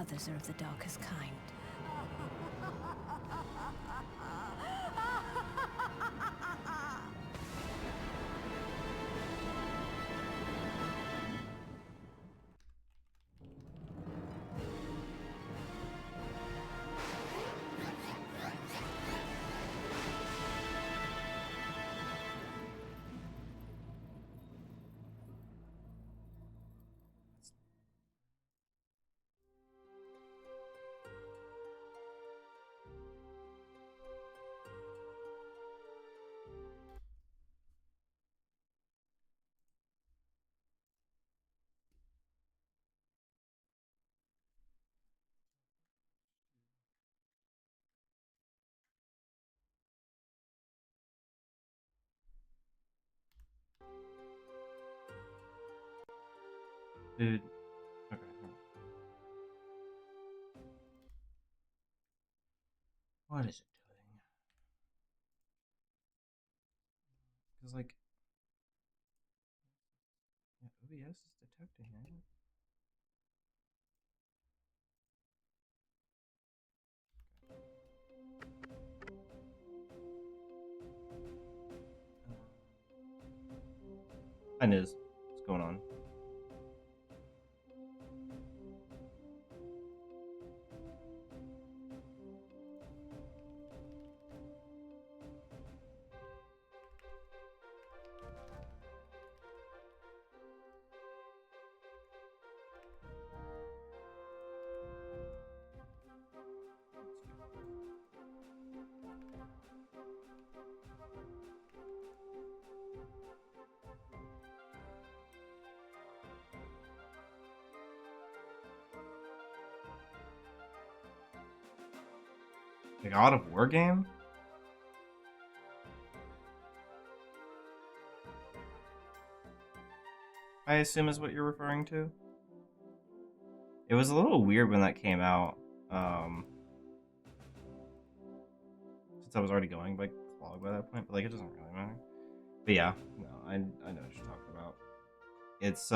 Others are of the darkest kind. Dude. Okay. What is it doing? Because, like, yeah, OBS is detecting it. Hi, Niz. What's going on? The God of War game? I assume is what you're referring to. It was a little weird when that came out. Since I was already going by clog by that point, but like it doesn't really matter. But yeah, no, I know what you're talking about. It's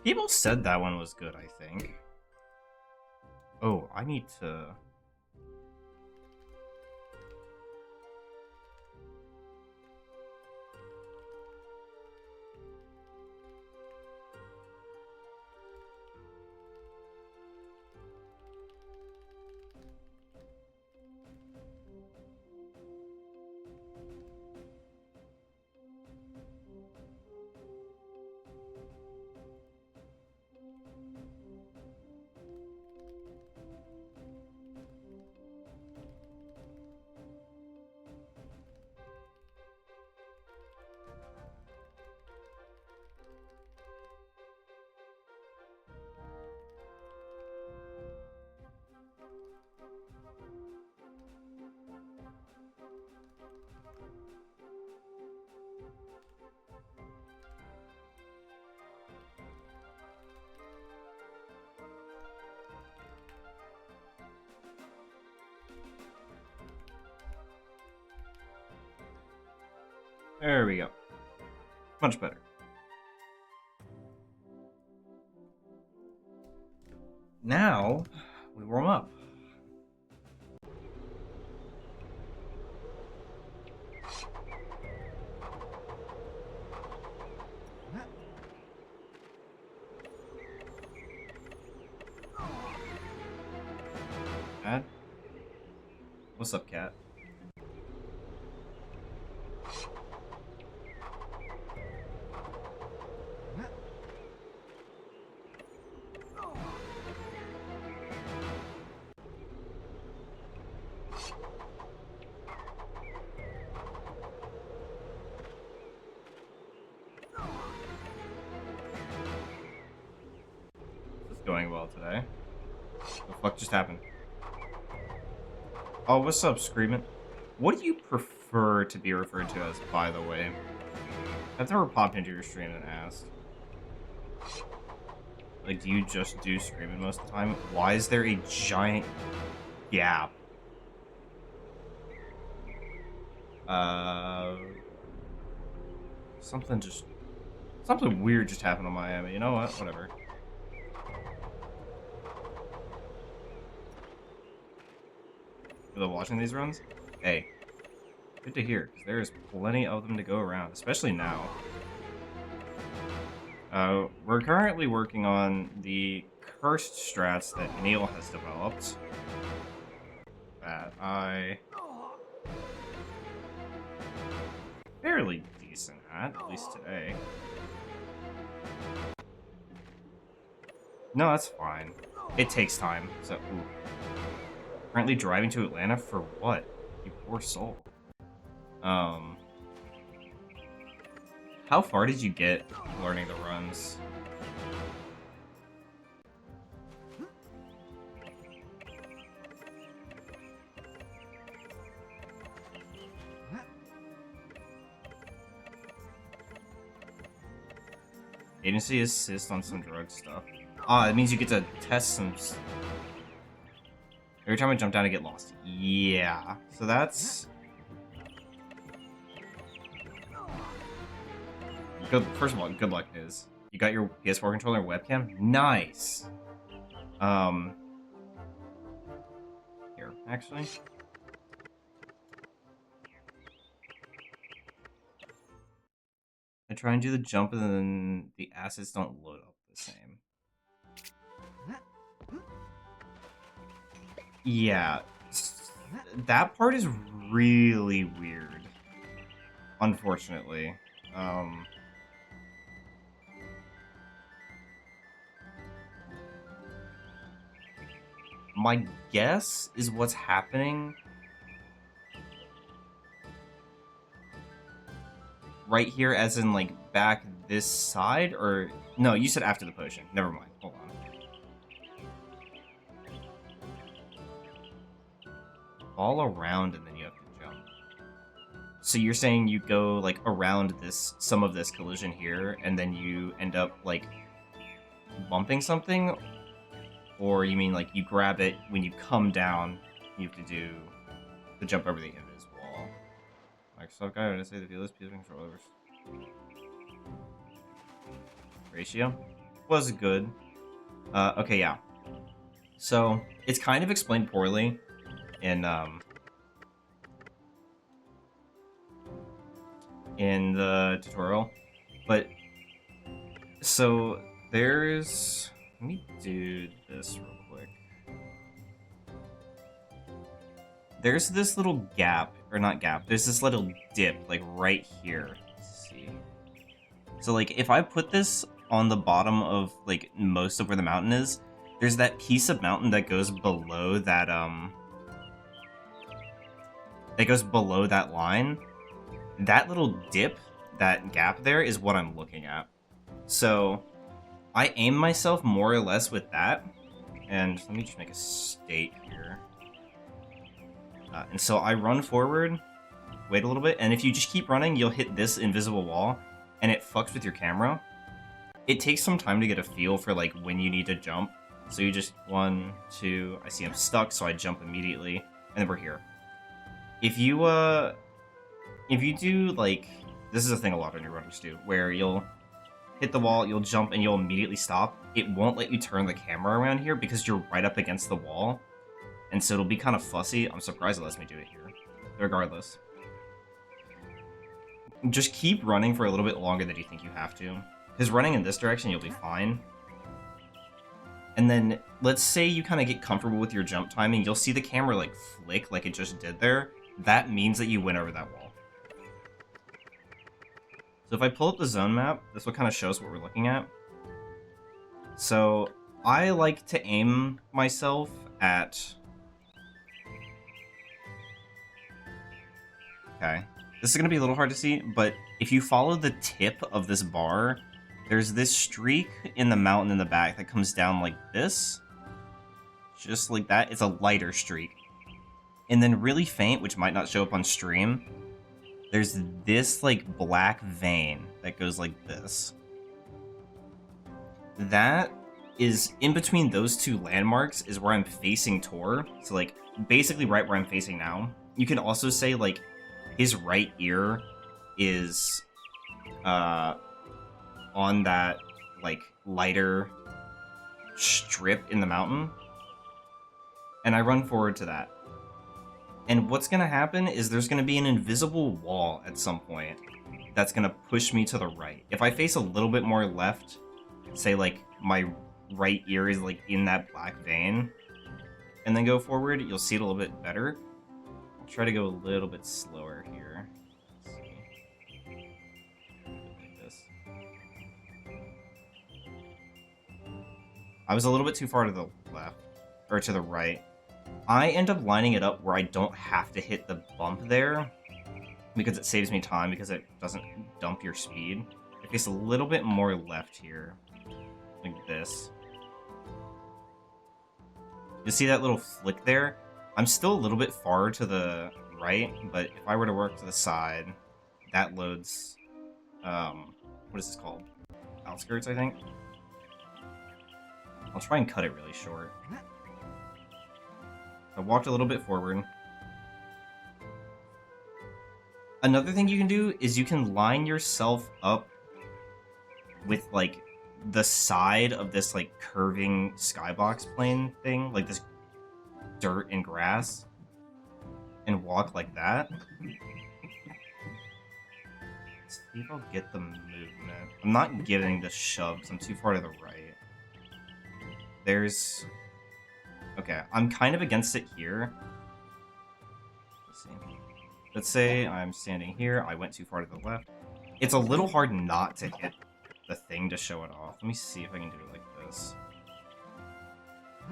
people said that one was good, I think. Oh, I need to There we go. Much better. Now we warm up. Cat? What's up, cat? This is going well today. The fuck just happened? Oh, what's up, Screaming? What do you prefer to be referred to as, by the way? I've never popped into your stream and asked. Like, do you just do Screaming most of the time? Why is there a giant gap? Something weird just happened on my end. You know what? Whatever. watching these runs. Hey, good to hear, because there's plenty of them to go around, especially now. We're currently working on the cursed strats that Neil has developed. That I fairly decent at least today. No, that's fine. It takes time, so... Ooh. Currently driving to Atlanta for what? You poor soul. How far did you get learning the runs? Agency assist on some drug stuff. Ah, it means you get to test some... Every time I jump down, I get lost. Yeah. So that's... Good. First of all, good luck, Niz. You got your PS4 controller and webcam? Nice! Here, actually. I try and do the jump and then the assets don't load up the same. Yeah. That part is really weird. Unfortunately. My guess is what's happening right here, as in, like, back this side, or... No, you said after the potion. Never mind. Hold on. All around, and then you have to jump. So you're saying you go, like, around this, some of this collision here, and then you end up, like, bumping something? Or you mean, like, you grab it, when you come down, you have to do the jump over the invis wall. Microsoft guy, would I say the viewless PS controllers ratio was good. Okay, yeah. So it's kind of explained poorly in the tutorial, but so there's... Let me do this real quick. There's this little gap, or not gap, there's this little dip, like, right here. Let's see. So, like, if I put this on the bottom of, like, most of where the mountain is, there's that piece of mountain that goes below that, that goes below that line. That little dip, that gap there, is what I'm looking at. So, I aim myself more or less with that. And let me just make a state here. And so I run forward, wait a little bit, and if you just keep running, you'll hit this invisible wall, and it fucks with your camera. It takes some time to get a feel for, like, when you need to jump. So you just, 1, 2, I see I'm stuck, so I jump immediately, and then we're here. If you do, like, this is a thing a lot of new runners do, where you'll hit the wall, you'll jump, and you'll immediately stop. It won't let you turn the camera around here because you're right up against the wall. And so it'll be kind of fussy. I'm surprised it lets me do it here. Regardless. Just keep running for a little bit longer than you think you have to. Because running in this direction, you'll be fine. And then, let's say you kind of get comfortable with your jump timing. You'll see the camera, like, flick like it just did there. That means that you went over that wall. So if I pull up the zone map, this will kind of show us what we're looking at. So, I like to aim myself at... Okay. This is going to be a little hard to see, but if you follow the tip of this bar, there's this streak in the mountain in the back that comes down like this. Just like that. It's a lighter streak. And then really faint, which might not show up on stream, there's this, like, black vein that goes like this. That is, in between those two landmarks, is where I'm facing Tor. So, like, basically right where I'm facing now. You can also say, like, his right ear is on that, like, lighter strip in the mountain. And I run forward to that. And what's going to happen is there's going to be an invisible wall at some point that's going to push me to the right. If I face a little bit more left, say like my right ear is like in that black vein, and then go forward, you'll see it a little bit better. I'll try to go a little bit slower here. Let's see. Like this. I was a little bit too far to the left, or to the right. I end up lining it up where I don't have to hit the bump there, because it saves me time, because it doesn't dump your speed. I face a little bit more left here, like this. You see that little flick there? I'm still a little bit far to the right, but if I were to work to the side, that loads, what is this called? Outskirts, I think? I'll try and cut it really short. I walked a little bit forward. Another thing you can do is you can line yourself up with, like, the side of this, like, curving skybox plane thing, like this dirt and grass, and walk like that. Let's see if I'll get the movement. I'm not getting the shoves. I'm too far to the right. There's... Okay, I'm kind of against it here. Let's see. Let's say I'm standing here. I went too far to the left. It's a little hard not to hit the thing to show it off. Let me see if I can do it like this.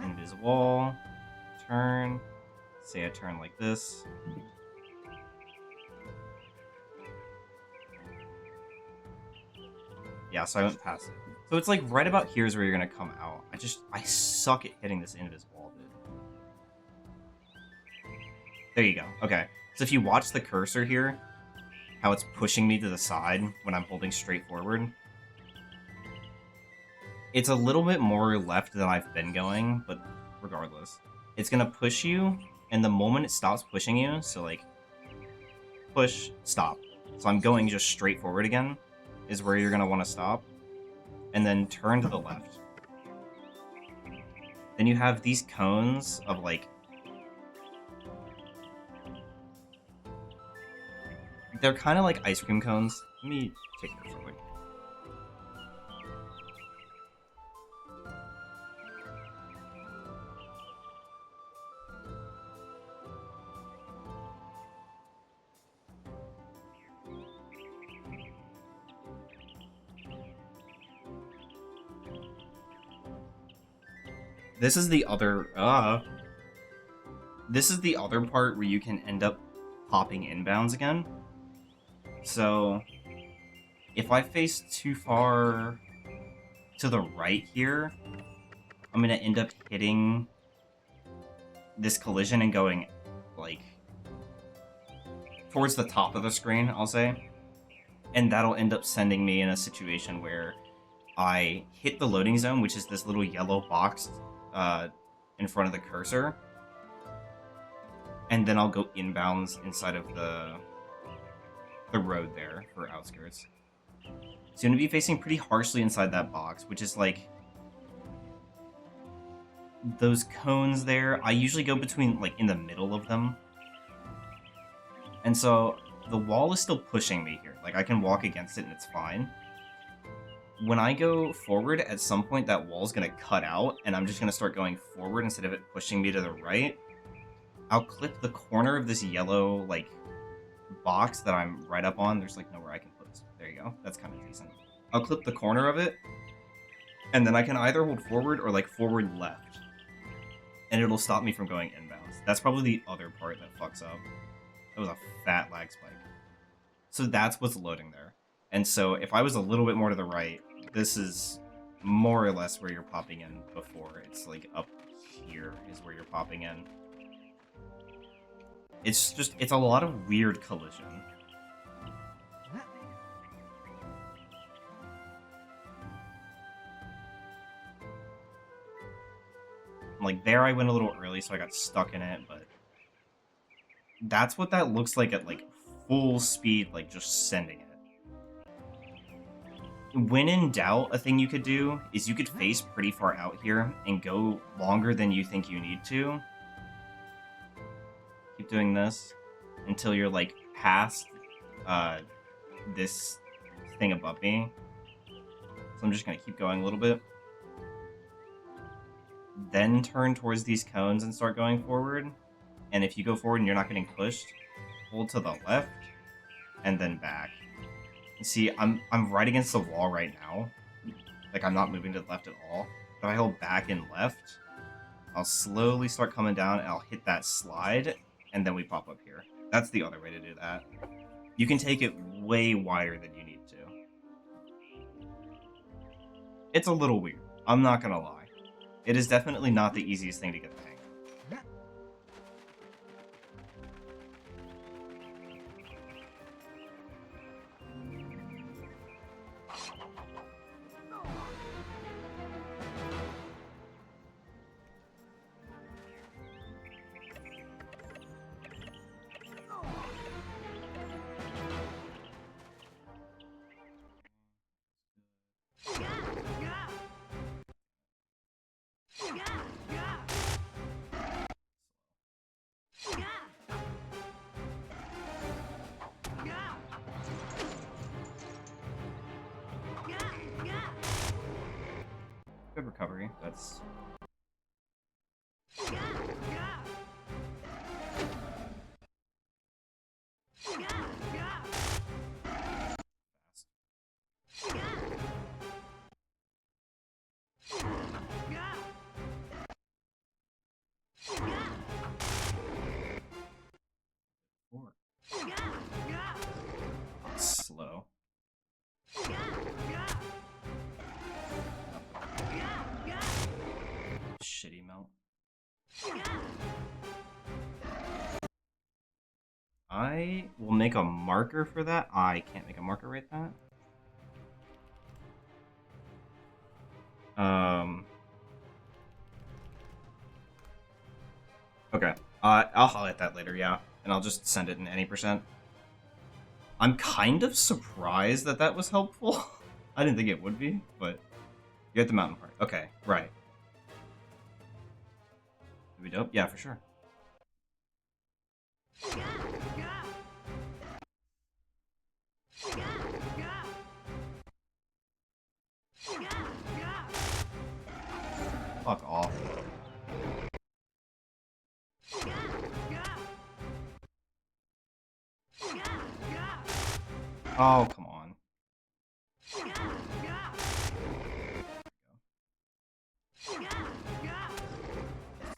Invisible. Turn. Say I turn like this. Yeah, so I went past it. So it's like right about here is where you're gonna come out. I suck at hitting this invisible, dude. There you go. Okay. So if you watch the cursor here, how it's pushing me to the side when I'm holding straight forward, it's a little bit more left than I've been going, but regardless, it's gonna push you, and the moment it stops pushing you, so like, push, stop. So I'm going just straight forward again, is where you're gonna want to stop, and then turn to the left. Then you have these cones of like, they're kind of like ice cream cones. Let me take this real quick. This is the other part where you can end up popping inbounds again. So if I face too far to the right here, I'm gonna end up hitting this collision and going like towards the top of the screen, I'll say. And that'll end up sending me in a situation where I hit the loading zone, which is this little yellow box in front of the cursor, and then I'll go inbounds inside of the road there for outskirts. So you're gonna be facing pretty harshly inside that box, which is like those cones there. I usually go between, like, in the middle of them. And so the wall is still pushing me here. Like, I can walk against it and it's fine. When I go forward, at some point that wall's gonna cut out, and I'm just gonna start going forward instead of it pushing me to the right. I'll clip the corner of this yellow, like, box that I'm right up on. There's, like, nowhere I can put this. There you go. That's kind of decent. I'll clip the corner of it, and then I can either hold forward or, like, forward left. And it'll stop me from going inbounds. That's probably the other part that fucks up. That was a fat lag spike. So that's what's loading there. And so if I was a little bit more to the right, this is more or less where you're popping in before. It's like up here is where you're popping in. It's a lot of weird collision. Like, there I went a little early, so I got stuck in it, but that's what that looks like at, like, full speed, like, just sending it. When in doubt, a thing you could do is you could face pretty far out here and go longer than you think you need to. Keep doing this until you're like past this thing above me. So I'm just gonna keep going a little bit. Then turn towards these cones and start going forward. And if you go forward and you're not getting pushed, hold to the left and then back. And see, I'm right against the wall right now. Like, I'm not moving to the left at all. If I hold back and left, I'll slowly start coming down and I'll hit that slide, and then we pop up here. That's the other way to do that. You can take it way wider than you need to. It's a little weird. I'm not gonna lie. It is definitely not the easiest thing to get the hang of. Good recovery. That's... slow. Shitty melt. I will make a marker for that. I can't make a marker right that. Okay. I'll highlight that later, yeah. And I'll just send it in any %. I'm kind of surprised that that was helpful. I didn't think it would be, but you're at the mountain part. Okay, right. Did we dope? Yeah, for sure. Fuck off. Oh, come on.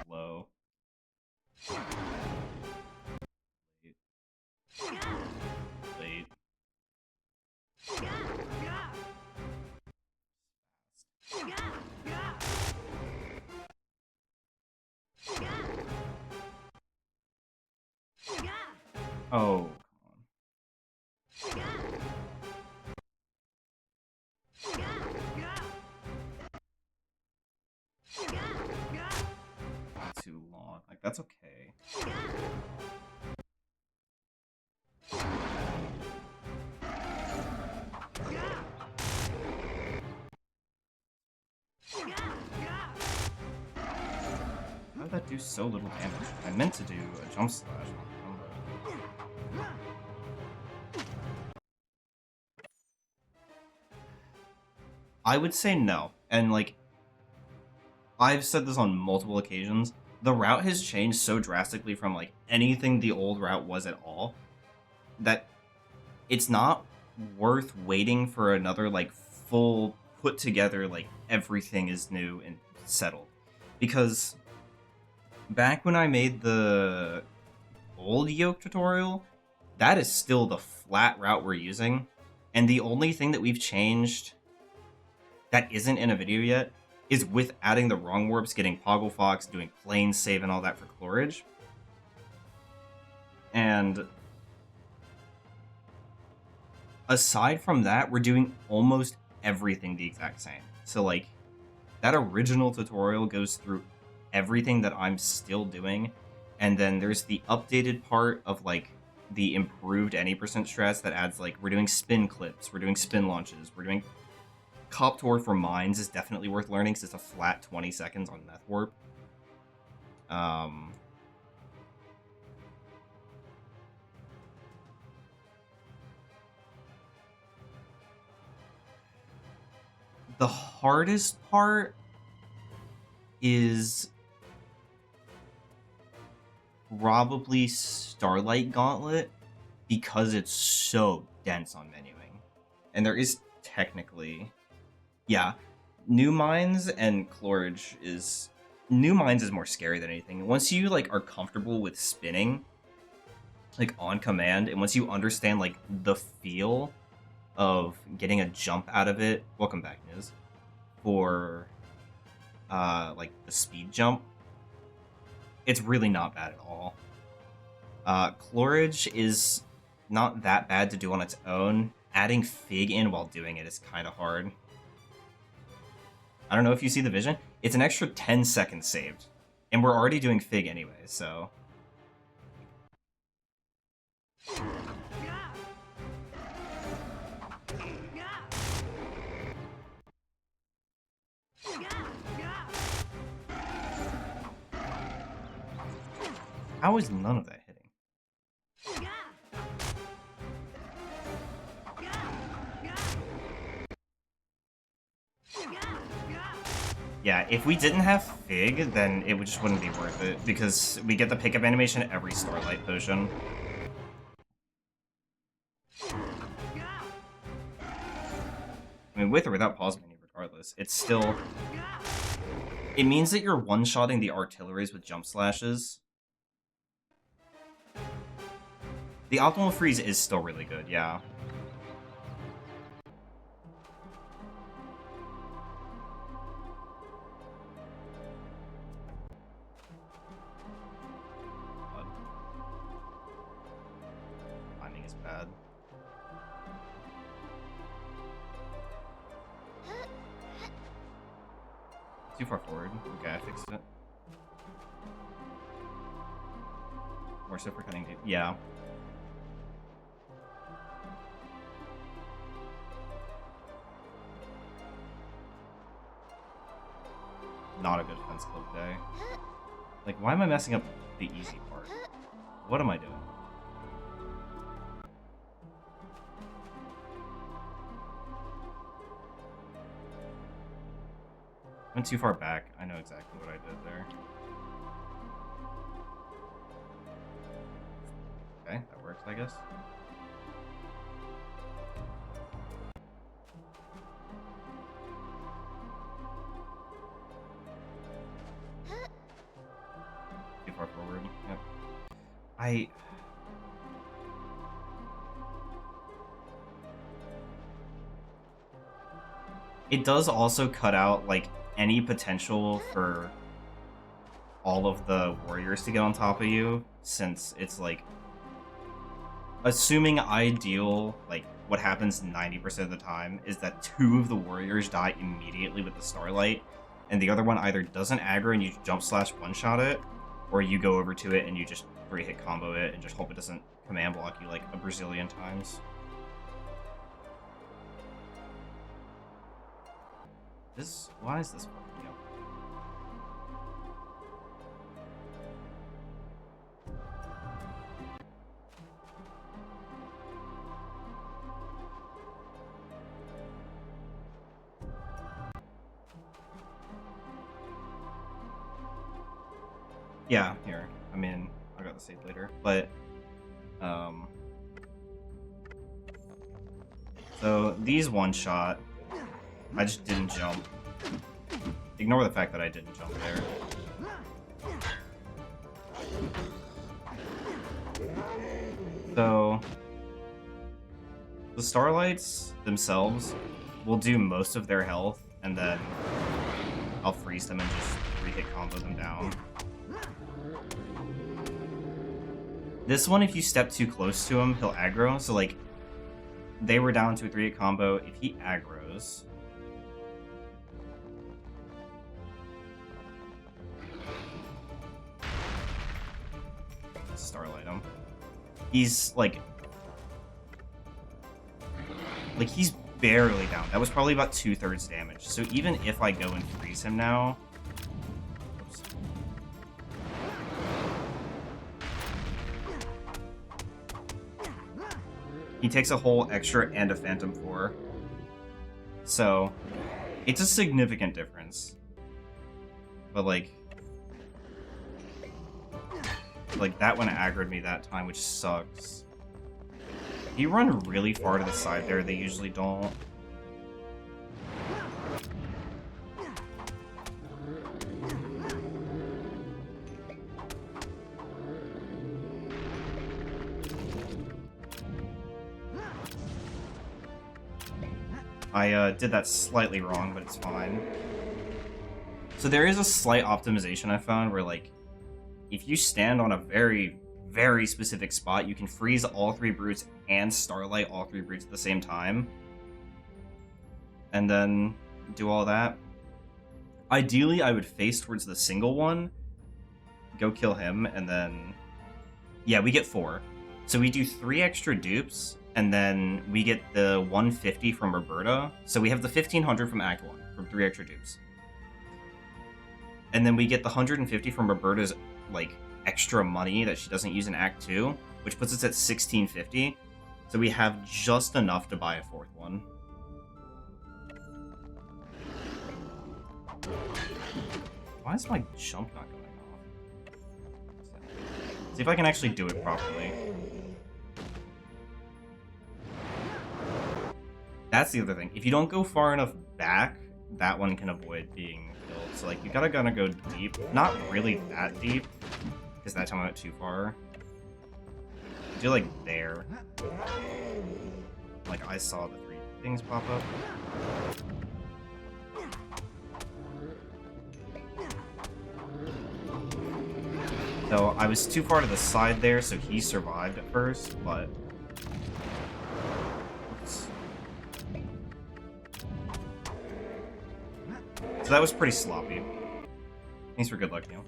Slow. Late. Oh, come on. Too long. Like, that's okay. How did that do so little damage? I meant to do a jump slash on him, but... I would say no. And, like, I've said this on multiple occasions. The route has changed so drastically from, like, anything the old route was at all, that it's not worth waiting for another, like, full put together, like, everything is new and settled. Because back when I made the old YOAK tutorial, that is still the flat route we're using. And the only thing that we've changed that isn't in a video yet is with adding the wrong warps, getting Poggle Fox, doing plane save and all that for Chlorage. And aside from that, we're doing almost everything the exact same. So, like, that original tutorial goes through everything that I'm still doing, and then there's the updated part of, like, the improved any % strats that adds, like, we're doing spin clips, we're doing spin launches, we're doing Cop Tour for mines is definitely worth learning because it's a flat 20 seconds on Meth Warp. The hardest part is probably Starlight Gauntlet because it's so dense on menuing. And there is technically... Yeah, New Mines and Chlorage is... New Mines is more scary than anything. Once you, like, are comfortable with spinning, like, on command, and once you understand, like, the feel of getting a jump out of it... Welcome back, Niz. For, like, the speed jump, it's really not bad at all. Chlorage is not that bad to do on its own. Adding Fig in while doing it is kind of hard. I don't know if you see the vision. It's an extra 10 seconds saved. And we're already doing Fig anyway, so... How is none of that hitting? Yeah, if we didn't have Fig, then it just wouldn't be worth it, because we get the pickup animation every Starlight potion. I mean, with or without pause menu, regardless, it's still... It means that you're one-shotting the artilleries with jump slashes. The optimal freeze is still really good, yeah. Timing is bad. Too far forward. Okay, I fixed it. More so for cutting deep. Yeah. Not a good fence clip day. Like, why am I messing up the easy part? What am I doing? Went too far back. I know exactly what I did there. Okay, that works, I guess. Too far forward. Yep. It does also cut out, like, any potential for all of the warriors to get on top of you, since it's, like, assuming ideal, like, what happens 90% of the time is that 2 of the warriors die immediately with the Starlight, and the other one either doesn't aggro and you jump slash one-shot it, or you go over to it and you just 3-hit combo it and just hope it doesn't command block you like a Brazilian times. Why is this fucking up? Yeah, here. I mean, I got the save later, but so these one-shot. I just didn't jump. Ignore the fact that I didn't jump there. So the Starlights themselves will do most of their health, and then I'll freeze them and just 3-hit combo them down. This one, if you step too close to him, he'll aggro. So, like, they were down to a 3-hit combo. If he aggroes... Starlight him. He's, like, he's barely down. That was probably about 2/3 damage. So even if I go and freeze him now... Oops. He takes a whole extra and a Phantom 4. So It's a significant difference. But like that one aggroed me that time, which sucks. If you run really far to the side there, they usually don't. I did that slightly wrong, but it's fine. So there is a slight optimization I found where, like, if you stand on a very, very specific spot, you can freeze all 3 brutes and starlight all 3 brutes at the same time. And then do all that. Ideally, I would face towards the single one, go kill him, and then... Yeah, we get 4. So we do 3 extra dupes, and then we get the 150 from Roberta. So we have the 1500 from Act 1, from 3 extra dupes. And then we get the 150 from Roberta's, like, extra money that she doesn't use in Act 2, which puts us at 1650. So we have just enough to buy a 4th one. Why is my jump not going off? See if I can actually do it properly. That's the other thing. If you don't go far enough back, that one can avoid being killed. So, like, you gotta go deep. Not really that deep, because that time I went too far. Do, like, there. Like, I saw the 3 things pop up. So, I was too far to the side there, so he survived at first, but... So that was pretty sloppy. Thanks for good luck, Neil.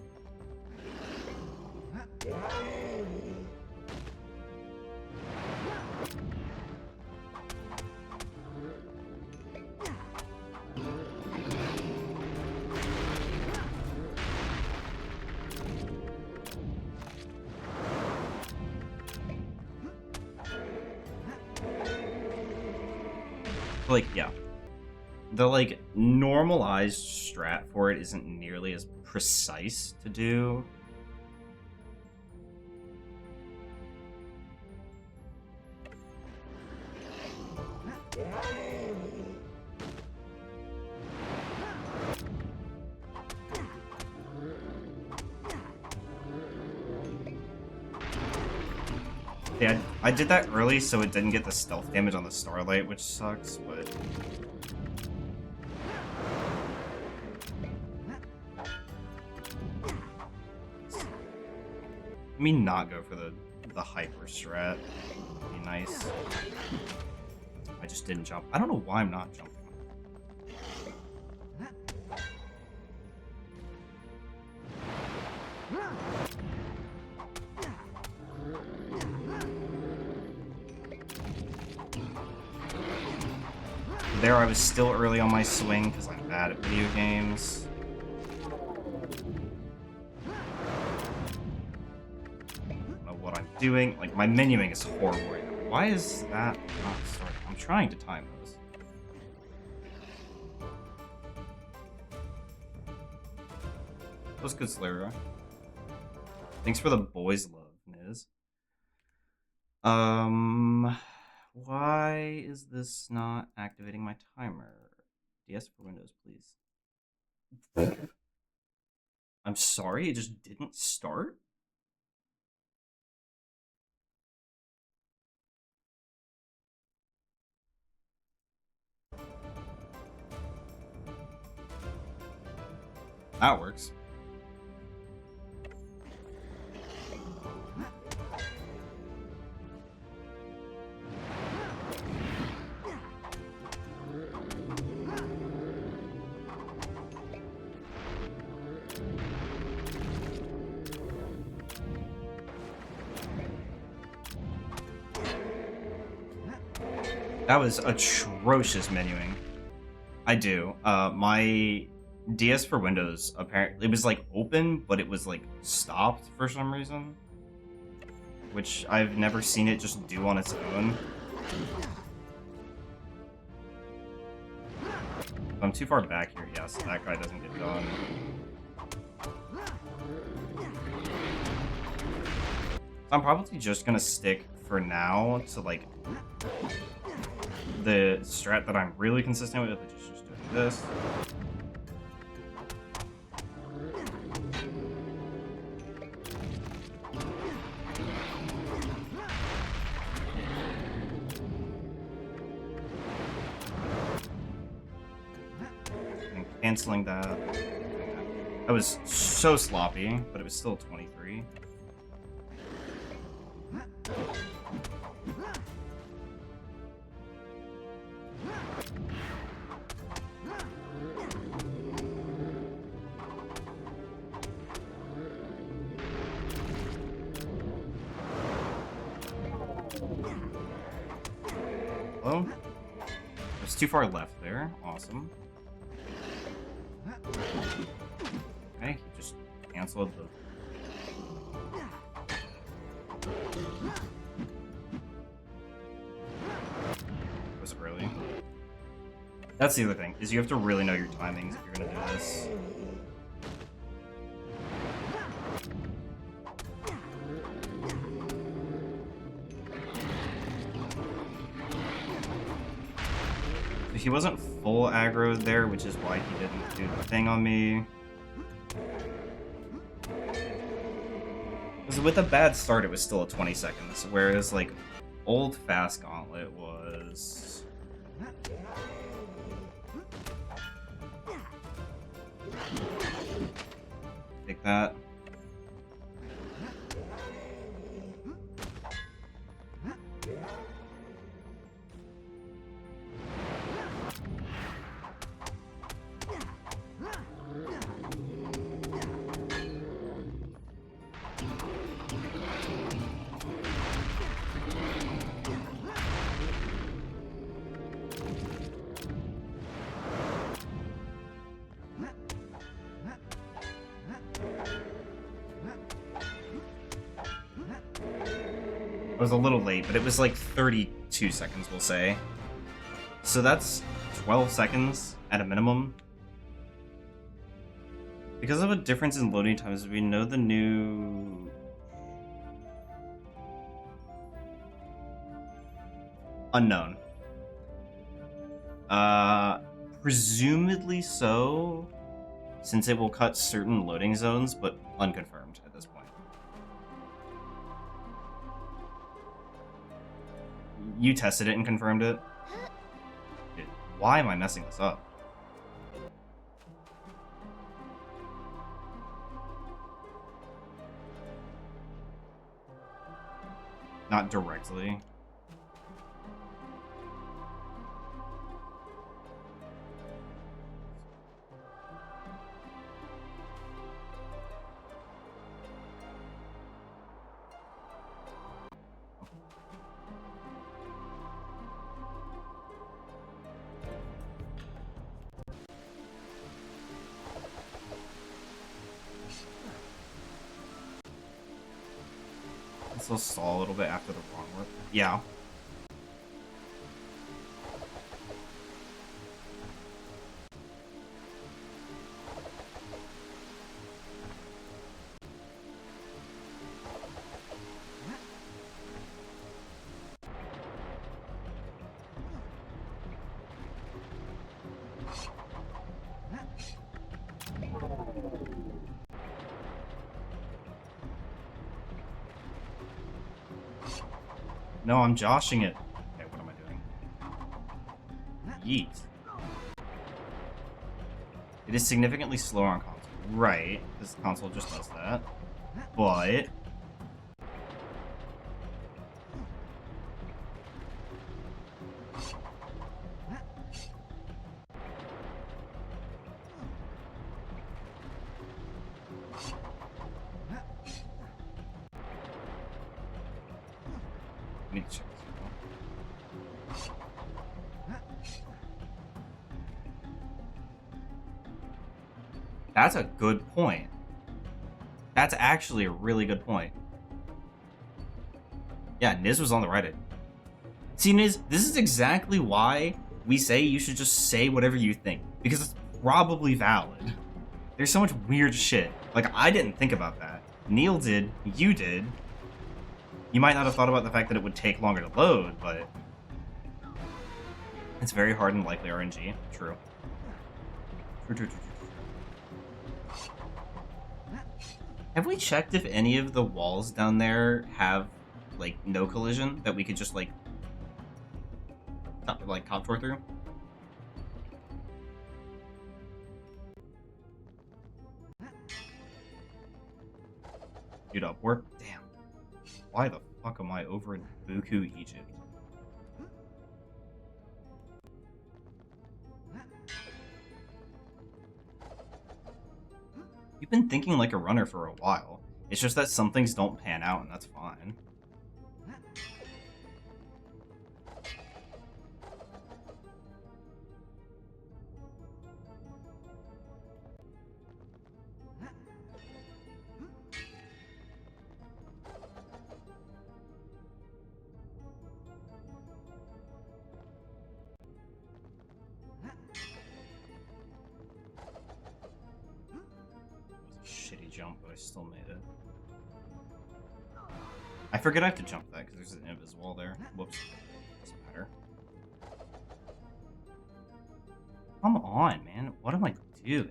Like, yeah. The, like, normalized strat for it isn't nearly as precise to do. Yeah, I did that early so it didn't get the stealth damage on the starlight, which sucks, but... Let me not go for the hyper strat. Would be nice. I just didn't jump. I don't know why I'm not jumping. There I was still early on my swing because I'm bad at video games. What I'm doing. Like, my menuing is horrible right now. Why is that not starting? I'm trying to time those. That was good, Slayer. Thanks for the boys' love, Niz. Why is this not activating my timer? DS for Windows, please. I'm sorry, it just didn't start? That works. That was atrocious menuing. I do. My DS for Windows, apparently, it was like open, but it was like stopped for some reason. Which I've never seen it just do on its own. I'm too far back here, yes, that guy doesn't get done. I'm probably just gonna stick for now to like the strat that I'm really consistent with, which is just doing this. And canceling that. That was so sloppy, but it was still 23. Hello? There's too far left there. Awesome. Okay, he just canceled the... Was it really? That's the other thing, is you have to really know your timings if you're gonna do this. He wasn't full aggro there, which is why he didn't do the thing on me. Because with a bad start, it was still at 20 seconds, whereas, like, old fast gauntlet was... Take that. I was a little late, but it was like 32 seconds, we'll say. So that's 12 seconds at a minimum. Because of a difference in loading times, we know the new... Unknown. Presumably so, since it will cut certain loading zones, but unconfirmed at this point. You tested it and confirmed it? Dude, why am I messing this up? Not directly. This will stall a little bit after the wrong one. Yeah. No, I'm joshing it. Okay, what am I doing? Yeet. It is significantly slower on console. Right, because the console just does that. But... I need to check this out. That's a good point. That's actually a really good point. Yeah, Niz was on the right. See, Niz, this is exactly why we say you should just say whatever you think, because it's probably valid. There's so much weird shit. Like, I didn't think about that. Neil did. You did. You might not have thought about the fact that it would take longer to load, but... it's very hard and likely RNG. True. True. Have we checked if any of the walls down there have, like, no collision? That we could just, like contour through? Dude, upward? Damn. Why the fuck am I over in Buku, Egypt? You've been thinking like a runner for a while. It's just that some things don't pan out, and that's fine. Shitty jump, but I still made it. I forget I have to jump that because there's an invisible wall there. Whoops. Doesn't matter. Come on, man. What am I doing?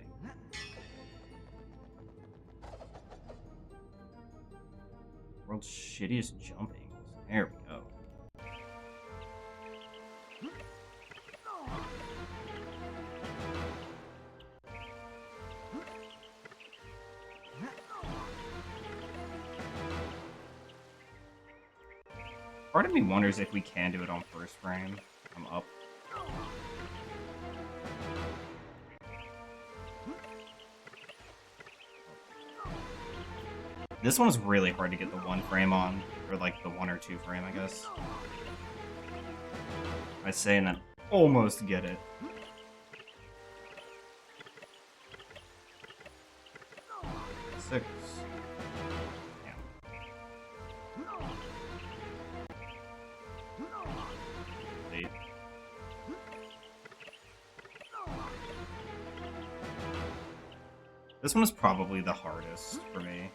World's shittiest jumping. There we go. Part of me wonders if we can do it on first frame. I'm up. This one's really hard to get the one frame on, or like the 1 or 2 frame, I guess. I say and then almost get it. Six. This one is probably the hardest for me.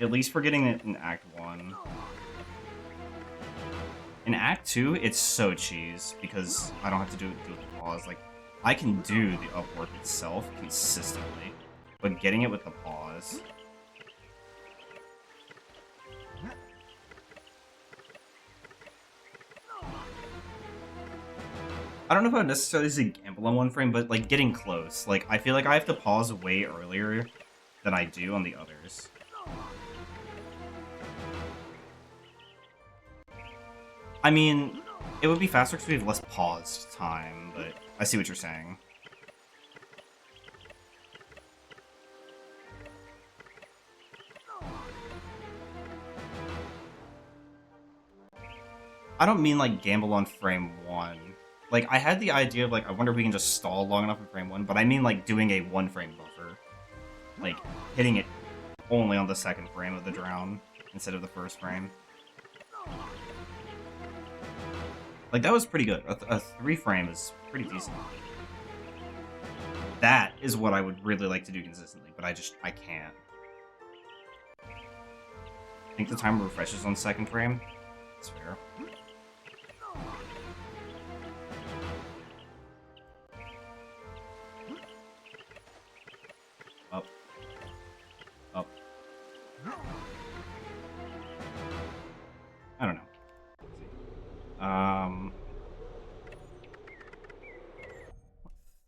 At least for getting it in Act 1. In Act 2, it's so cheese, because I don't have to do the pause. Like, I can do the upwork itself consistently, but getting it with the pause... I don't know if I would necessarily say gamble on one frame, but, like, getting close. Like, I feel like I have to pause way earlier than I do on the others. I mean, it would be faster because we have less paused time, but I see what you're saying. I don't mean, like, gamble on frame 1. Like, I had the idea of, like, I wonder if we can just stall long enough in frame 1, but I mean, like, doing a 1-frame buffer. Like, hitting it only on the 2nd frame of the drown instead of the 1st frame. Like, that was pretty good. A 3-frame is pretty decent. That is what I would really like to do consistently, but I can't. I think the timer refreshes on 2nd frame. That's fair. Up. Up. I don't know.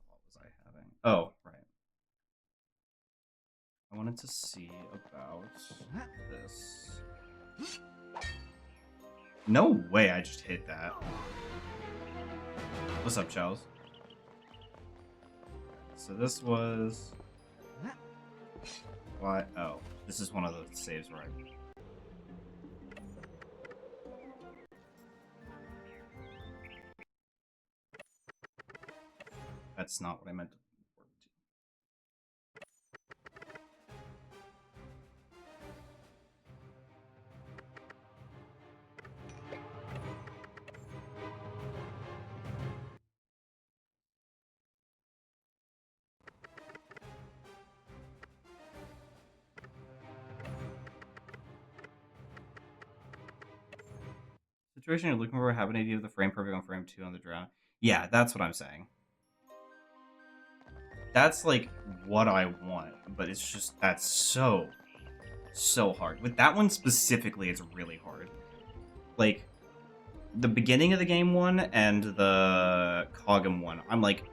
What was I having? Oh, right. I wanted to see about this. No way I just hit that. What's up, Charles? So this was... What? Oh, this is one of the saves where I... That's not what I meant to work to. Situation you're looking for, have an idea of the frame perfect on frame 2 on the drone. Yeah, that's what I'm saying. That's like what I want, but it's just that's so hard. With that one specifically, it's really hard. Like the beginning of the game one and the Kogum one, I'm like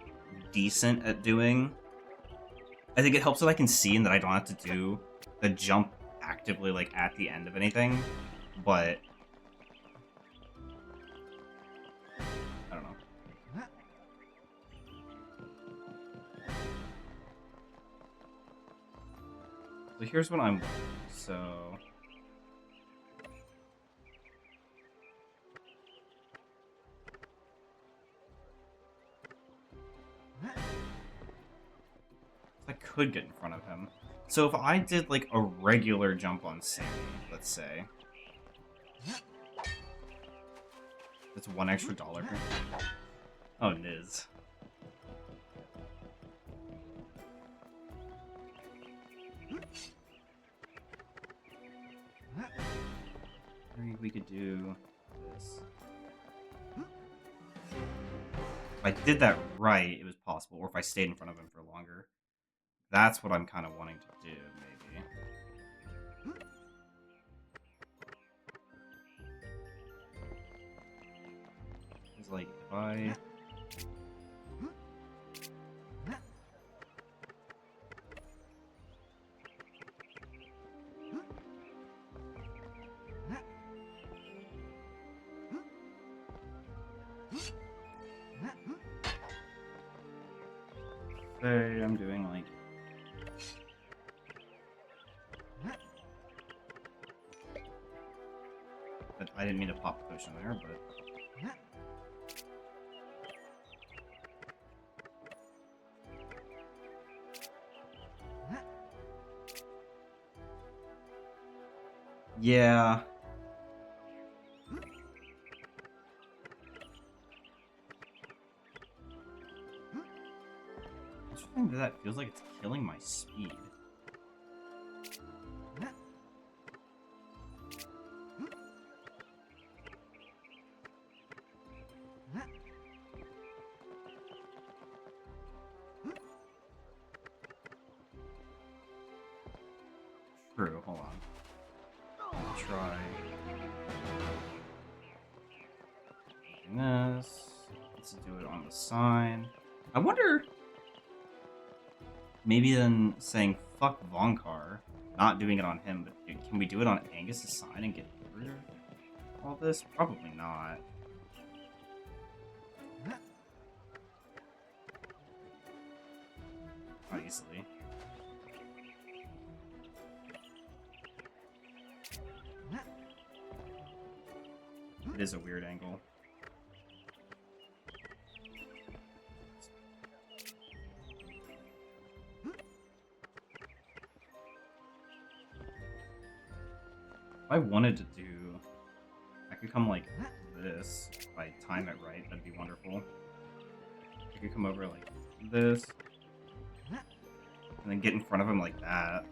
decent at doing. I think it helps that I can see and that I don't have to do the jump actively like at the end of anything, but I don't know. So here's what I'm so I could get in front of him. So if I did like a regular jump on Sammy, let's say, that's $1 extra. Oh, Niz. Maybe we could do this. If I did that right, it was possible. Or if I stayed in front of him for longer. That's what I'm kind of wanting to do, maybe. It's like, if I... Say I'm doing like... I didn't mean to pop the potion there, but... Yeah. That feels like it's killing my speed. True, hold on. I'll try this. Let's do it on the sign. I wonder... Maybe then saying fuck Vonkar, not doing it on him, but can we do it on Angus' sign and get rid of all this? Probably not. Not easily. It is a weird angle. If I wanted to do... I could come like this. If I time it right, that'd be wonderful. I could come over like this. And then get in front of him like that.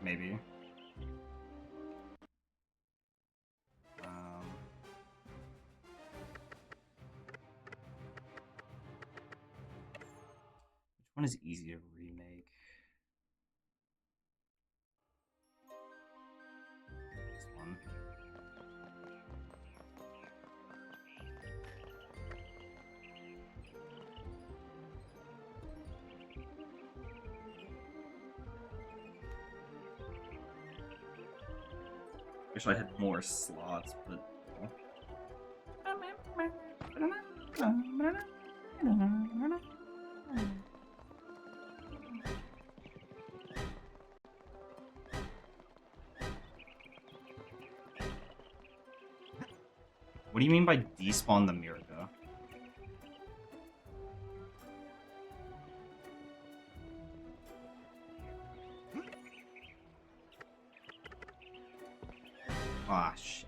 Maybe. Which one is easy to remake? This one. Wish I had more slots, but... What do you mean by despawn the Miraga? Ah, shit.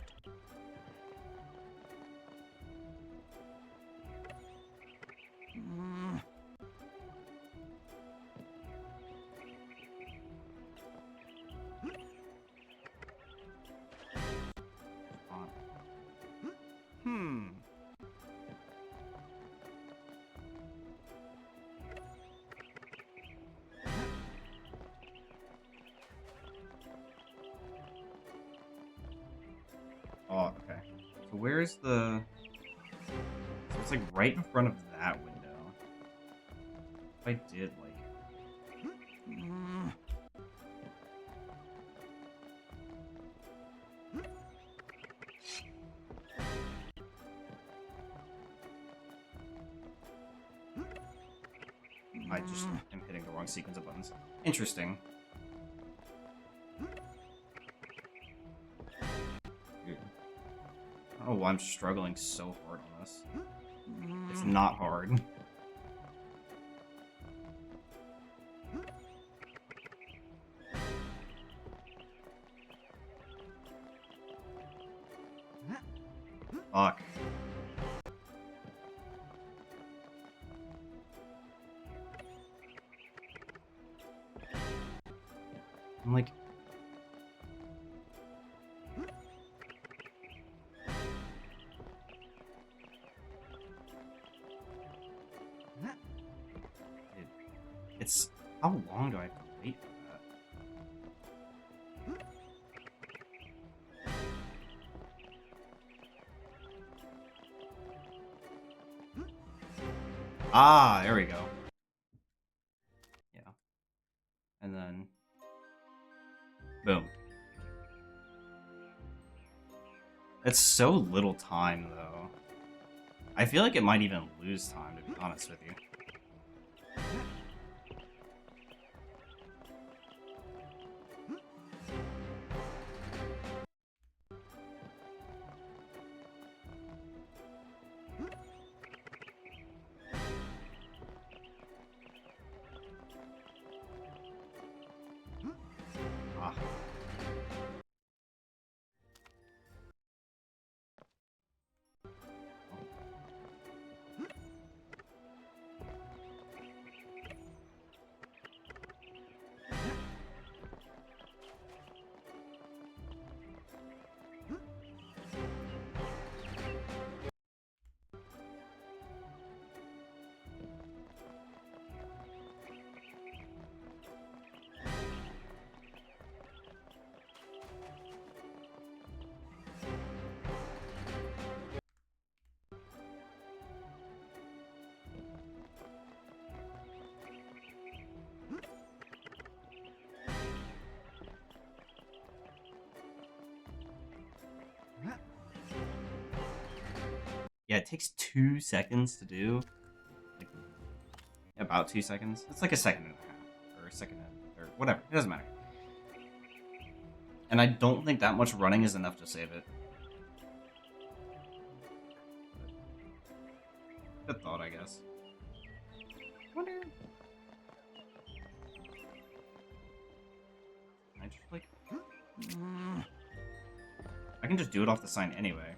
where's the... So it's like right in front of that window. If I did like... I just am hitting the wrong sequence of buttons. Interesting. Dude. I don't know why I'm struggling so hard on this. It's not hard. Fuck. I'm like... It's... How long do I have to wait for that? Ah, there we go. Yeah. And then... Boom. It's so little time, though. I feel like it might even lose time, to be honest with you. Ah. Yeah, it takes 2 seconds to do. Like, about 2 seconds. It's like a second and a half. Or a second and... or whatever. It doesn't matter. And I don't think that much running is enough to save it. Good thought, I guess. Wonder... I just, like... I can just do it off the sign anyway.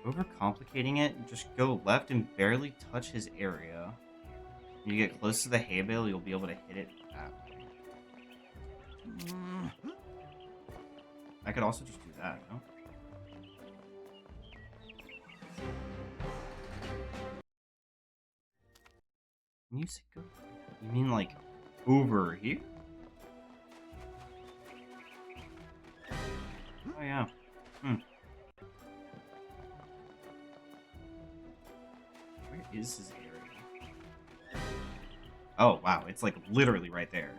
Overcomplicating it, just go left and barely touch his area. When you get close to the hay bale, you'll be able to hit it that way. I could also just do that, no? Music go... You mean like over here? Oh yeah. Where is his area? Oh wow, it's like literally right there.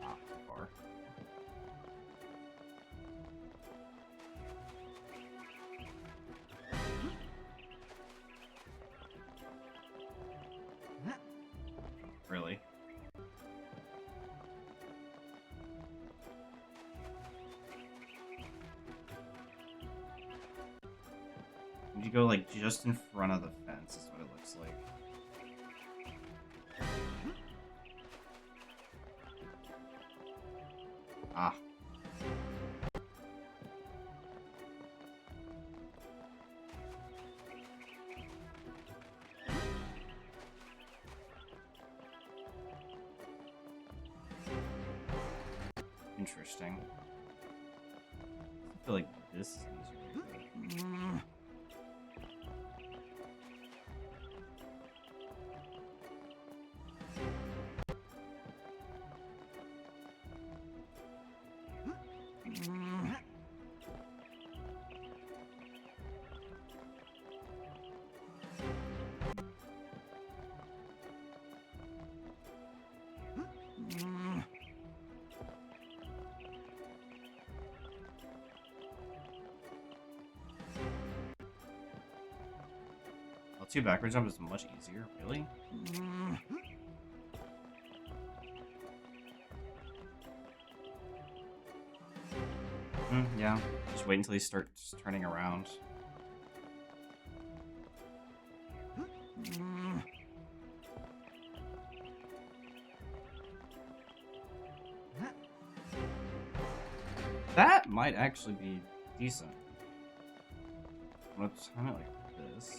Ah, too far. Really? You go like just in front of the fence is what it looks like. Ah. Interesting. I feel like this is easier. L2 backward jump is much easier, really? Yeah. Just wait until he starts turning around. That might actually be decent. I'm gonna time it like this.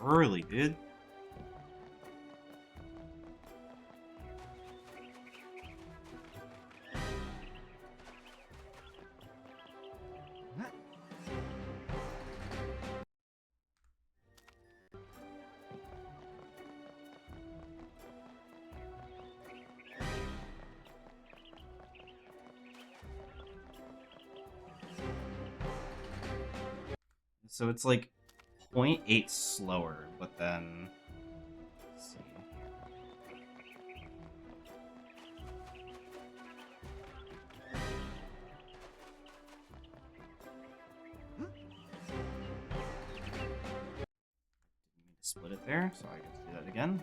Early, dude. So it's like 0.8 slower, but then let's see. Didn't mean to split it there, so I get to do that again.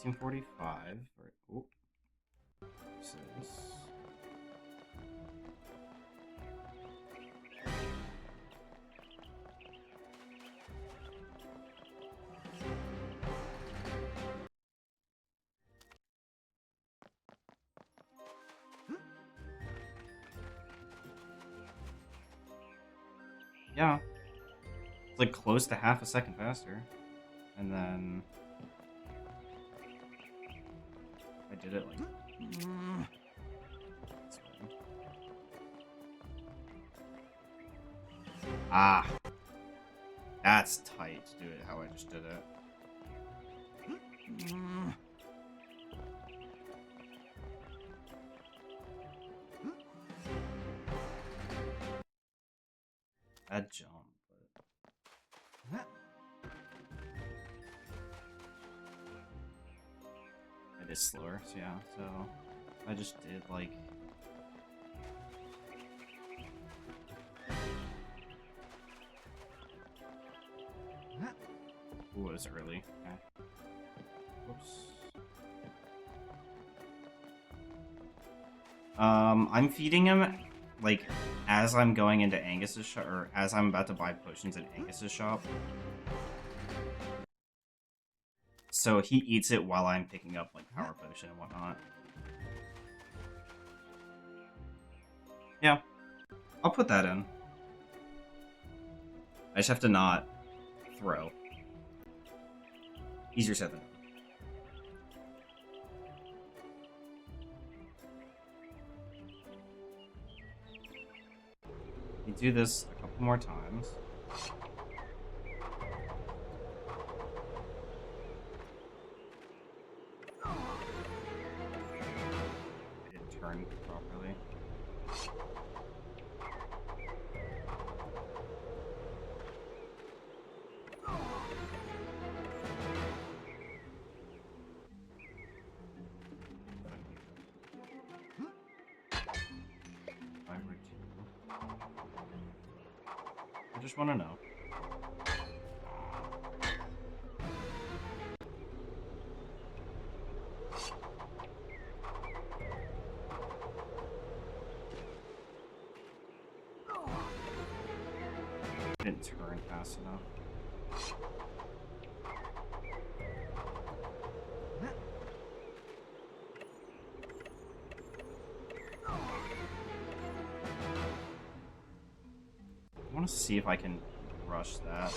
$18.45. Right. Oh. Versus. Yeah. It's like close to half a second faster. And then I did it like this way. Ah. That's tight to do it how I just did it. That jump, but it is slower, so yeah, so I just did like ooh, it was early. Okay. Whoops. I'm feeding him like as I'm going into Angus's shop, or as I'm about to buy potions in Angus's shop. So he eats it while I'm picking up like power potion and whatnot. Yeah, I'll put that in. I just have to not throw. Easier said than done. You do this a couple more times. I didn't turn properly. just want to know. Didn't turn fast enough. I want to see if I can rush that.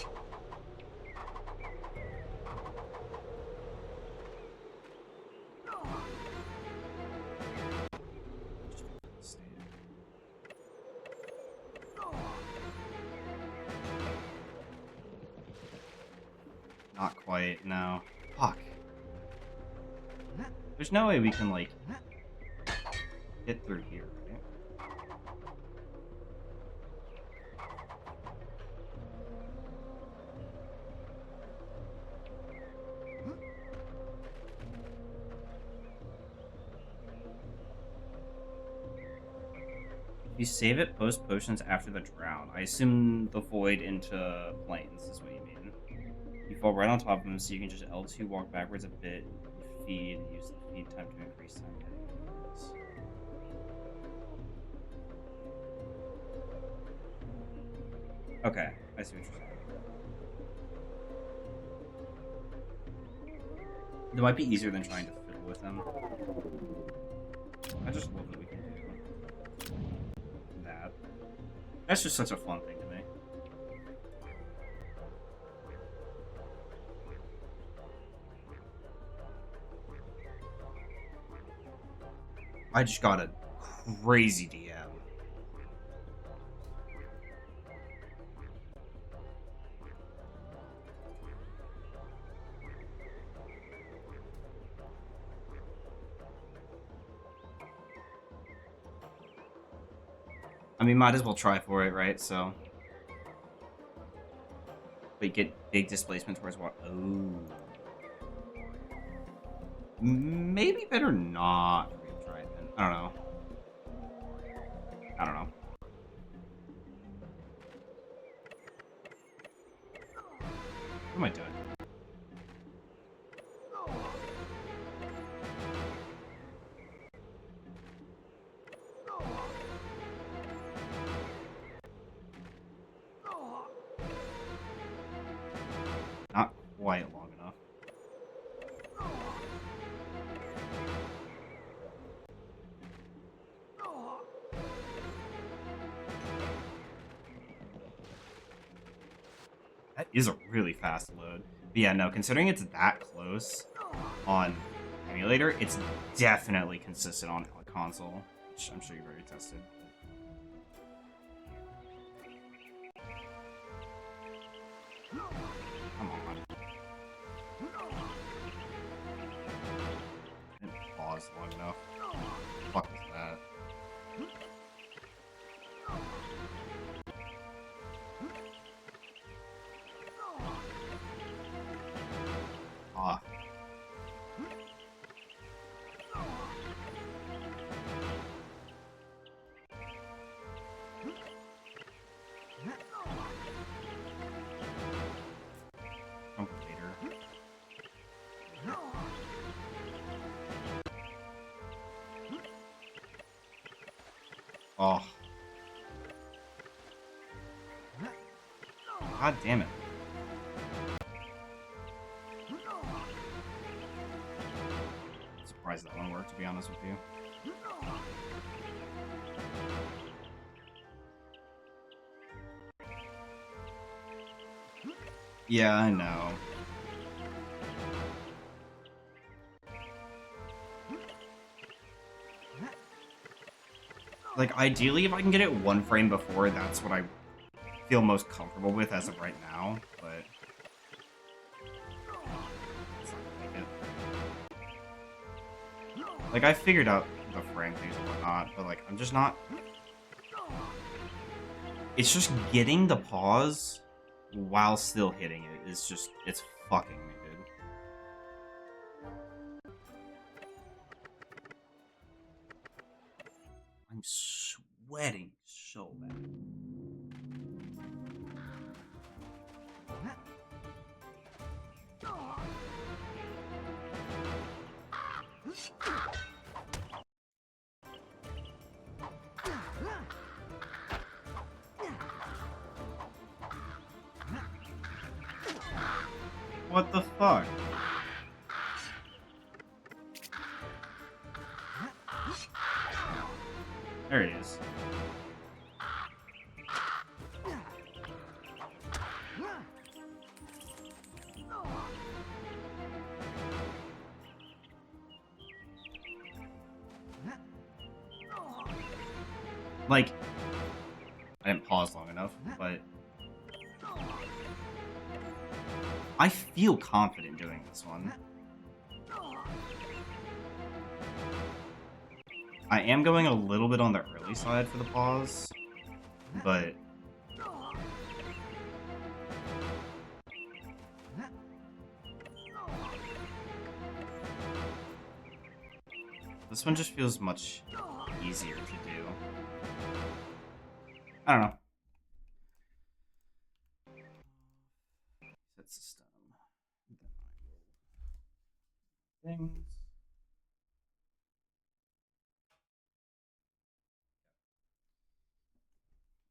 Not quite, no. Fuck. There's no way we can, like, get through here, right? You save it post potions after the drown. I assume the void into planes is what you mean. You fall right on top of them, so you can just L2 walk backwards a bit, feed, and use the feed time to increase time getting enemies. Okay, I see what you're saying. It might be easier than trying to fiddle with them. I just love that we can do that. That's just such a fun thing to me. I just got a crazy DM. I mean, might as well try for it, right? So, but get big displacement towards what? Oh, maybe better not try it then. I don't know. I don't know. What am I doing? Not quite long enough. That is a really fast load. But yeah, no, considering it's that close on emulator, it's definitely consistent on console, which I'm sure you've already tested. Come on. Didn't pause long enough. Fuck was that? Ah. Jump later. Oh. God damn it. I'm surprised that one worked, to be honest with you. Yeah, I know. Like, ideally, if I can get it one frame before, that's what I feel most comfortable with as of right now, but it's not gonna make it. Like, I figured out the frame things and whatnot, but, like, I'm just not... It's just getting the pause while still hitting it is just... It's fucking me, dude. I'm sweating so bad. What the fuck? There he is. Like, I didn't pause long enough, but I feel confident doing this one. I am going a little bit on the early side for the pause, but this one just feels much easier to do. I don't know. Set system. Things.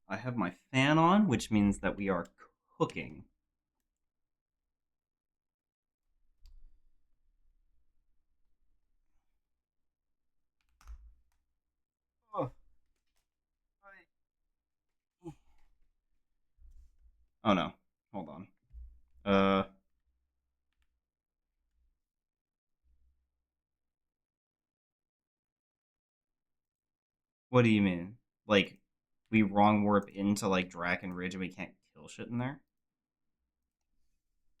I have my fan on, which means that we are cooking. Oh, oh no. Hold on. What do you mean? Like, we wrong warp into, like, Draken Ridge and we can't kill shit in there?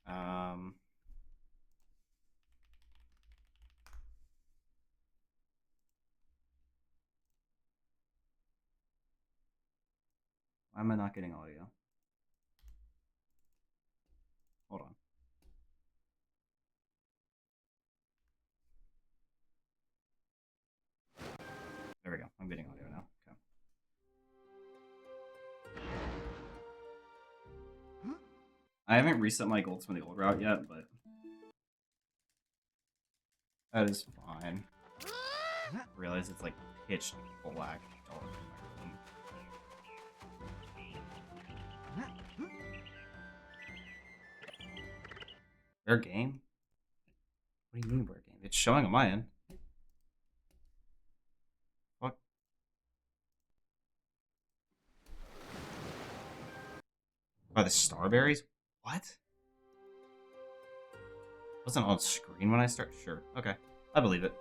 Why am I not getting audio? Hold on. There we go. I'm getting audio now. Okay. I haven't reset my golds from the old route yet, but that is fine. I realize it's like pitch black all over my room. Rare game? What do you mean rare game? It's showing on my end. What? By the Starberries? What? Wasn't on screen when I start? Sure. Okay. I believe it.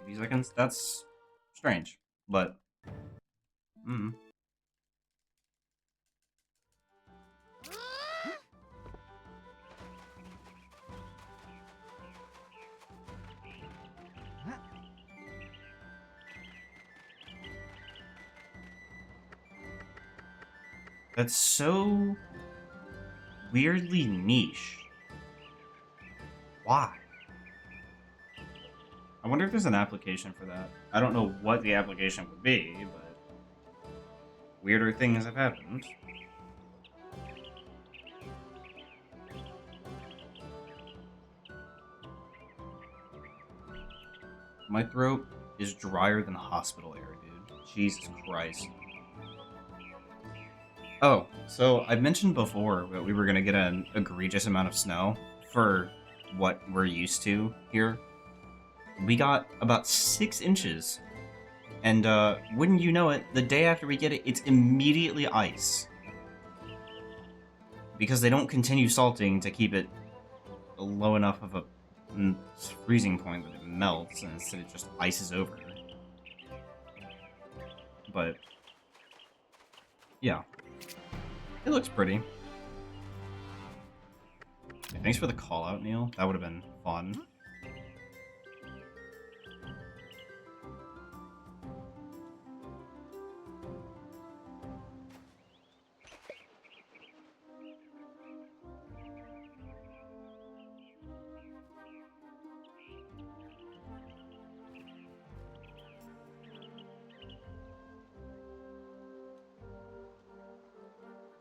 50 seconds? That's strange. But... That's so weirdly niche. Why? I wonder if there's an application for that. I don't know what the application would be, but weirder things have happened. My throat is drier than hospital air, dude. Jesus Christ. Oh, so I mentioned before that we were going to get an egregious amount of snow for what we're used to here. We got about 6 inches. And wouldn't you know it, the day after we get it, it's immediately ice. Because they don't continue salting to keep it low enough of a freezing point that it melts, and instead it just ices over. But, yeah. It looks pretty. Yeah, thanks for the call out, Neil. That would have been fun.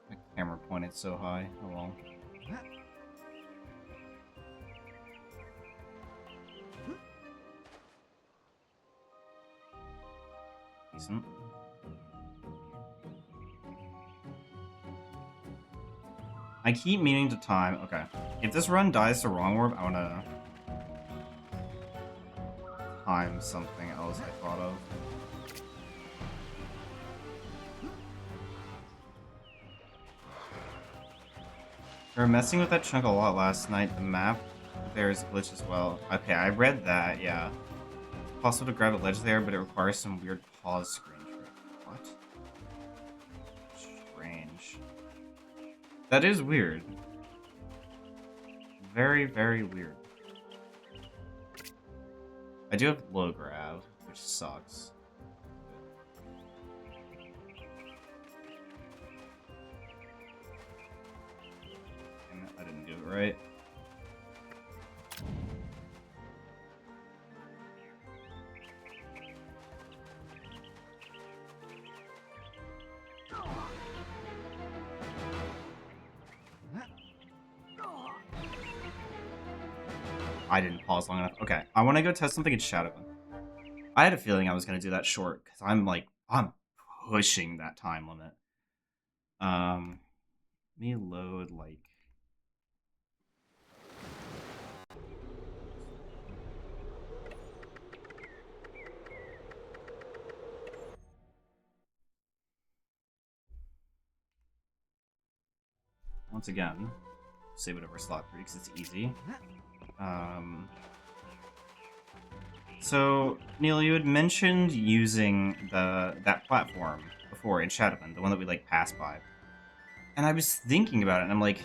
The camera pointed so high. Oh well. Decent. I keep meaning to time. Okay. If this run dies to wrong warp, I want to time something else I thought of. We were messing with that chunk a lot last night. The map there is glitched as well. Okay, I read that, yeah. It's possible to grab a ledge there, but it requires some weird pause screen trick. What? Strange. That is weird. Very, very weird. I do have low grab, which sucks. Damn it, I didn't do it right. I didn't pause long enough. Okay, I want to go test something in Shadowrun. I had a feeling I was going to do that short, because I'm pushing that time limit. Let me load, like... Once again, save it over slot 3, because it's easy. So, Neil, you had mentioned using that platform before in Shadowrun, the one that we, like, passed by. And I was thinking about it, and I'm like...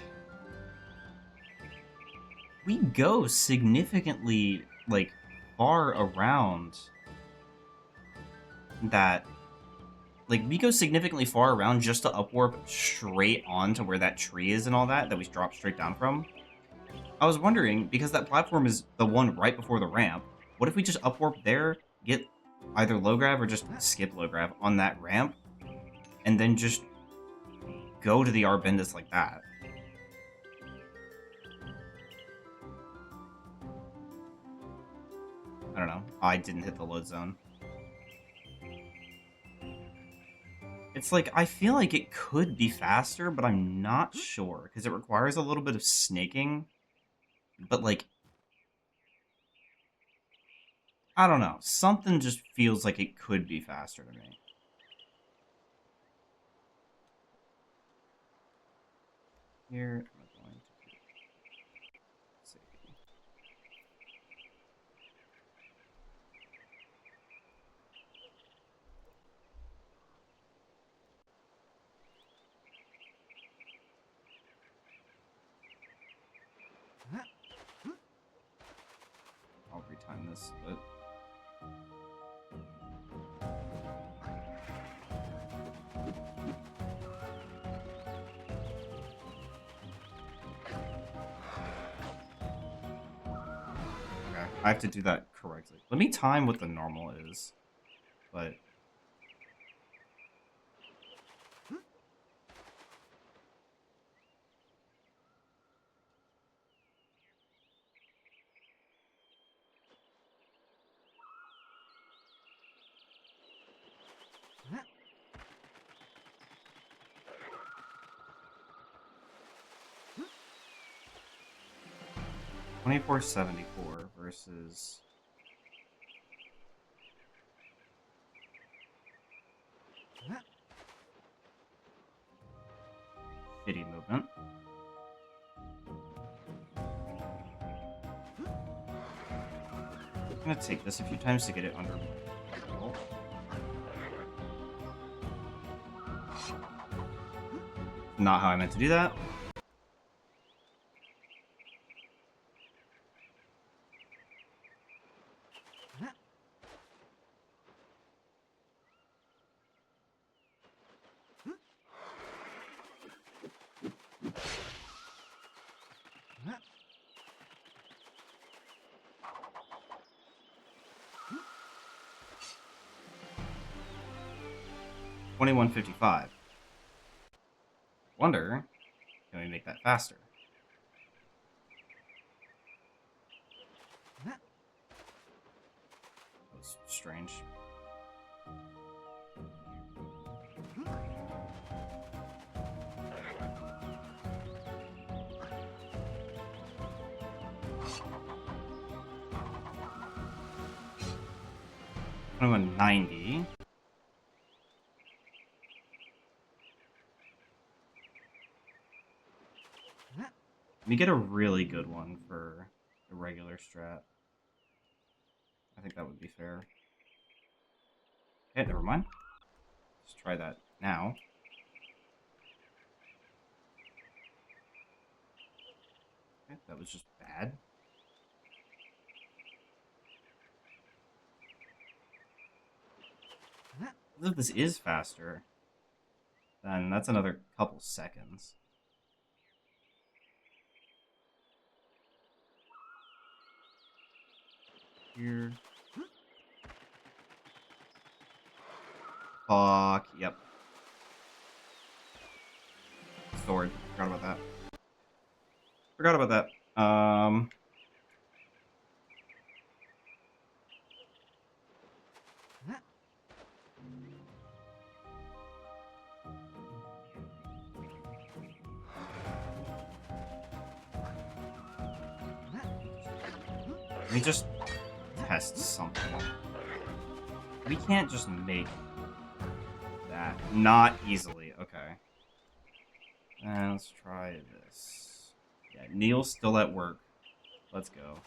We go significantly, like, far around that... Like, we go significantly far around just to upwarp straight on to where that tree is and all that we dropped straight down from. I was wondering, because that platform is the one right before the ramp, what if we just upwarp there, get either low grab or just skip low grab on that ramp, and then just go to the Arbendis like that? I don't know. I didn't hit the load zone. It's like, I feel like it could be faster, but I'm not sure, because it requires a little bit of snaking. But, like, I don't know. Something just feels like it could be faster to me. Here, I'm going to save. I'll retime this, but... Okay, I have to do that correctly. Let me time what the normal is, but... $24.74 versus... shitty movement. I'm gonna take this a few times to get it under control. Not how I meant to do that. $21.55. Wonder, can we make that faster? That was strange. I'm a 90. We get a really good one for the regular strat. I think that would be fair. Okay, never mind. Let's try that now. Okay, that was just bad. If this is faster, then that's another couple seconds. Here. Fuck, yep. Sword. Forgot about that. Forgot about that. Let me just test something. We can't just make that. Not easily. Okay. And let's try this. Yeah, Neil's still at work. Let's go.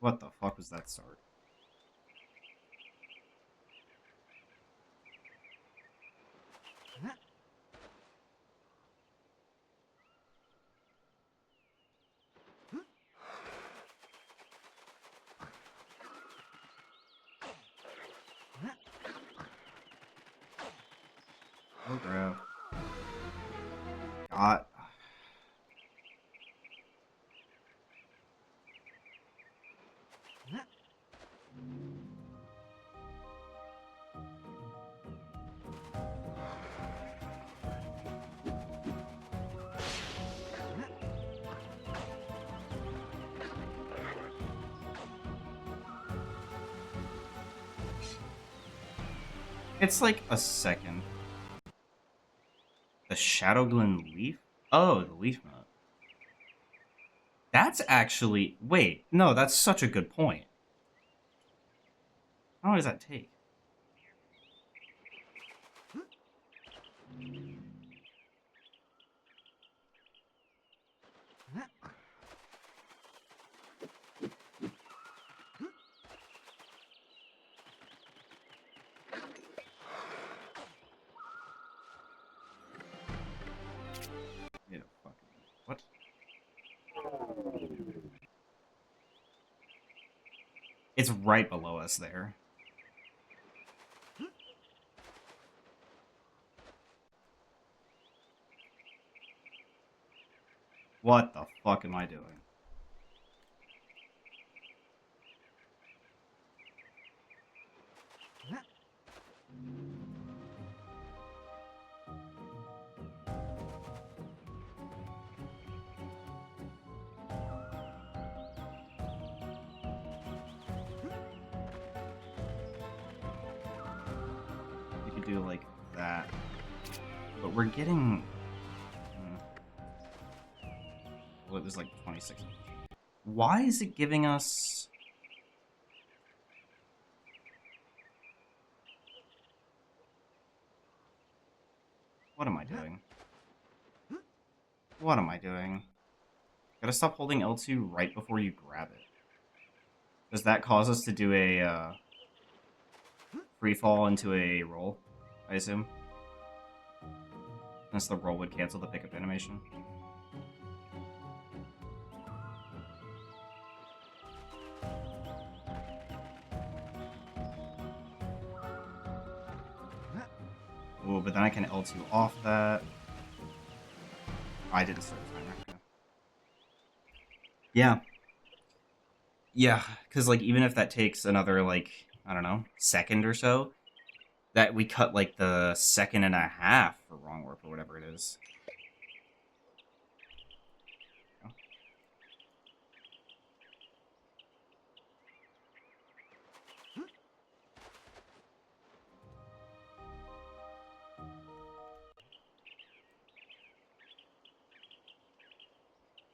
What the fuck was that start? Oh, bro. God. It's like a second. The Shadowglen leaf? Oh, the leaf nut. That's actually... Wait, no, that's such a good point. How long does that take? Yeah, fucking... What? It's right below us there. What the fuck am I doing? We could do like that. But we're getting... Well, it was like 26. Why is it giving us... What am I doing? What am I doing? Gotta stop holding L2 right before you grab it. Does that cause us to do a free fall into a roll, I assume? Unless the roll would cancel the pickup animation. Ooh, but then I can L2 off that. I didn't start the timer. Okay. Yeah. Yeah, because, like, even if that takes another, like, I don't know, second or so, That we cut like the 1.5 for wrong warp or whatever it is.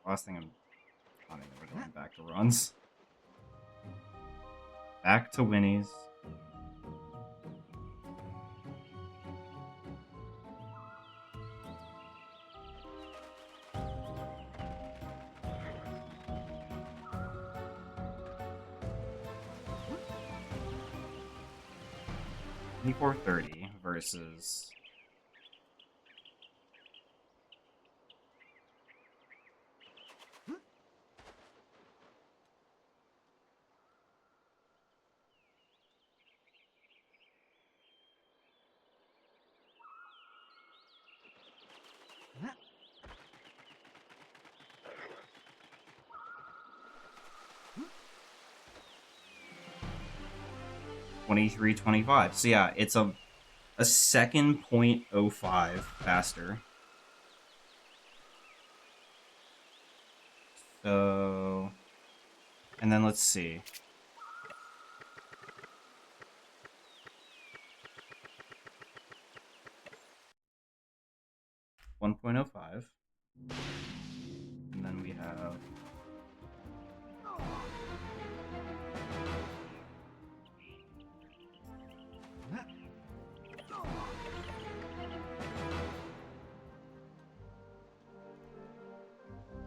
Last thing I'm planning on going back to runs. Back to Winnie's. $24.30 versus 23.25. So yeah, it's a second 0.05 faster. So, and then let's see. $1.05. And then we have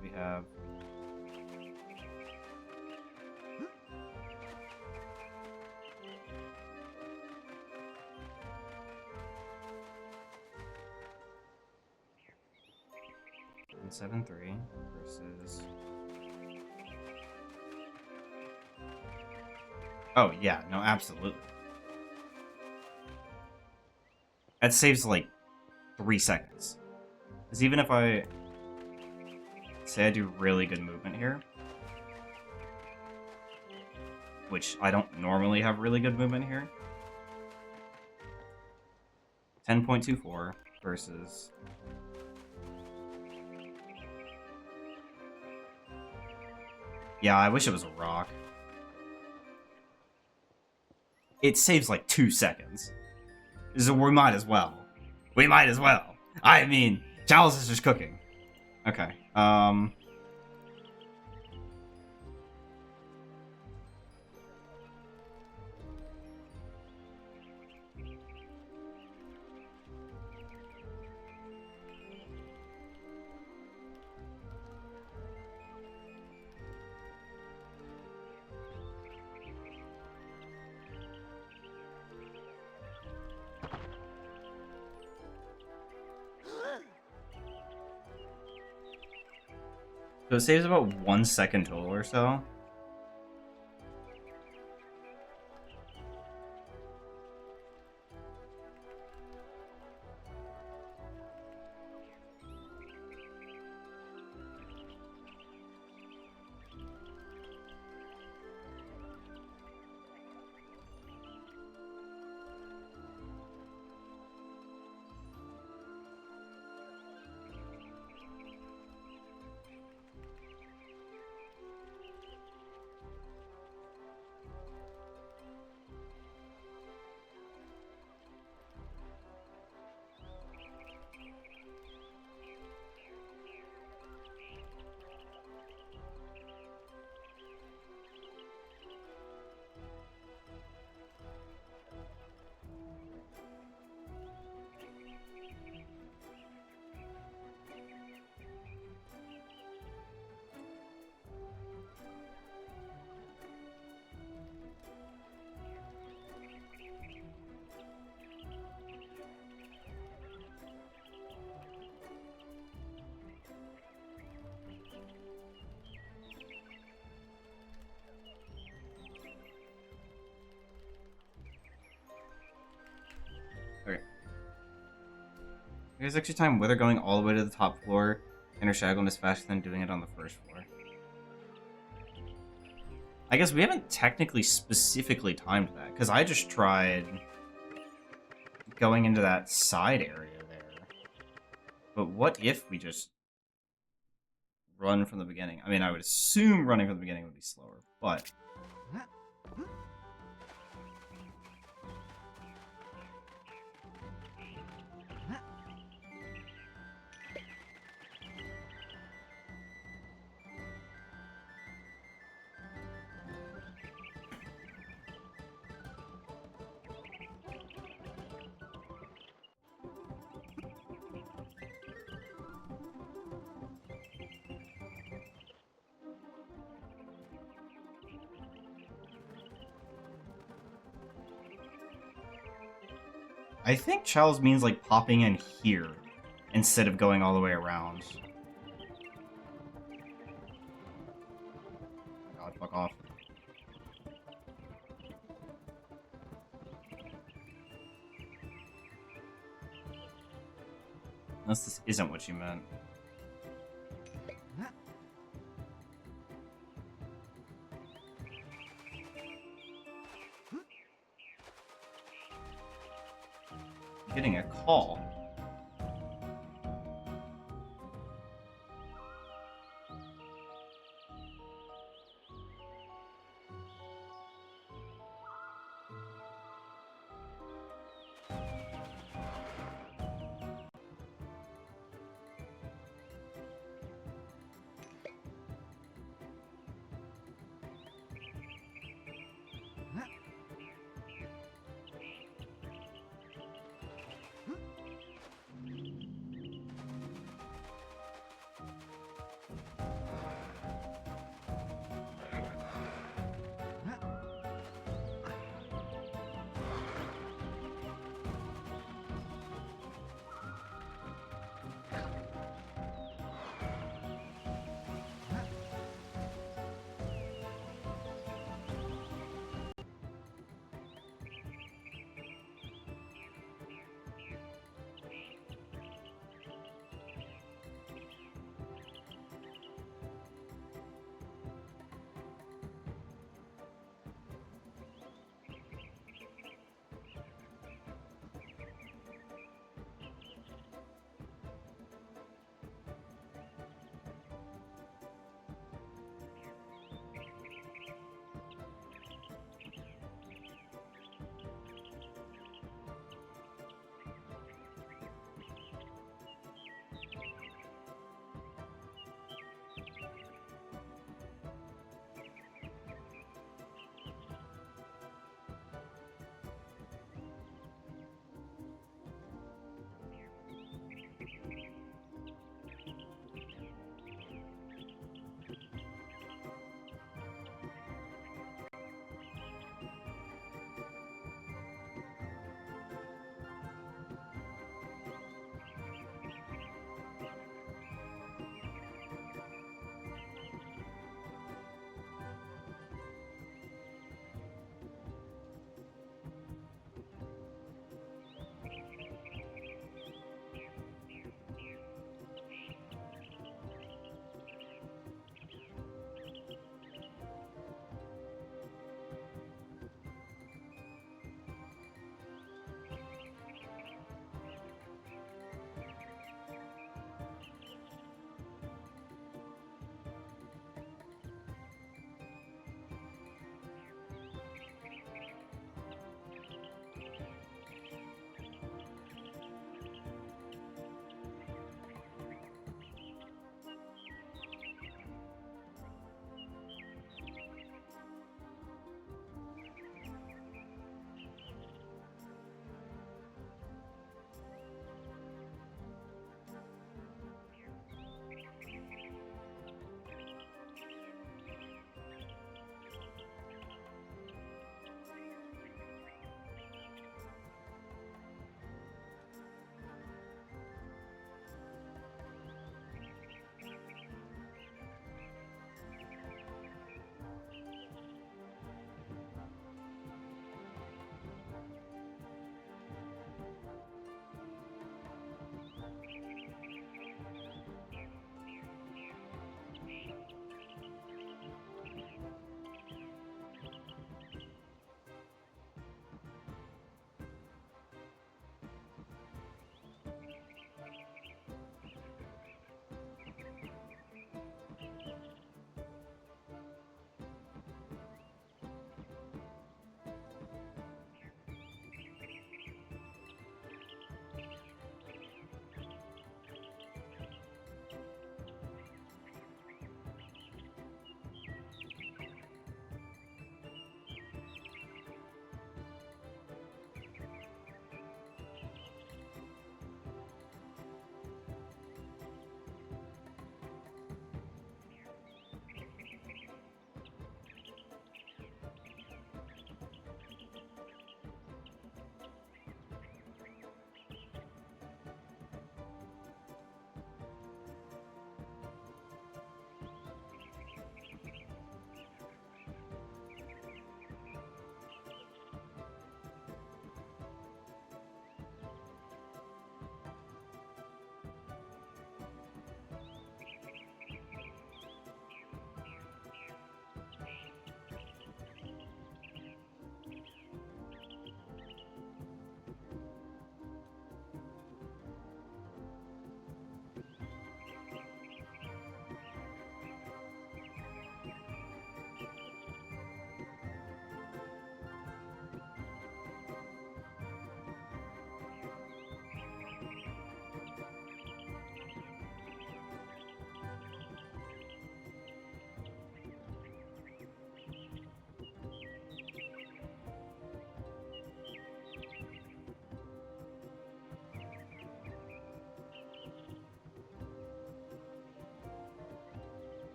we have $7.3 versus. Oh yeah, no, absolutely. That saves like 3 seconds. Because even if I say I do really good movement here, which I don't normally have really good movement here, 10.24 versus. Yeah, I wish it was a rock. It saves like 2 seconds. So we might as well. We might as well. I mean, Chalice is just cooking. Okay. So it saves about 1 second total or so. Okay. There's extra time whether going all the way to the top floor and Shagon is faster than doing it on the first floor. I guess we haven't technically specifically timed that, because I just tried going into that side area there. But what if we just run from the beginning? I mean, I would assume running from the beginning would be slower, but... I think Charles means, like, popping in here instead of going all the way around. God, fuck off. Unless this isn't what you meant. Getting a call.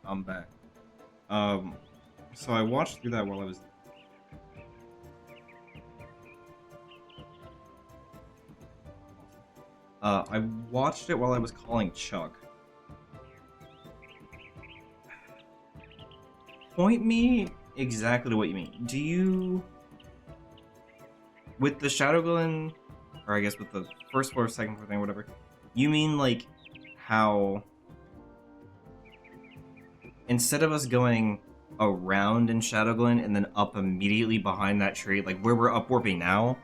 I'm back. So I watched through that while I was. I watched it while I was calling Chuck. Point me exactly to what you mean. Do you, with the Shadow Glen, or I guess with the first floor, second floor thing, whatever? You mean like how instead of us going around in Shadow Glen and then up immediately behind that tree, like where we're up warping now,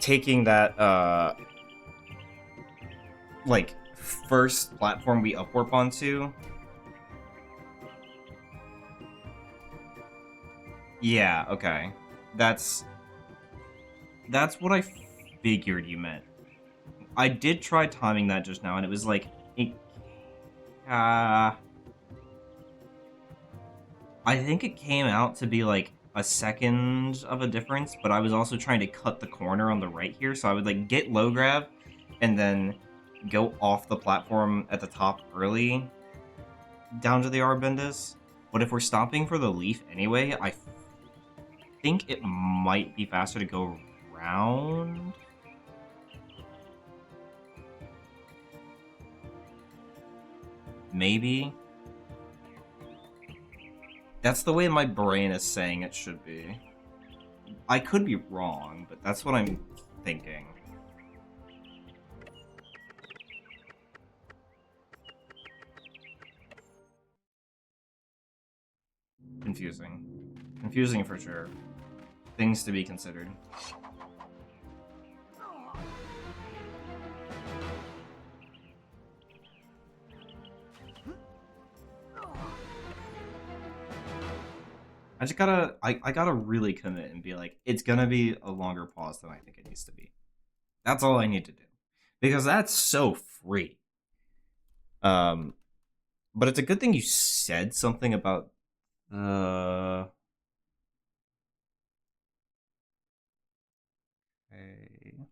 taking that like first platform we up warp onto. Yeah, okay. That's what I figured you meant. I did try timing that just now, and it was like, I think it came out to be like a second of a difference, but I was also trying to cut the corner on the right here, so I would like get low grab, and then go off the platform at the top early, down to the Arbendis. But if we're stopping for the leaf anyway, I think it might be faster to go around. Maybe. That's the way my brain is saying it should be. I could be wrong, but that's what I'm thinking. Confusing. Confusing for sure. Things to be considered. I just gotta, I gotta really commit and be like, it's gonna be a longer pause than I think it needs to be. That's all I need to do. Because that's so free. But it's a good thing you said something about, okay,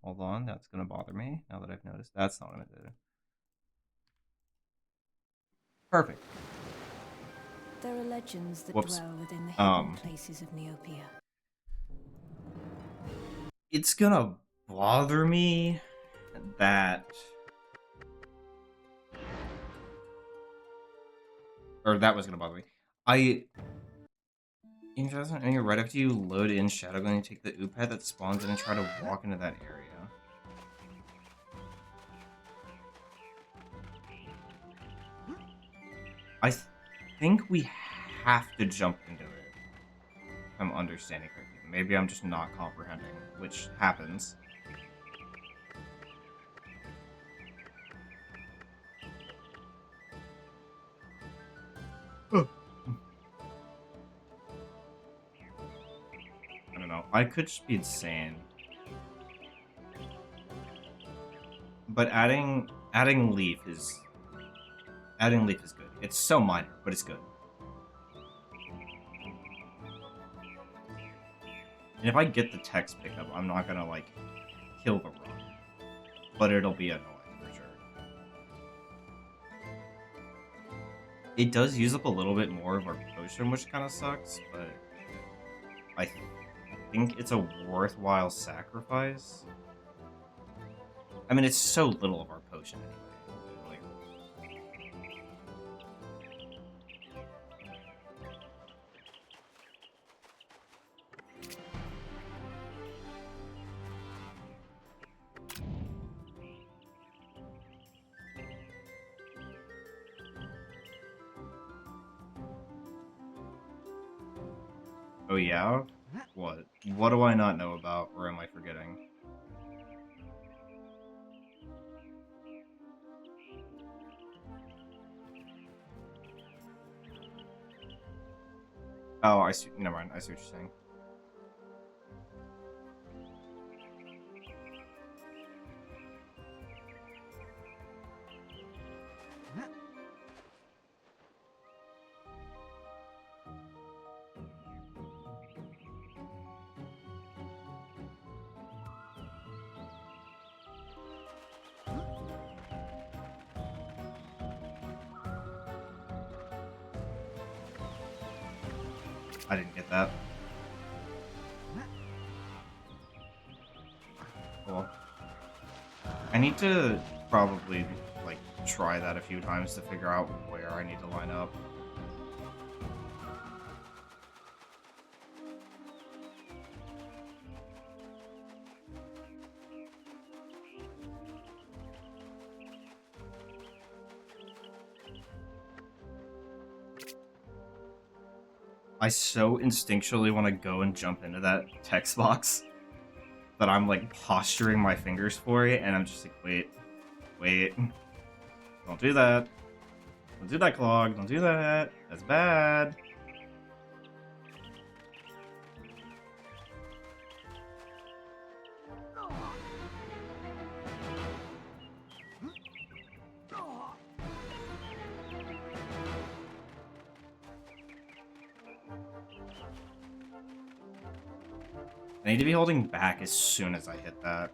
hold on, that's gonna bother me, now that I've noticed. That's not what I meant to do. Perfect. There are legends that Whoops. dwell within the hidden places of Neopia. It's gonna bother me that... Or that was gonna bother me. Interesting, and you're right after you load in Shadow Gun, you take the oop head that spawns in and try to walk into that area. I think we have to jump into it. If I'm understanding correctly. Maybe I'm just not comprehending, which happens. I don't know. I could just be insane. But adding leaf is good. It's so minor, but it's good. And if I get the text pickup, I'm not gonna like kill the run. But it'll be annoying for sure. It does use up a little bit more of our potion, which kind of sucks, but I think it's a worthwhile sacrifice. I mean, it's so little of our potion anyway. Oh yeah? What? What do I not know about, or am I forgetting? Oh, I see. Never mind. I see what you're saying. I didn't get that. Cool. I need to probably, like, try that a few times to figure out where I need to line up. I so instinctually want to go and jump into that text box that I'm, like, posturing my fingers for it, and I'm just like, wait. Don't do that. Don't do that, Clog. Don't do that. That's bad. I need to be holding back as soon as I hit that.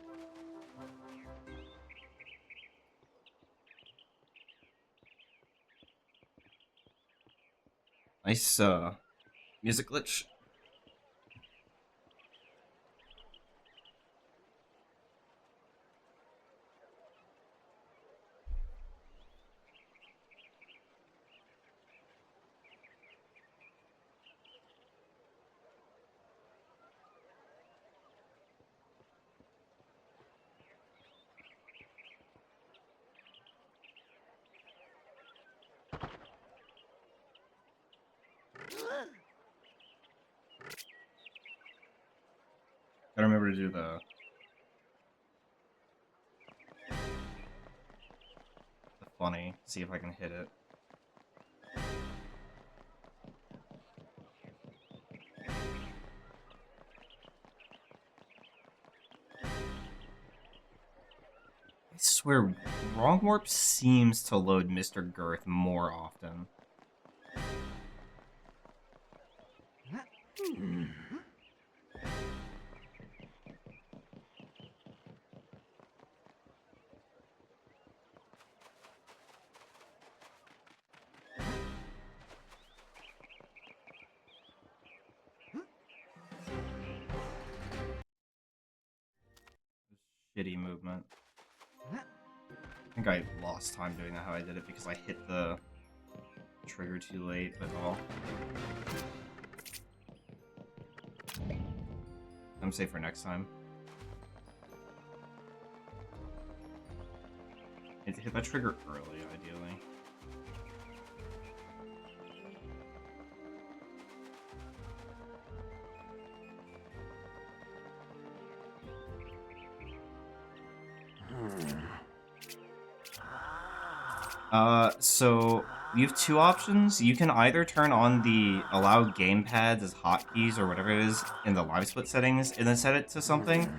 Nice, music glitch. Gotta remember to do the funny. See if I can hit it. I swear, Wrong Warp seems to load Mr. Girth more often. Shitty movement. I think I lost time doing that how I did it because I hit the trigger too late, but all. I'm safe for next time. Hit that trigger early, ideally. So you have two options. You can either turn on the allow gamepads as hotkeys or whatever it is in the live split settings and then set it to something.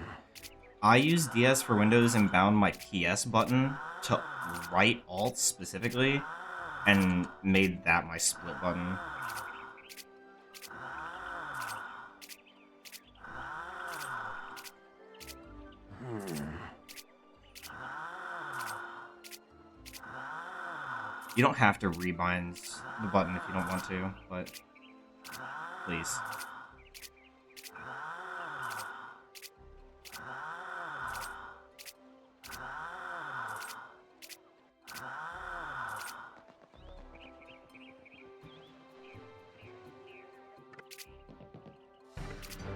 I use DS for Windows and bound my PS button to right alt specifically and made that my split button. You don't have to rebind the button if you don't want to, but please.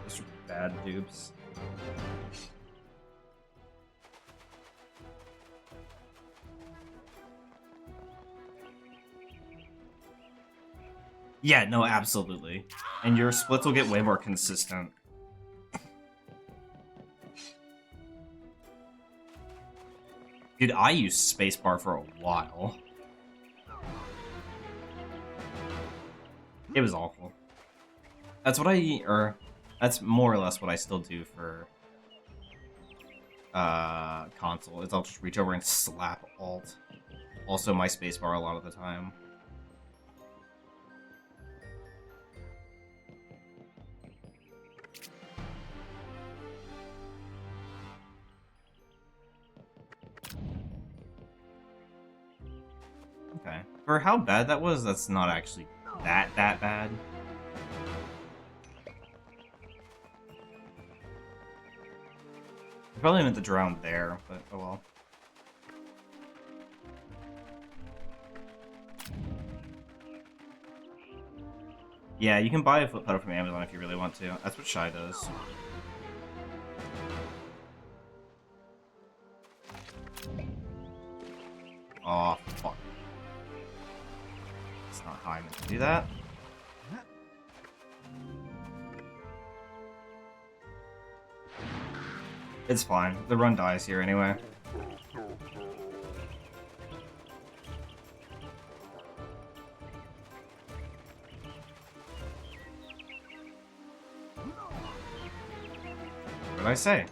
Those are bad dupes. Yeah, no, absolutely. And your splits will get way more consistent. Dude, I used spacebar for a while. It was awful. That's what that's more or less what I still do for console, is I'll just reach over and slap alt. Also my spacebar a lot of the time. Okay. For how bad that was, that's not actually that bad. I probably meant to drown there, but oh well. Yeah, you can buy a foot pedal from Amazon if you really want to. That's what Shy does. Oh, fuck. It's not how I meant to do that. It's fine. The run dies here anyway. What did I say?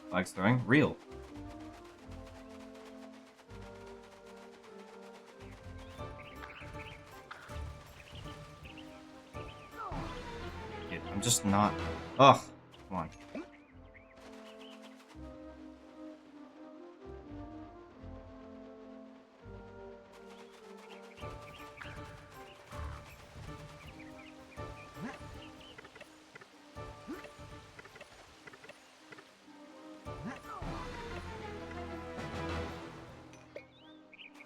Flags throwing? Real. Dude, I'm just not... Ugh. Come on.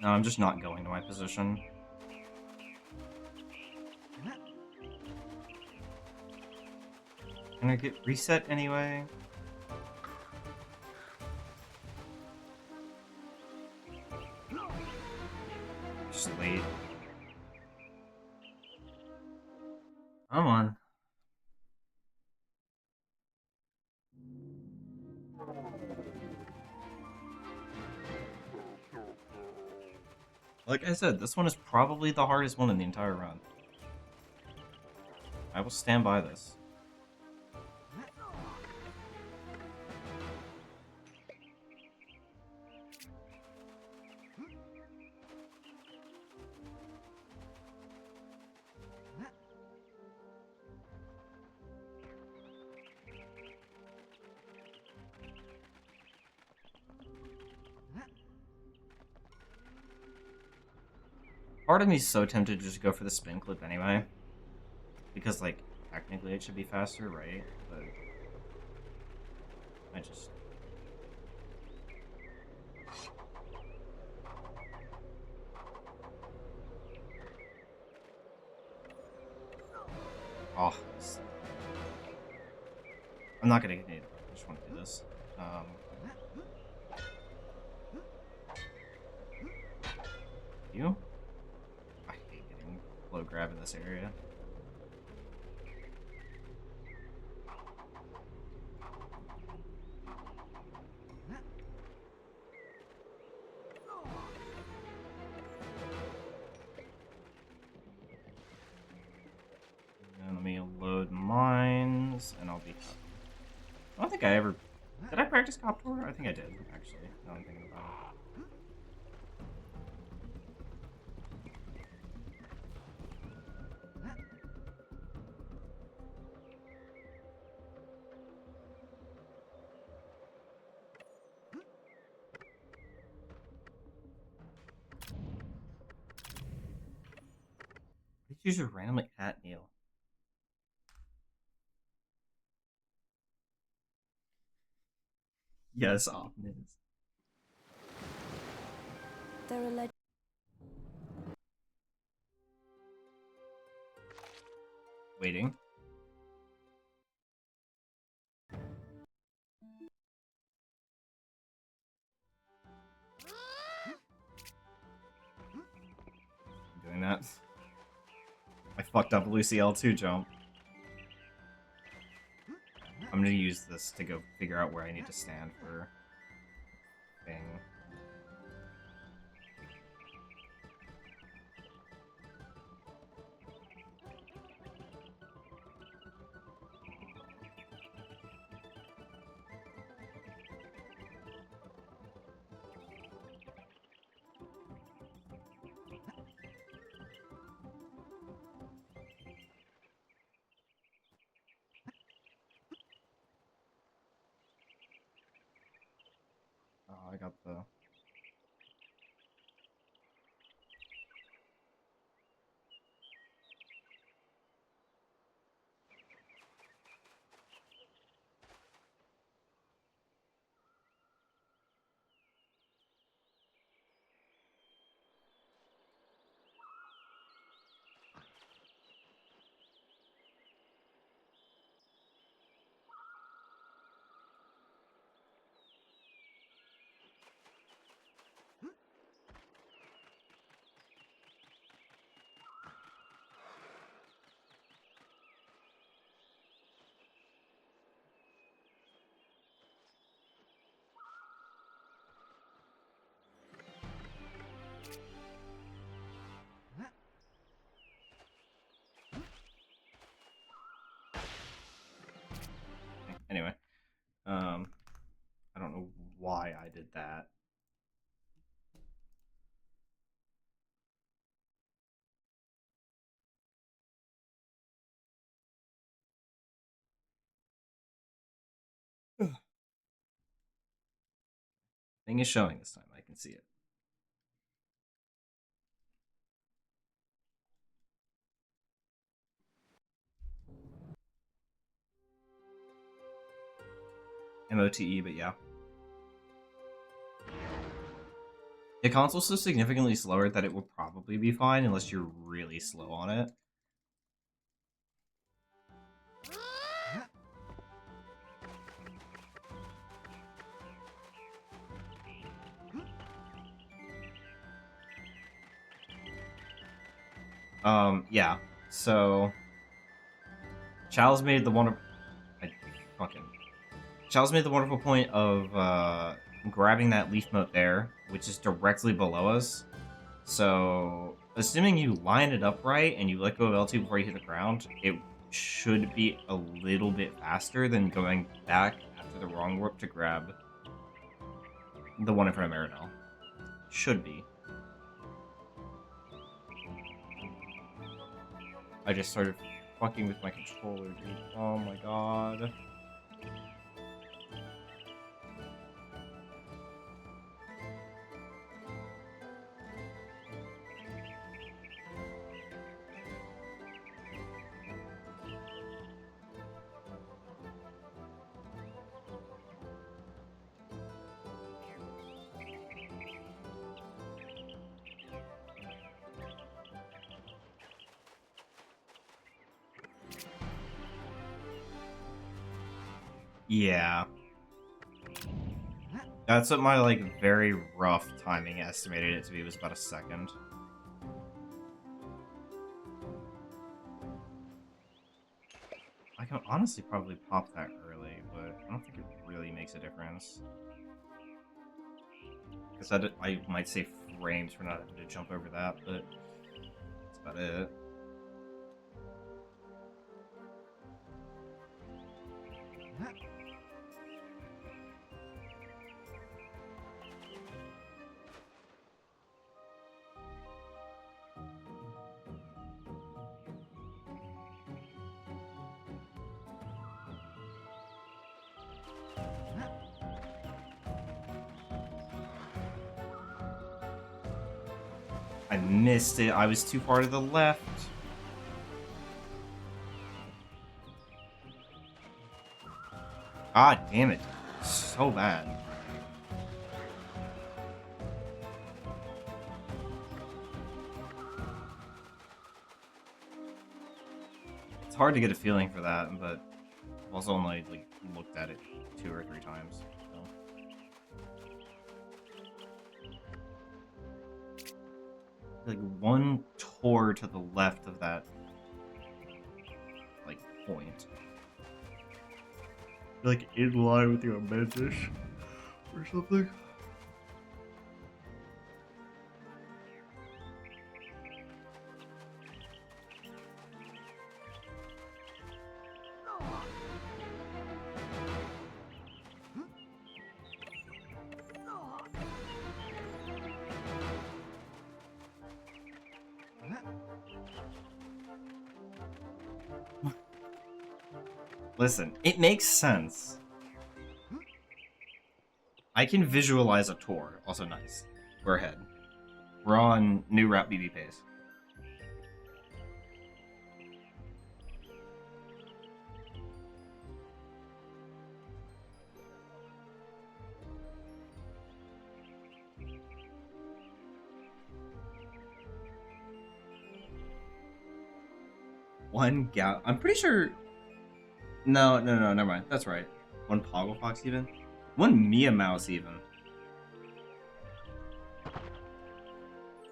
No, I'm just not going to my position. Can I get reset anyway? Just late. Come on. Like I said, this one is probably the hardest one in the entire run. I will stand by this. Part of me is so tempted to just go for the spin clip anyway. Because, like, technically it should be faster, right? But... I just... Oh. I'm not gonna get it. I just want to do this. You? I hate getting low grab in this area. And let me load mines, and I'll be... I don't think I ever... Did I practice Cop Tour? I think I did, actually. Now I'm thinking about it. These users randomly at Neil. Yes, often is. There are Waiting. I'm doing that. I fucked up Lucy L2 jump. I'm gonna use this to go figure out where I need to stand for thing. Oh, I got the... Nothing is showing this time. I can see it. MOTE, but yeah. The console's so significantly slower that it will probably be fine unless you're really slow on it. Yeah. So Chow's made the wonderful point of grabbing that leaf mote there, which is directly below us. So, assuming you line it up right and you let go of L2 before you hit the ground, it should be a little bit faster than going back after the wrong warp to grab the one in front of Marinel. Should be. I just started fucking with my controller, dude. Oh my god. Yeah. That's what my, like, very rough timing estimated it to be, was about a second. I can honestly probably pop that early, but I don't think it really makes a difference. Because I might save frames for not having to jump over that, but that's about it. I missed it. I was too far to the left. God damn it. So bad. It's hard to get a feeling for that, but I've also only like looked at it 2 or 3 times. So. Like one tour to the left of that like point. Like in line with your Mantis or something. Listen, it makes sense. I can visualize a tour. Also nice. We're ahead. We're on new route BB pace. One gal. I'm pretty sure. No, never mind. That's right. One Poggle Fox even. One Mia Mouse even.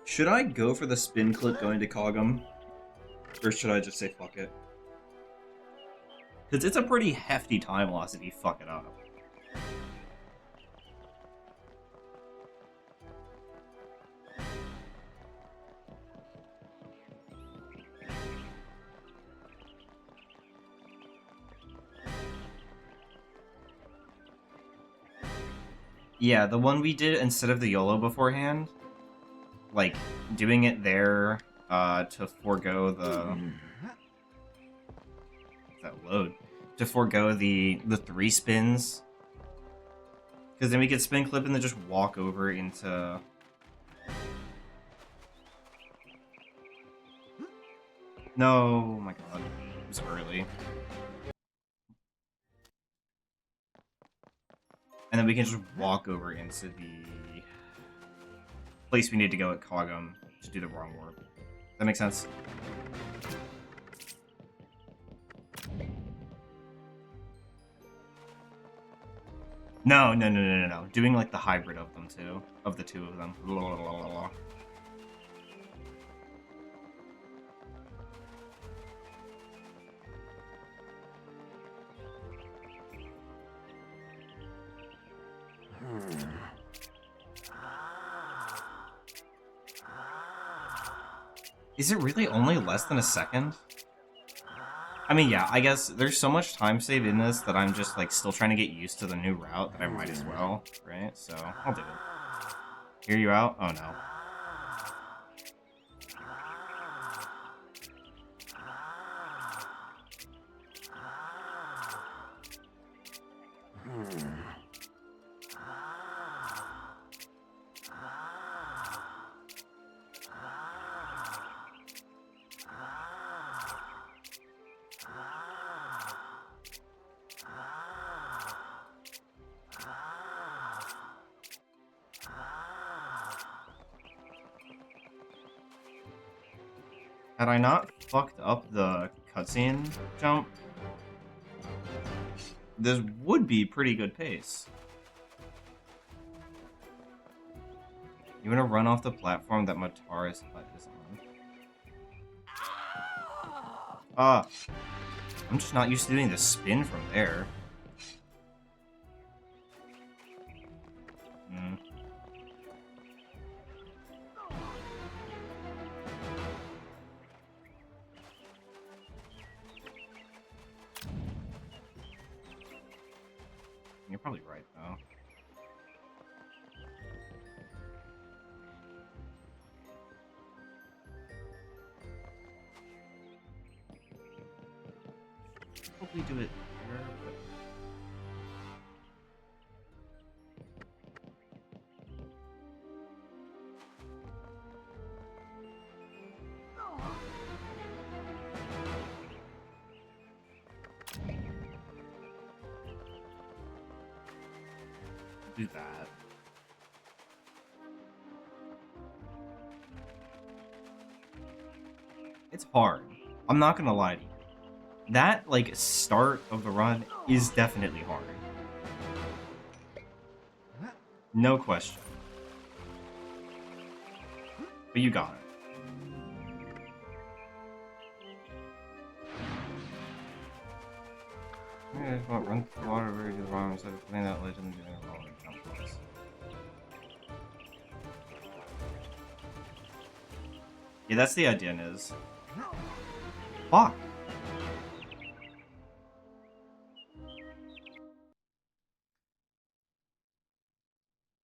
Should I go for the spin clip going to Cogum? Or should I just say fuck it? Because it's a pretty hefty time loss if you fuck it up. Yeah, the one we did instead of the YOLO beforehand, like, doing it there to forego the... that load. To forego the 3 spins, Because then we could spin clip and then just walk over into... No, oh my god. It was early. And then we can just walk over into the place we need to go at Kogum to do the wrong warp. Does that make sense? No. Doing like the hybrid of them too. Of the two of them. Is it really only less than a second? I mean, yeah, I guess there's so much time saved in this that I'm just, like, still trying to get used to the new route that I might as well, right? So, I'll do it. Hear you out? Oh, no. Had I not fucked up the cutscene jump, this would be pretty good pace. You wanna run off the platform that Matara's hut is on? Ah, I'm just not used to doing the spin from there. You're probably right, though. Probably do it here, but... do that. It's hard. I'm not gonna lie to you. That, like, start of the run is definitely hard. No question. But you got it. Yeah, just want to run through the water where you do the wrong instead of playing that legend and doing it wrong. Yeah, that's the idea, Niz. Fuck.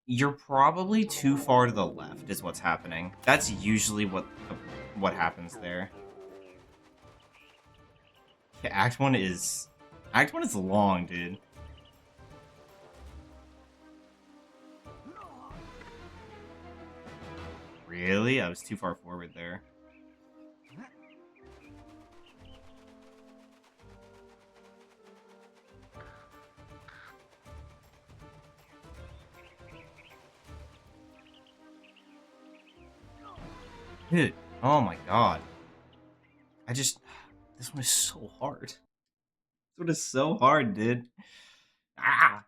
You're probably too far to the left is what's happening. That's usually what happens there. Yeah, Act 1 is long, dude. Really? I was too far forward there. Dude, oh my god. This one is so hard. This one is so hard, dude. Ah!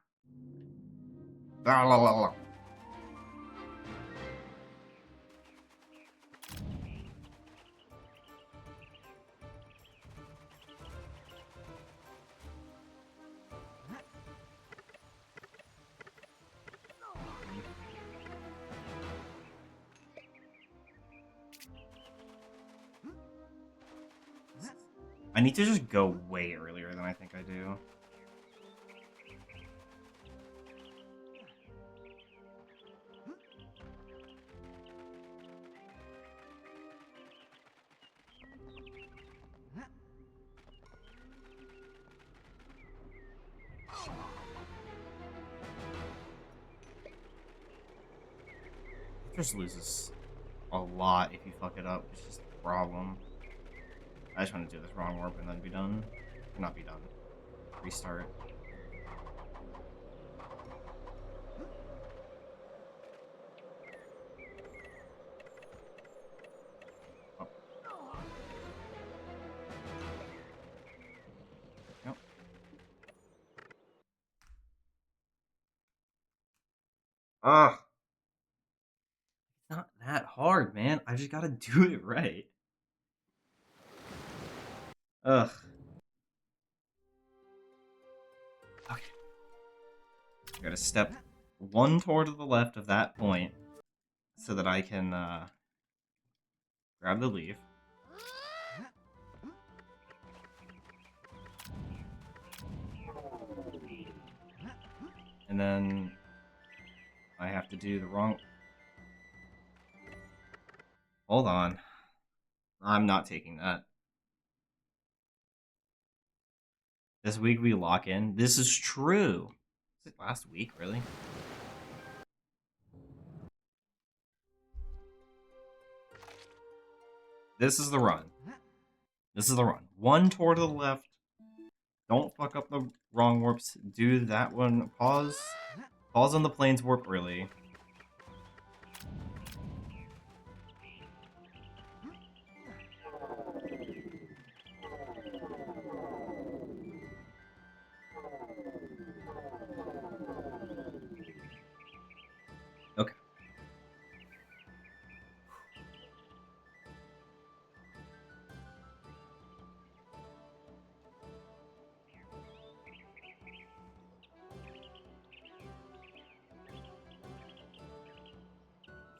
La, la, la, la. I need to just go way earlier than I think I do. Just loses a lot if you fuck it up. It's just a problem. I just want to do this wrong warp and then be done. Or not be done. Restart. Oh. Yep. Ugh. It's not that hard, man. I just gotta do it right. Ugh. Okay. I gotta step one toward to the left of that point so that I can grab the leaf. And then I have to do the wrong... Hold on. I'm not taking that. This week we lock in. This is true. Was it last week, really? This is the run. This is the run. One toward to the left. Don't fuck up the wrong warps. Do that one. Pause. Pause on the planes warp early. Okay.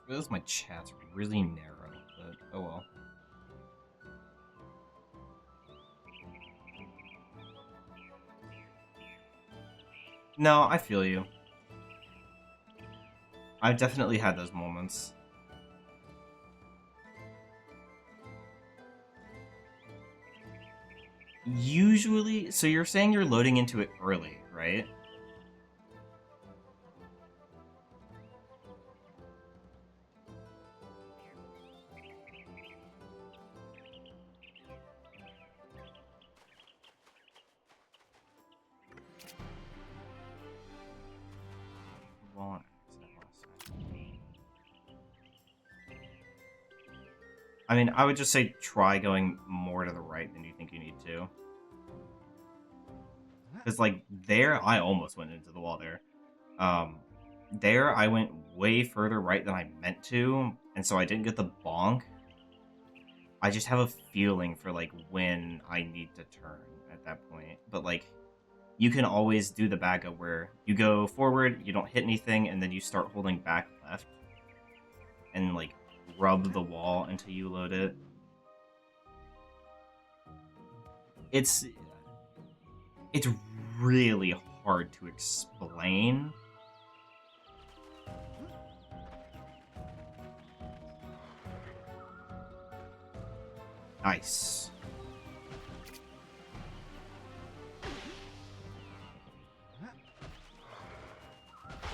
I realize my chat's really narrow, but oh well. No, I feel you. I've definitely had those moments. Usually, so you're saying you're loading into it early, right? Well, I mean, I would just say try going more to the right than you think you need to. Because, like, there, I almost went into the wall there. There, I went way further right than I meant to, and so I didn't get the bonk. I just have a feeling for, like, when I need to turn at that point. But, like, you can always do the backup where you go forward, you don't hit anything, and then you start holding back left. And, like, rub the wall until you load it. It's really hard to explain. Nice.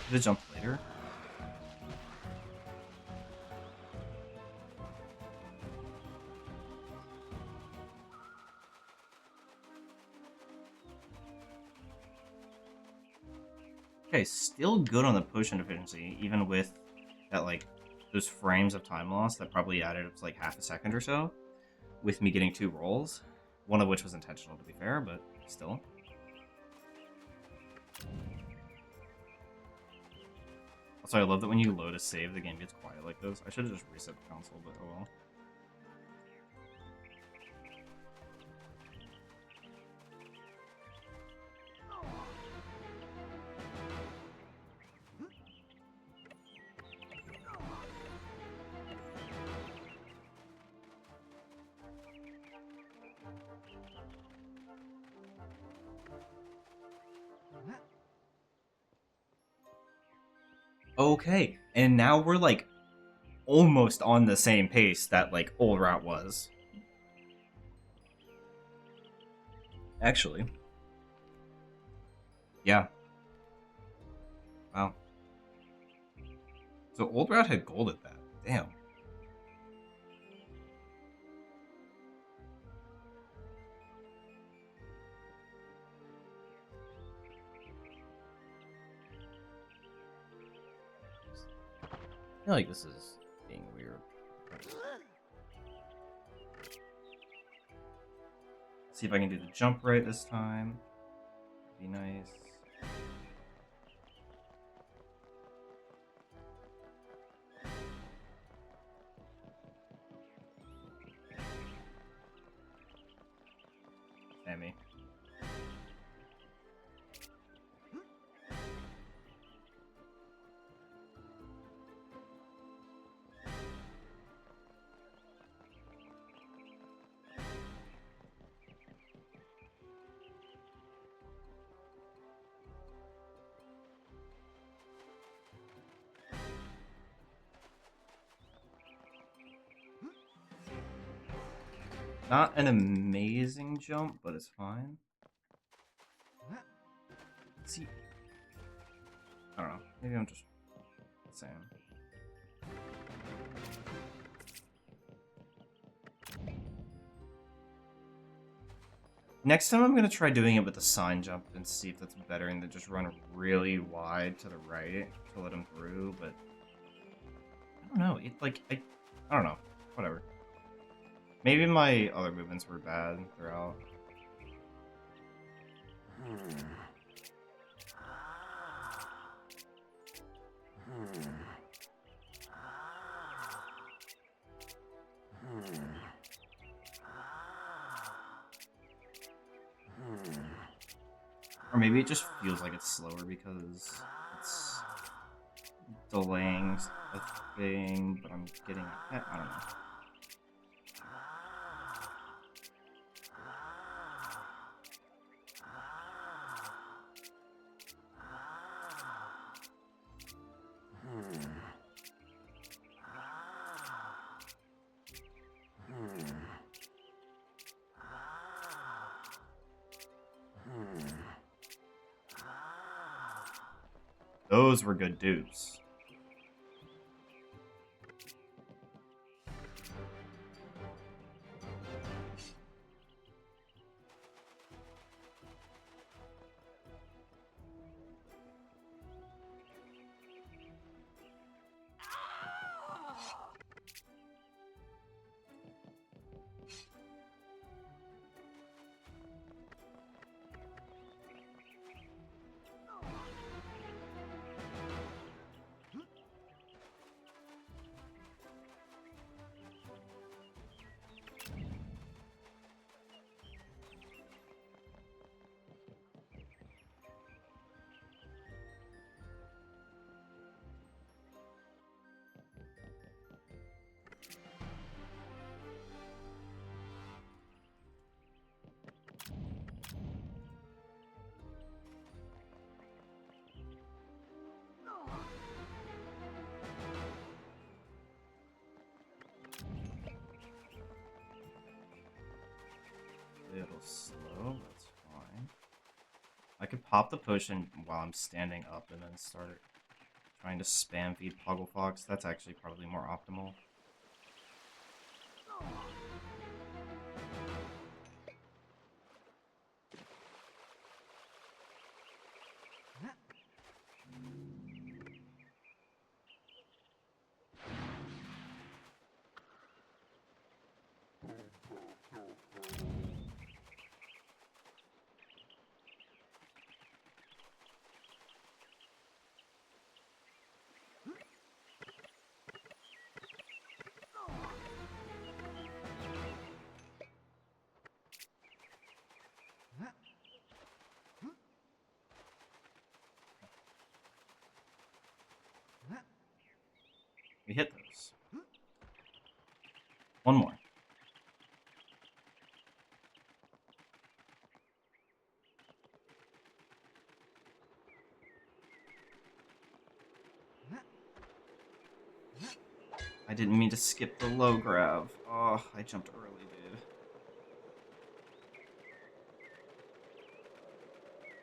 Did it jump later? Okay, still good on the potion efficiency, even with that, like, those frames of time loss that probably added up to, like, half a second or so, with me getting 2 rolls. One of which was intentional, to be fair, but still. Also, I love that when you load a save, the game gets quiet like this. I should have just reset the console, but oh well. Okay, and now we're, like, almost on the same pace that, like, old route was. Actually. Yeah. Wow. So old route had gold at that. Damn. I feel like this is being weird. See if I can do the jump right this time. Be nice. Sammy. Not an amazing jump, but it's fine. Let's see. I don't know. Maybe I'm just saying. Next time I'm going to try doing it with the sign jump and see if that's better and then just run really wide to the right to let him through, but I don't know. I don't know. Whatever. Maybe my other movements were bad throughout. Or maybe it just feels like it's slower because it's delaying a thing, but I'm getting ahead. I don't know. Those were good dupes. A little slow, that's fine. I could pop the potion while I'm standing up and then start trying to spam feed Puggle Fox. That's actually probably more optimal. We hit those. One more. I didn't mean to skip the low grab. Oh, I jumped early, dude.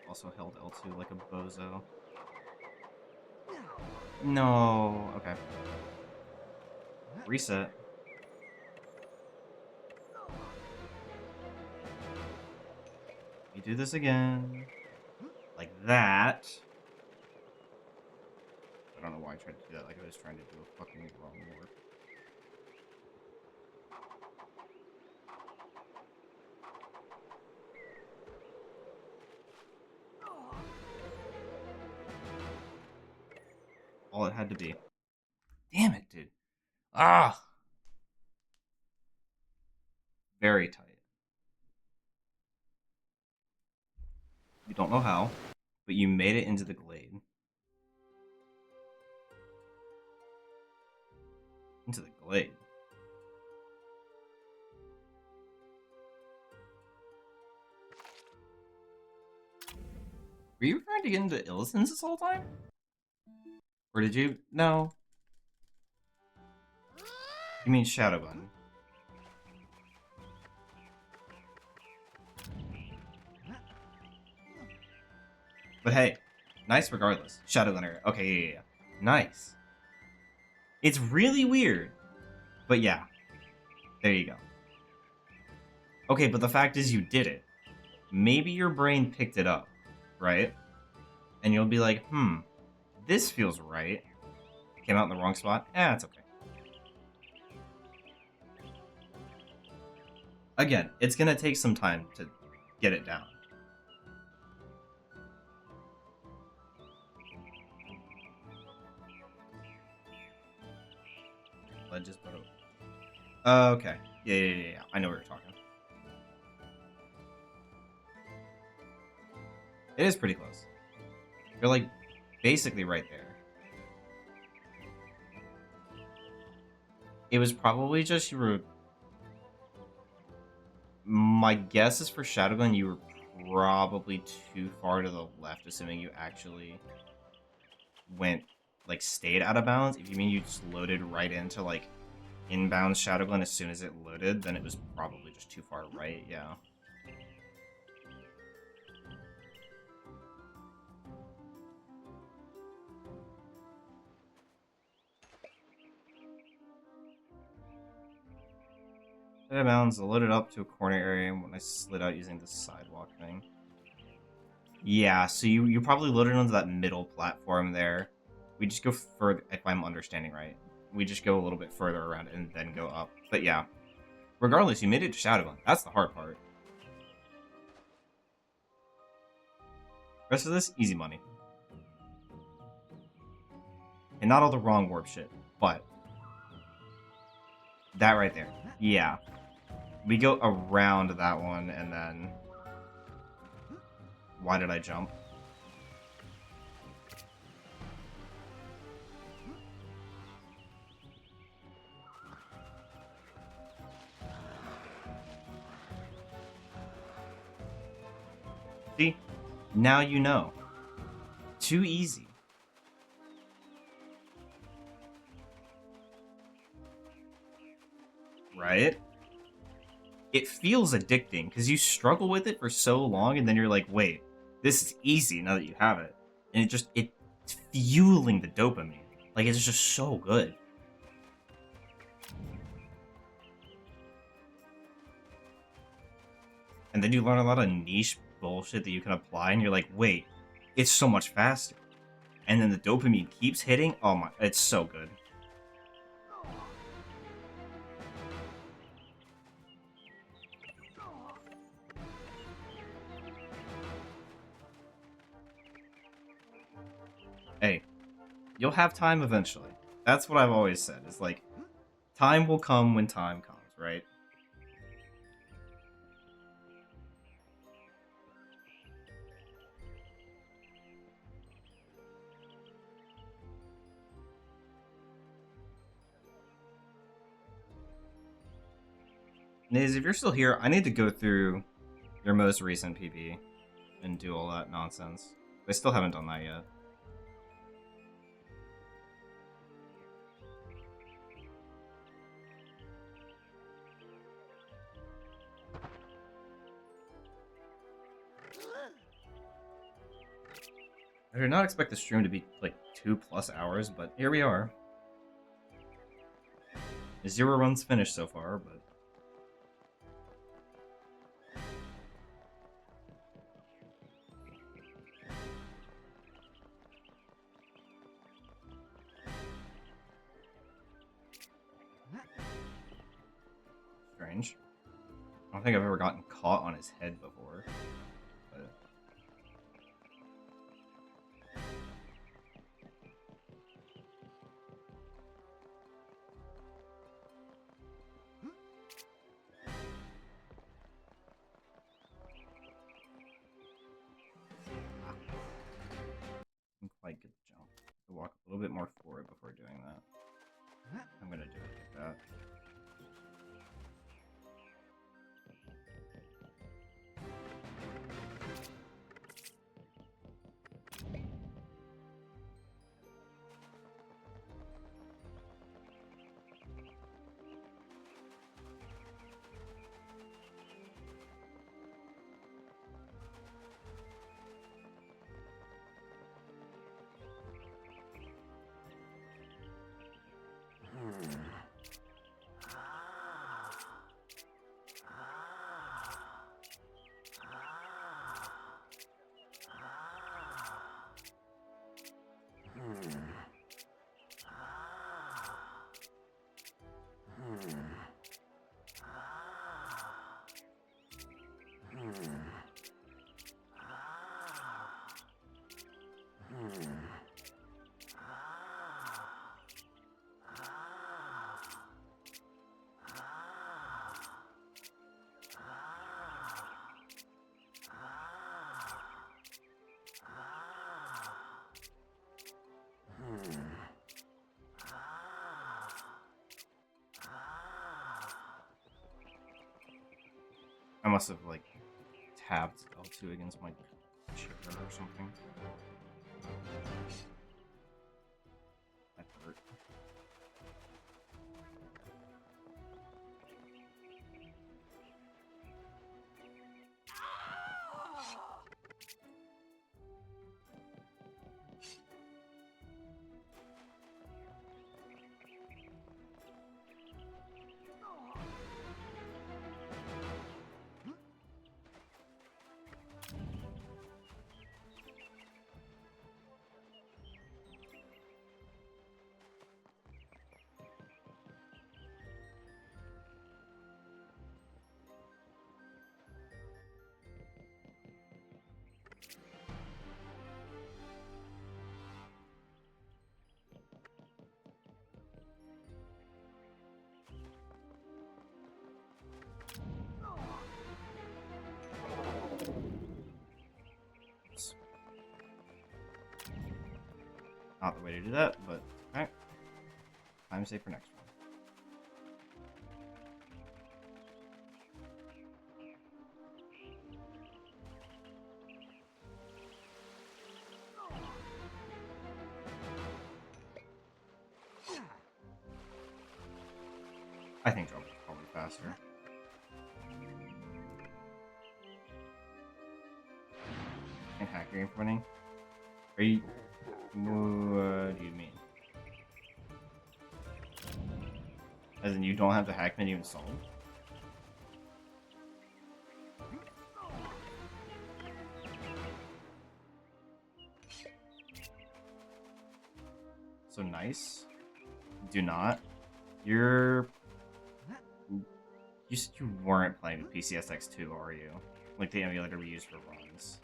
Also held L2 like a bozo. No. Okay. Reset. You do this again. Like that. I don't know why I tried to do that, like I was trying to do a fucking wrong warp. All it had to be. Damn it, dude. Ah! Very tight. You don't know how, but you made it into the glade. Into the glade. Were you trying to get into Illisons this whole time? Or did you? No. You mean Shadowgun. But hey, nice regardless. Shadowgun area. Okay, yeah. Nice. It's really weird. But yeah. There you go. Okay, but the fact is you did it. Maybe your brain picked it up, right? And you'll be like, this feels right. Came out in the wrong spot? It's okay. Again, it's gonna take some time to get it down. Ledges, but okay. Yeah. I know what you're talking. It is pretty close. You're like basically right there. It was probably just you were. My guess is for Shadowgun, you were probably too far to the left, assuming you actually went, like, stayed out of bounds. If you mean you just loaded right into, like, inbound Shadowgun as soon as it loaded, then it was probably just too far right, yeah. Out of bounds, I loaded up to a corner area when I slid out using the sidewalk thing. Yeah, so you probably loaded onto that middle platform there. We just go further, if I'm understanding right. We just go a little bit further around and then go up. But yeah. Regardless, you made it to Shadowgun. That's the hard part. Rest of this, easy money. And not all the wrong warp shit, but that right there. Yeah. We go around that one, and then... Why did I jump? See? Now you know. Too easy. Right? It feels addicting, because you struggle with it for so long, and then you're like, wait, this is easy now that you have it. And it's fueling the dopamine. Like, it's just so good. And then you learn a lot of niche bullshit that you can apply, and you're like, wait, it's so much faster. And then the dopamine keeps hitting. Oh my, it's so good. Hey, you'll have time eventually. That's what I've always said. It's like, time will come when time comes, right? Niz, if you're still here, I need to go through your most recent PP and do all that nonsense. I still haven't done that yet. I did not expect the stream to be like 2+ hours, but here we are. 0 runs finished so far, but strange. I don't think I've ever gotten caught on his head before. But... didn't quite get the jump. So walk a little bit more forward before doing that. I'm gonna do it like that. I must have, like, tapped L2 against my chair or something. That hurt. Not the way to do that, but alright. Time to save for next one. I think jump is probably faster. Can't hack your game for winning. Are you... What do you mean? As in, you don't have the hack menu installed? So nice. Do not. You said you weren't playing with PCSX2, are you? Like the emulator we use for runs.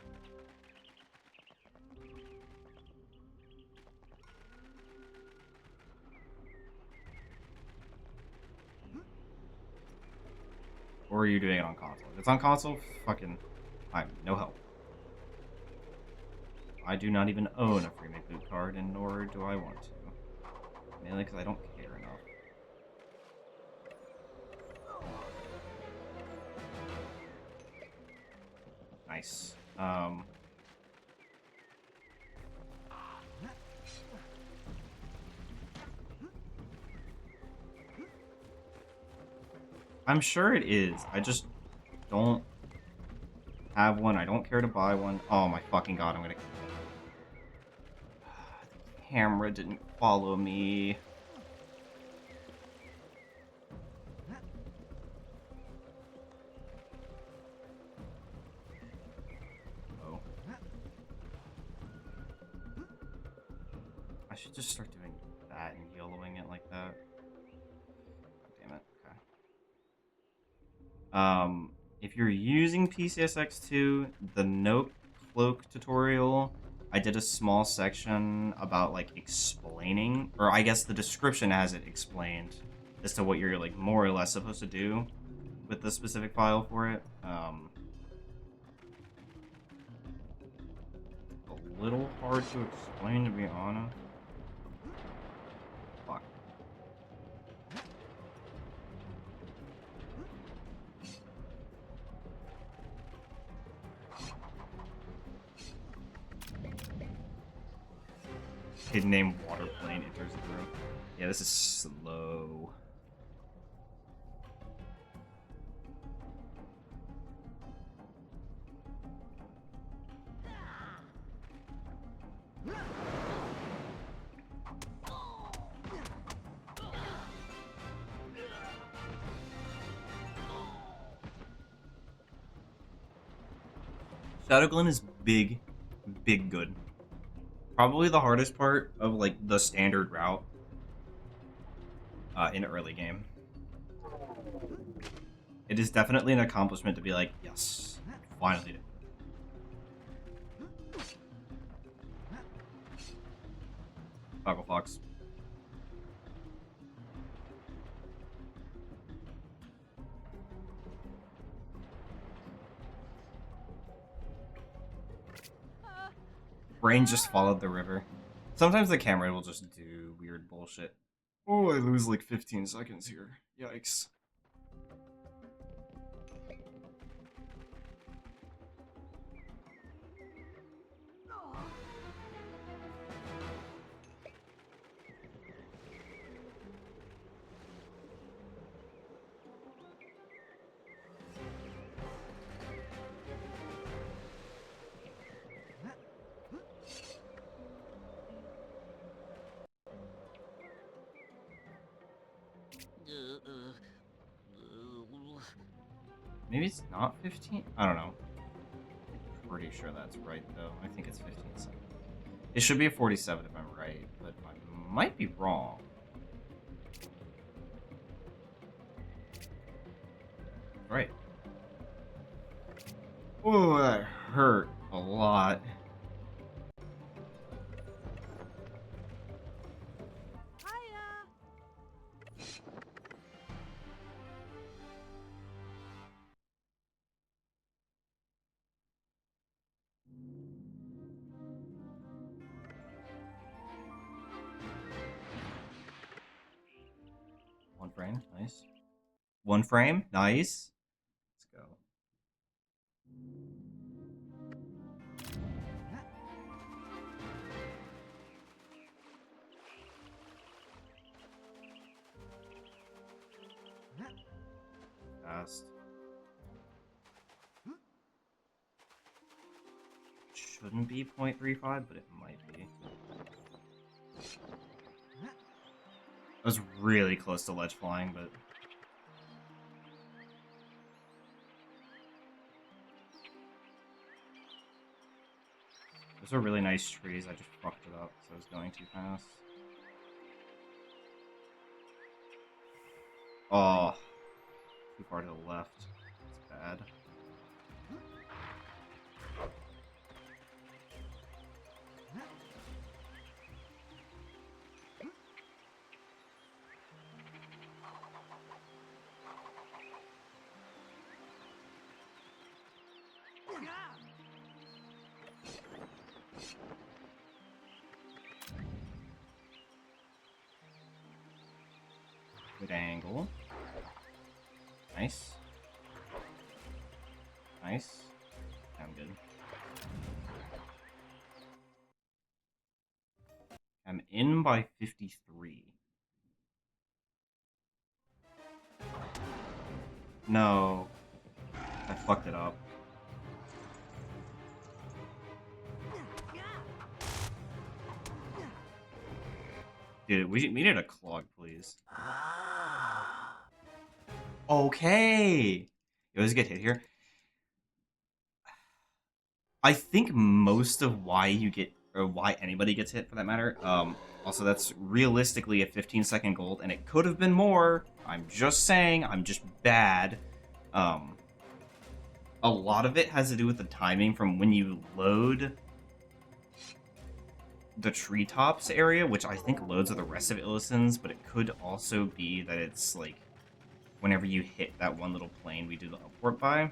Or are you doing it on console? If it's on console, fucking, I'm no help. I do not even own a free make loot card, and nor do I want to. Mainly because I don't care enough. Nice. I'm sure it is. I just don't have one. I don't care to buy one. Oh my fucking god, I'm gonna... The camera didn't follow me. should just start doing that and YOLOing it like that. Damn it. Okay. If you're using PCSX2, the Note Cloak tutorial, I did a small section about like explaining, or I guess the description has it explained as to what you're like more or less supposed to do with the specific file for it. A little hard to explain, to be honest. Fuck. Kid named Waterplane enters the room. Yeah, this is slow. Shadowglen is big good. Probably the hardest part of like the standard route in early game. It is definitely an accomplishment to be like, yes, finally did it. Toggle Fox. Brain just followed the river. Sometimes the camera will just do weird bullshit. Oh, I lose like 15 seconds here. Yikes. Maybe it's not 15? I don't know. I'm pretty sure that's right, though. I think it's 15 seconds. It should be a 47 if I'm right, but I might be wrong. Right. Oh, that hurt a lot. One frame, nice. One frame, nice. Let's go. Fast. Shouldn't be 0.35, but it might be. I was really close to ledge flying, but... Those are really nice trees, I just fucked it up, so I was going too fast. Oh, too far to the left. That's bad. Good angle. Nice. Nice. I'm good. I'm in by 53. No. I fucked it up. Dude, we need a clog, please. Okay. You always get hit here. I think most of why you get, or why anybody gets hit for that matter, Also, that's realistically a 15-second gold, and it could have been more. I'm just saying, I'm just bad. A lot of it has to do with the timing from when you load the treetops area, which I think loads of the rest of Illisen's, but it could also be that it's like whenever you hit that one little plane we do the upwarp by.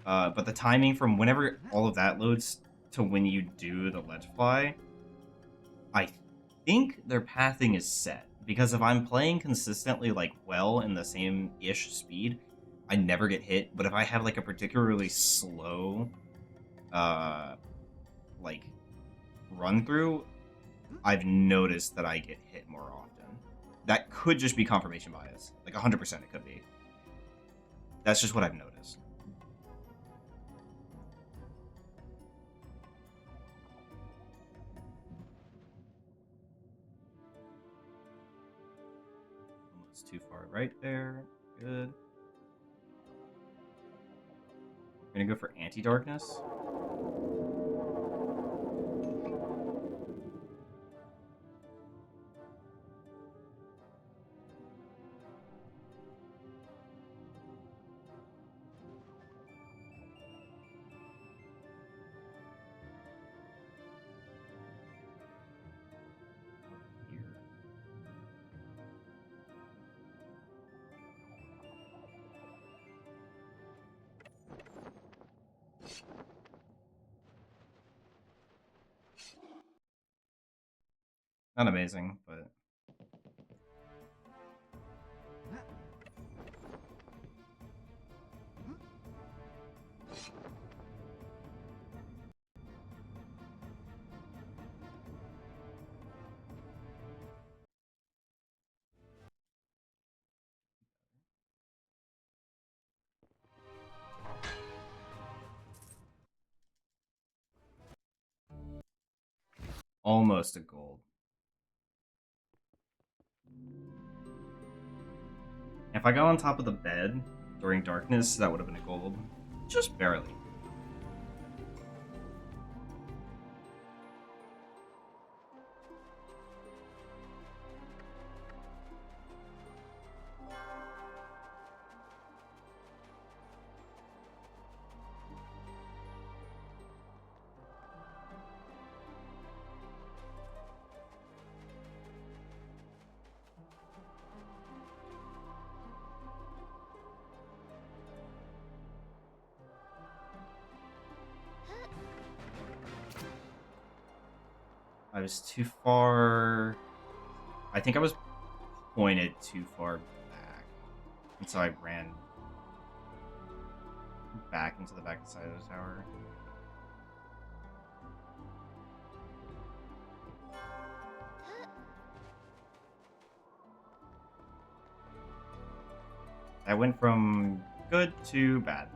But the timing from whenever all of that loads to when you do the ledge fly, I think their pathing is set. Because if I'm playing consistently, like, well in the same-ish speed, I never get hit. But if I have, like, a particularly slow, like, run-through, I've noticed that I get hit more often. That could just be confirmation bias. Like, 100% it could be. That's just what I've noticed. Almost too far right there. Good. We're gonna go for anti-darkness. Not amazing, but... almost a gold. If I got on top of the bed during darkness, that would have been a gold. Just barely. I was too far... I think I was pointed too far back. And so I ran back into the back side of the tower. I went from good to bad.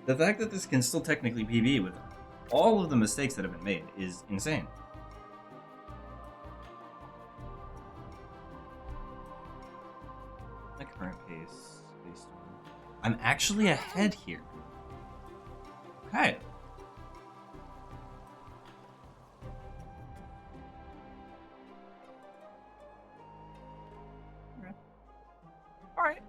The fact that this can still technically PB with all of the mistakes that have been made is insane. The current pace based on... I'm actually ahead here. Okay. Alright.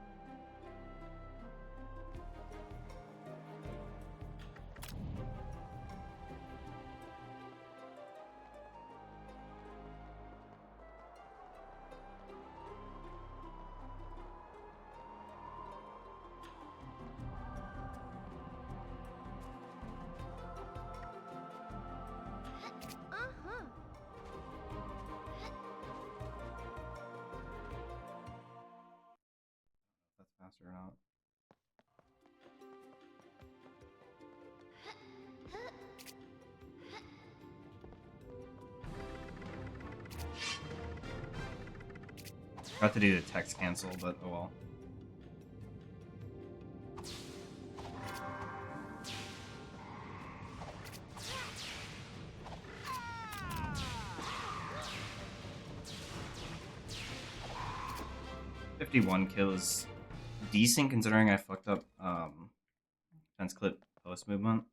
That's faster or not. Got to do the text cancel, but oh well. 51 kills, decent considering I fucked up fence clip post movement.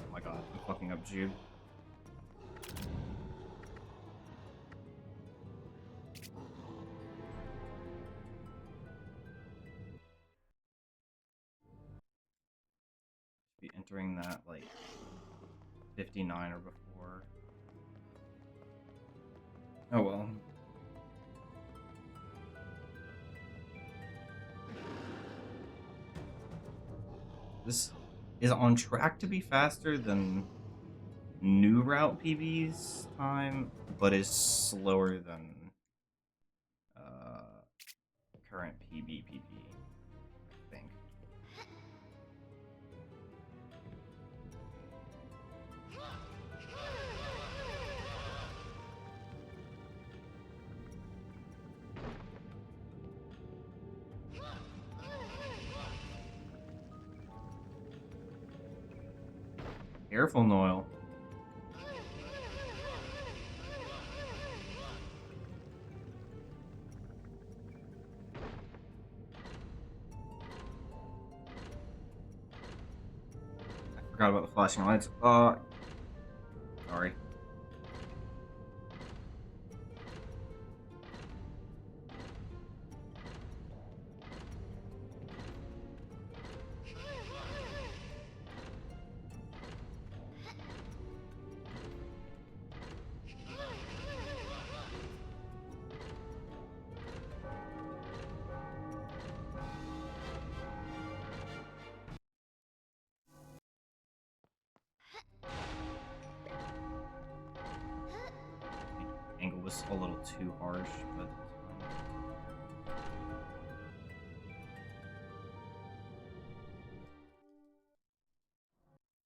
Oh my god, I'm fucking up Jude. Be entering that like 59 or before. Oh well. This is on track to be faster than new route PB's time, but is slower than current PB, I think. Careful, Noel. I forgot about the flashing lights. Sorry. The angle was a little too harsh, but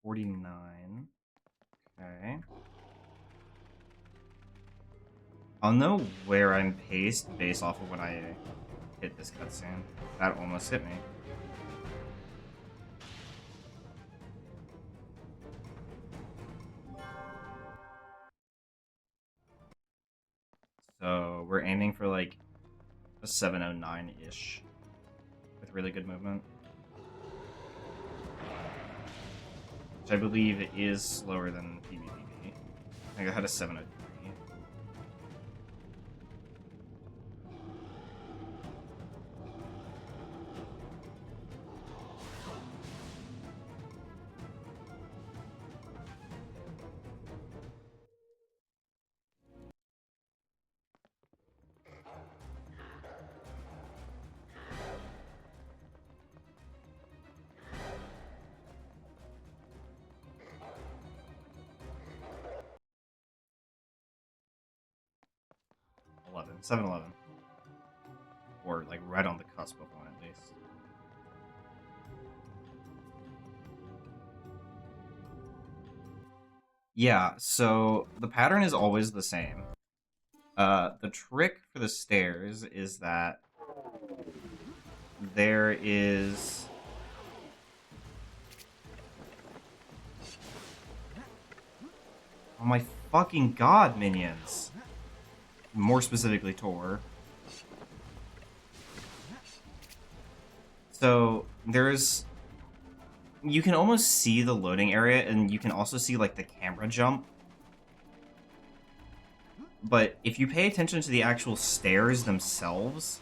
$49. Okay. I'll know where I'm paced based off of when I hit this cutscene. That almost hit me. So we're aiming for like a 709-ish with really good movement. Which I believe is slower than PvPV. I think I had a 703. $711. 711. Or like right on the cusp of one at least. Yeah, so the pattern is always the same. The trick for the stairs is that there is... Oh my fucking god, minions! More specifically, Tor. So, there's... You can almost see the loading area, and you can also see, like, the camera jump. But if you pay attention to the actual stairs themselves,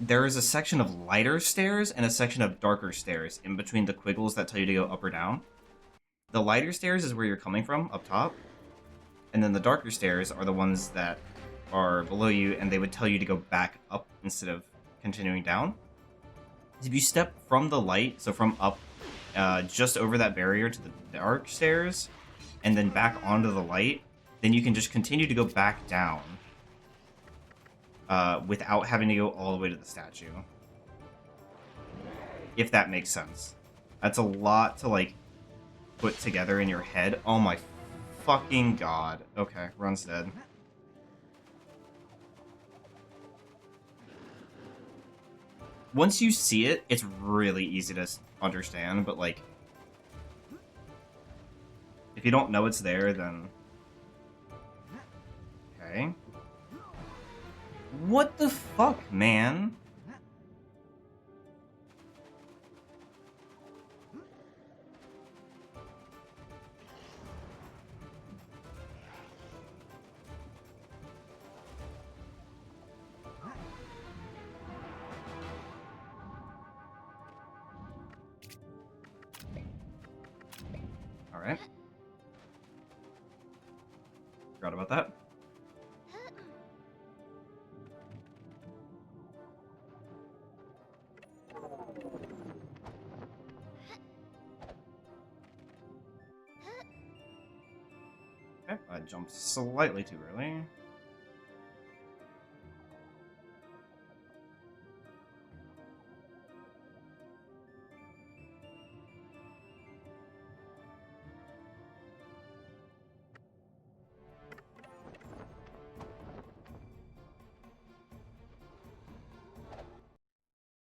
there is a section of lighter stairs and a section of darker stairs in between the quiggles that tell you to go up or down. The lighter stairs is where you're coming from, up top. And then the darker stairs are the ones that are below you, and they would tell you to go back up instead of continuing down. If you step from the light, so from up just over that barrier to the dark stairs, and then back onto the light, then you can just continue to go back down without having to go all the way to the statue. If that makes sense. That's a lot to, like, put together in your head. Oh my fucking god. Okay, Run's dead. Once you see it, it's really easy to understand, but, like, if you don't know it's there, then... Okay. What the fuck, man? Alright. Forgot about that. Okay, I jumped slightly too early.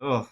Ugh.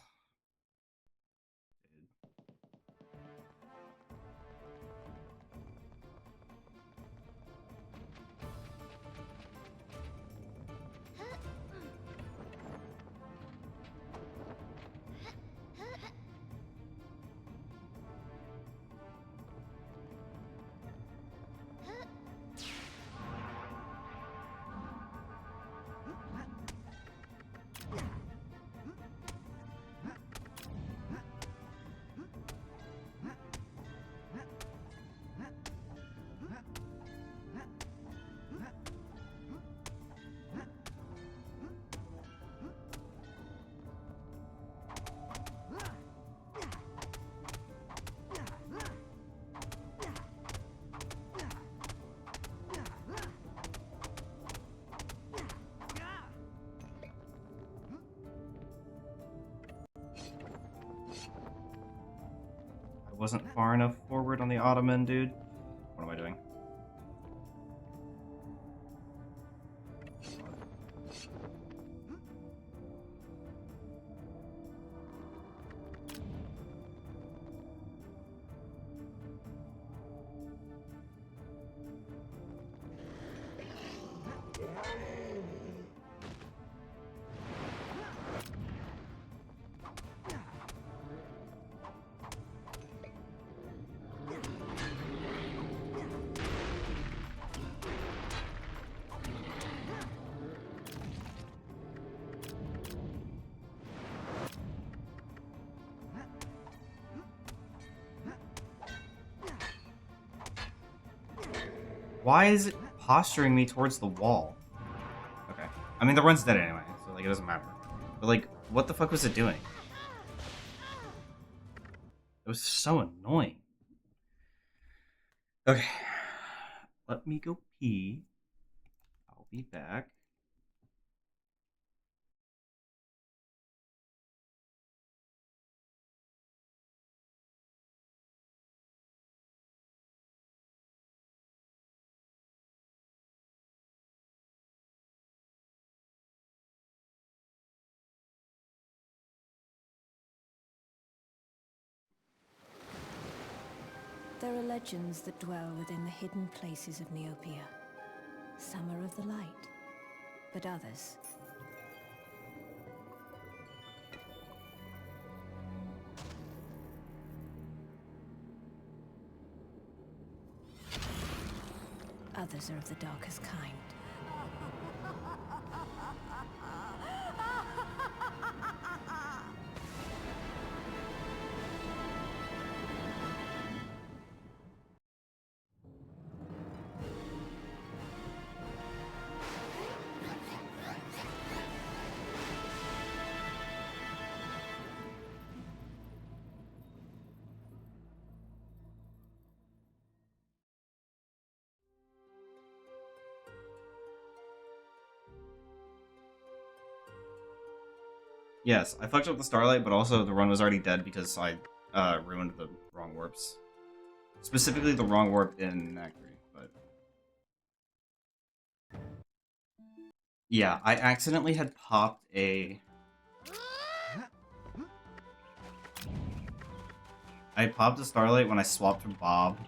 I wasn't far enough forward on the ottoman, dude. What am I doing? Why is it posturing me towards the wall? Okay. I mean, the run's dead anyway, so, like, it doesn't matter. But, like, what the fuck was it doing? It was so annoying. Okay. Let me go pee. I'll be back. There are legends that dwell within the hidden places of Neopia. Some are of the light, but others... Others are of the darkest kind. Yes, I fucked up the Starlight, but also the run was already dead because I ruined the wrong warps. Specifically the wrong warp in Act 3, but... Yeah, I accidentally had popped a... I popped a Starlight when I swapped to Bob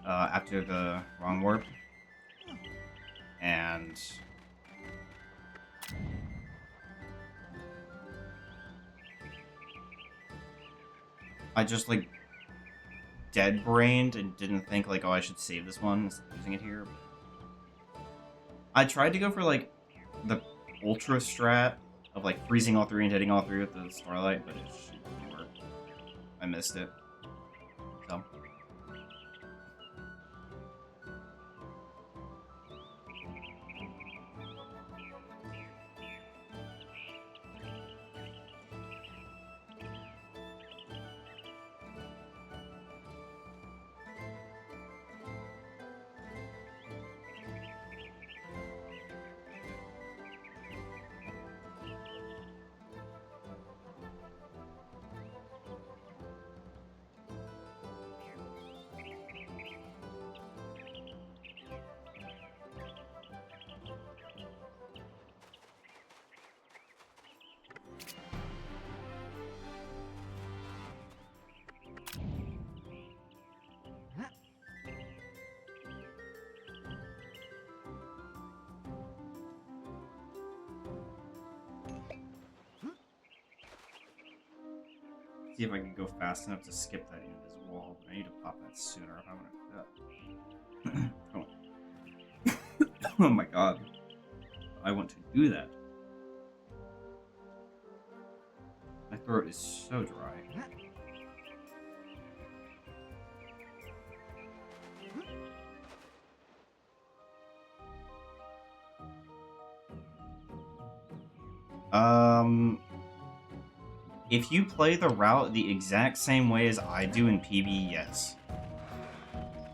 after the wrong warp. And... I just, like, dead-brained and didn't think, like, oh, I should save this one instead of using it here. I tried to go for, like, the Ultra Strat of, like, freezing all three and hitting all three with the Starlight, but it just didn't work. I missed it. So... See if I can go fast enough to skip that invisible wall, but I need to pop that sooner if I want to do that. Oh my god. I want to do that. My throat is so dry. If you play the route the exact same way as I do in PB, yes.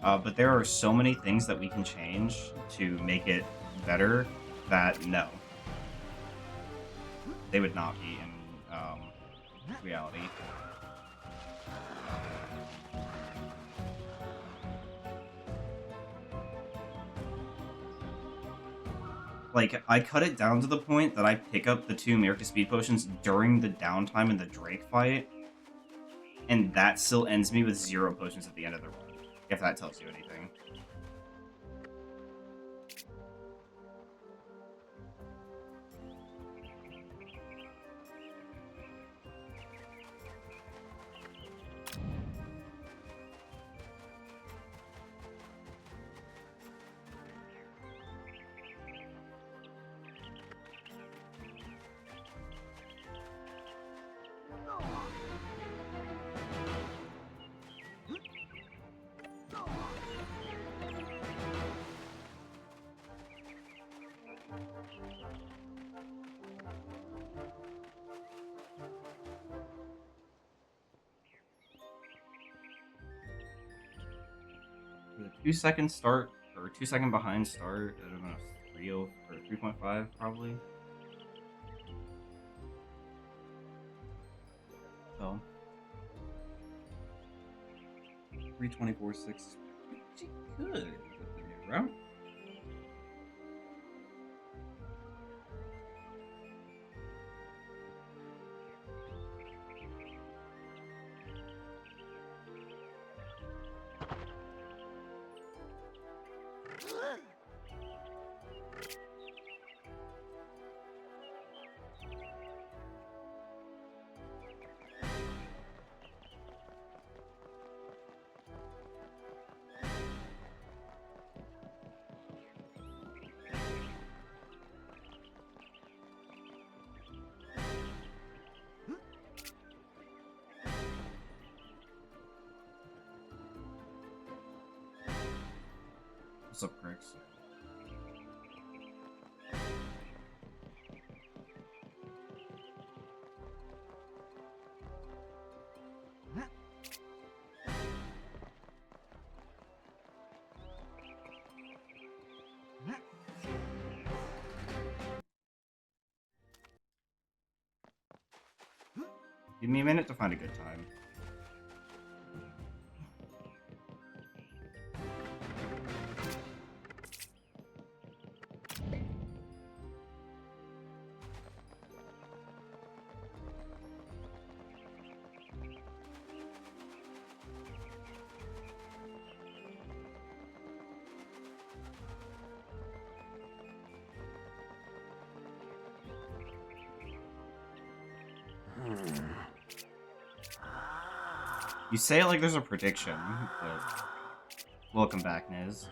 But there are so many things that we can change to make it better that no. They would not be in reality. Like, I cut it down to the point that I pick up the 2 Miracle Speed Potions during the downtime in the Drake fight, and that still ends me with 0 potions at the end of the run, if that tells you anything. With a 2-second start, or 2-second behind start, I don't know, 3.0 or 3.5 probably. So 3:24.6 is pretty good with the new route. What's up, Crix? Give me a minute to find a good time. You say it like there's a prediction, but... Welcome back, Niz.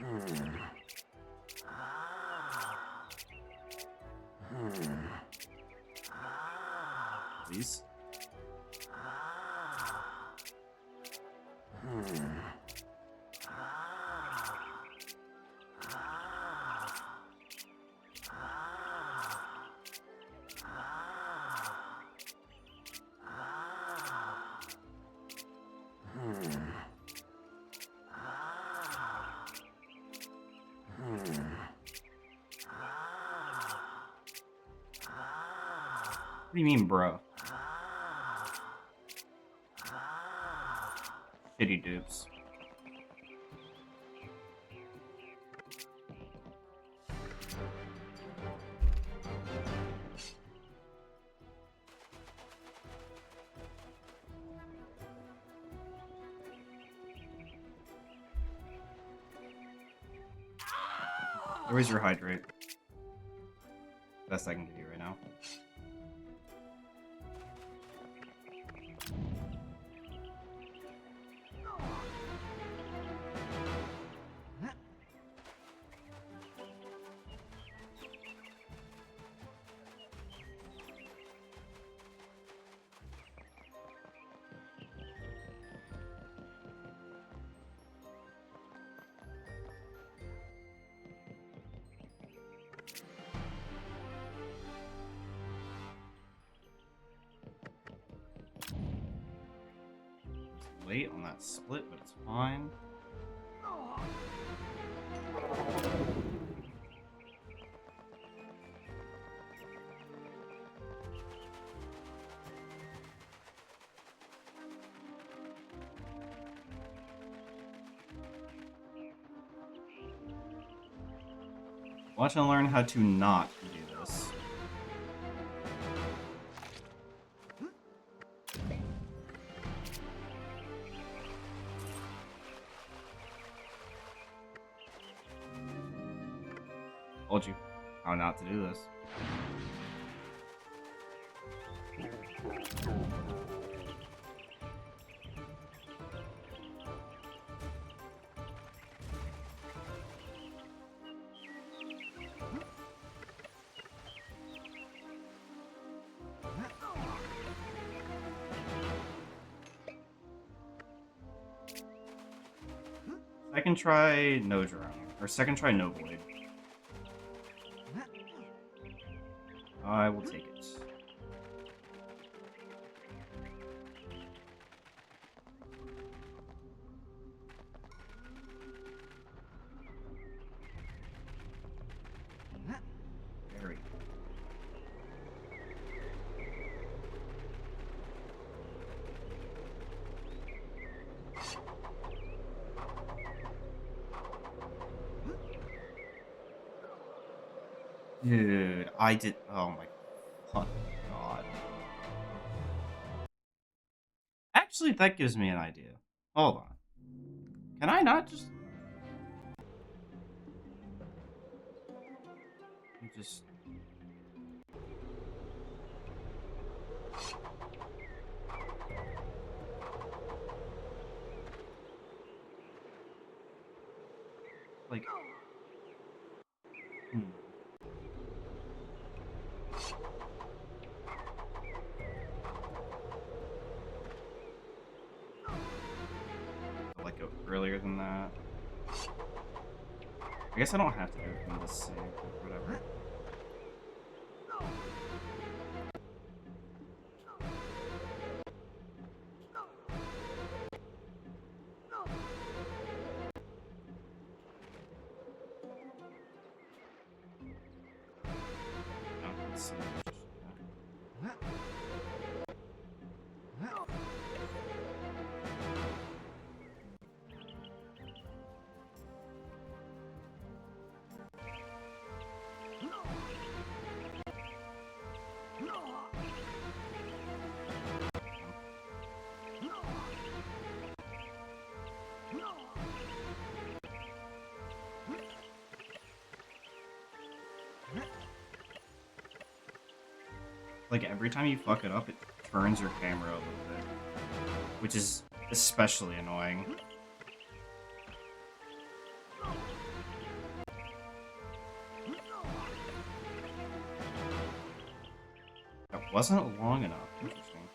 Please? What do you mean, bro? Shitty dupes. Where's your hydrate? Best I can give you right now. Late on that split, but it's fine. Watch and learn how to not do this. Told you how not to do this. Second try, no drone. Or second try, no void. I will take it. Very good. Dude, I did. Oh my fucking god. Actually, that gives me an idea. Hold on. Can I not just. Just. Like. Like go earlier than that. I guess I don't have to do it from this save, but whatever. No, let's see. Like, every time you fuck it up, it turns your camera a little bit. Which is especially annoying. That wasn't long enough. Interesting.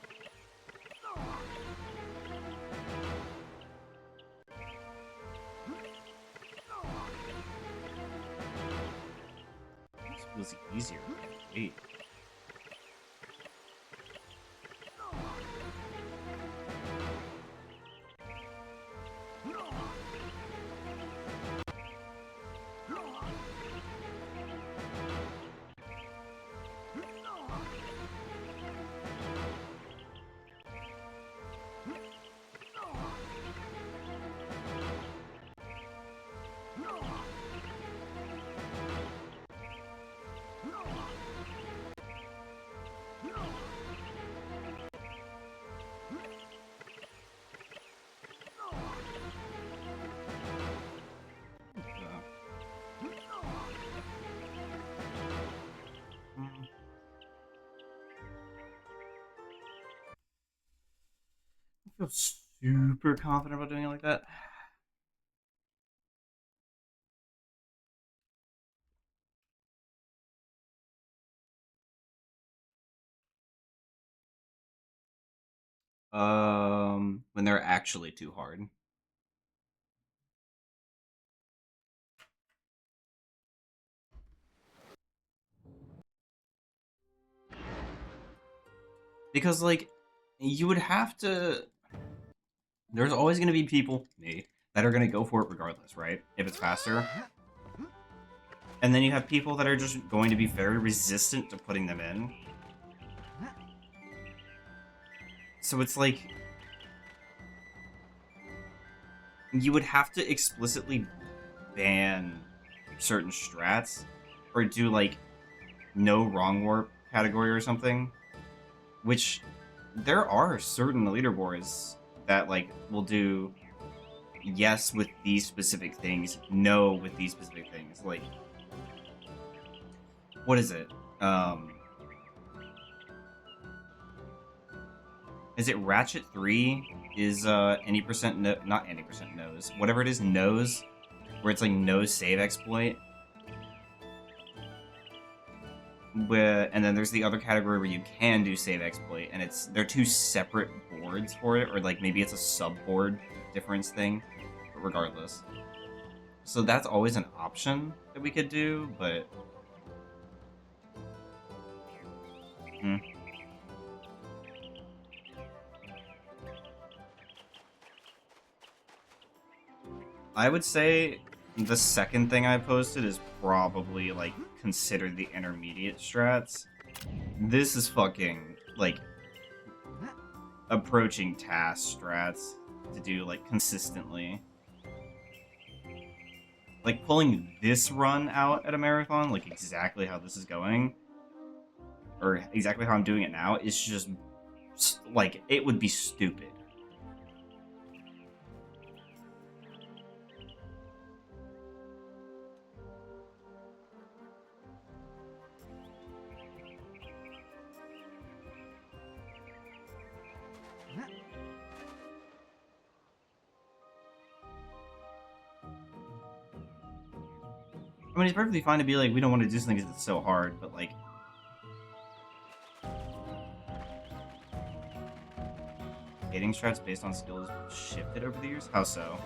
This feels easier. Wait. I feel super confident about doing it like that. When they're actually too hard. Because, like, you would have to... There's always going to be people, me, that are going to go for it regardless, right? If it's faster. And then you have people that are just going to be very resistant to putting them in. So it's like... You would have to explicitly ban certain strats. Or do, like, no wrong warp category or something. Which, there are certain leaderboards that, like, will do yes with these specific things, no with these specific things. Like, what is it? Is it Ratchet 3 is any percent no, not any percent knows, whatever it is knows, where it's like no save exploit. And then there's the other category where you can do save exploit, and they're two separate boards for it, or like maybe it's a sub-board difference thing, but regardless. So that's always an option that we could do, but... I would say the second thing I posted is probably, like, considered the intermediate strats. This is fucking, like, approaching task strats to do, like, consistently. Like, pulling this run out at a marathon, like, exactly how this is going, or exactly how I'm doing it now, is just, like, it would be stupid. I mean, it's perfectly fine to be like, we don't want to do something because it's so hard, but, like... Hitting strats based on skills shifted over the years? How so?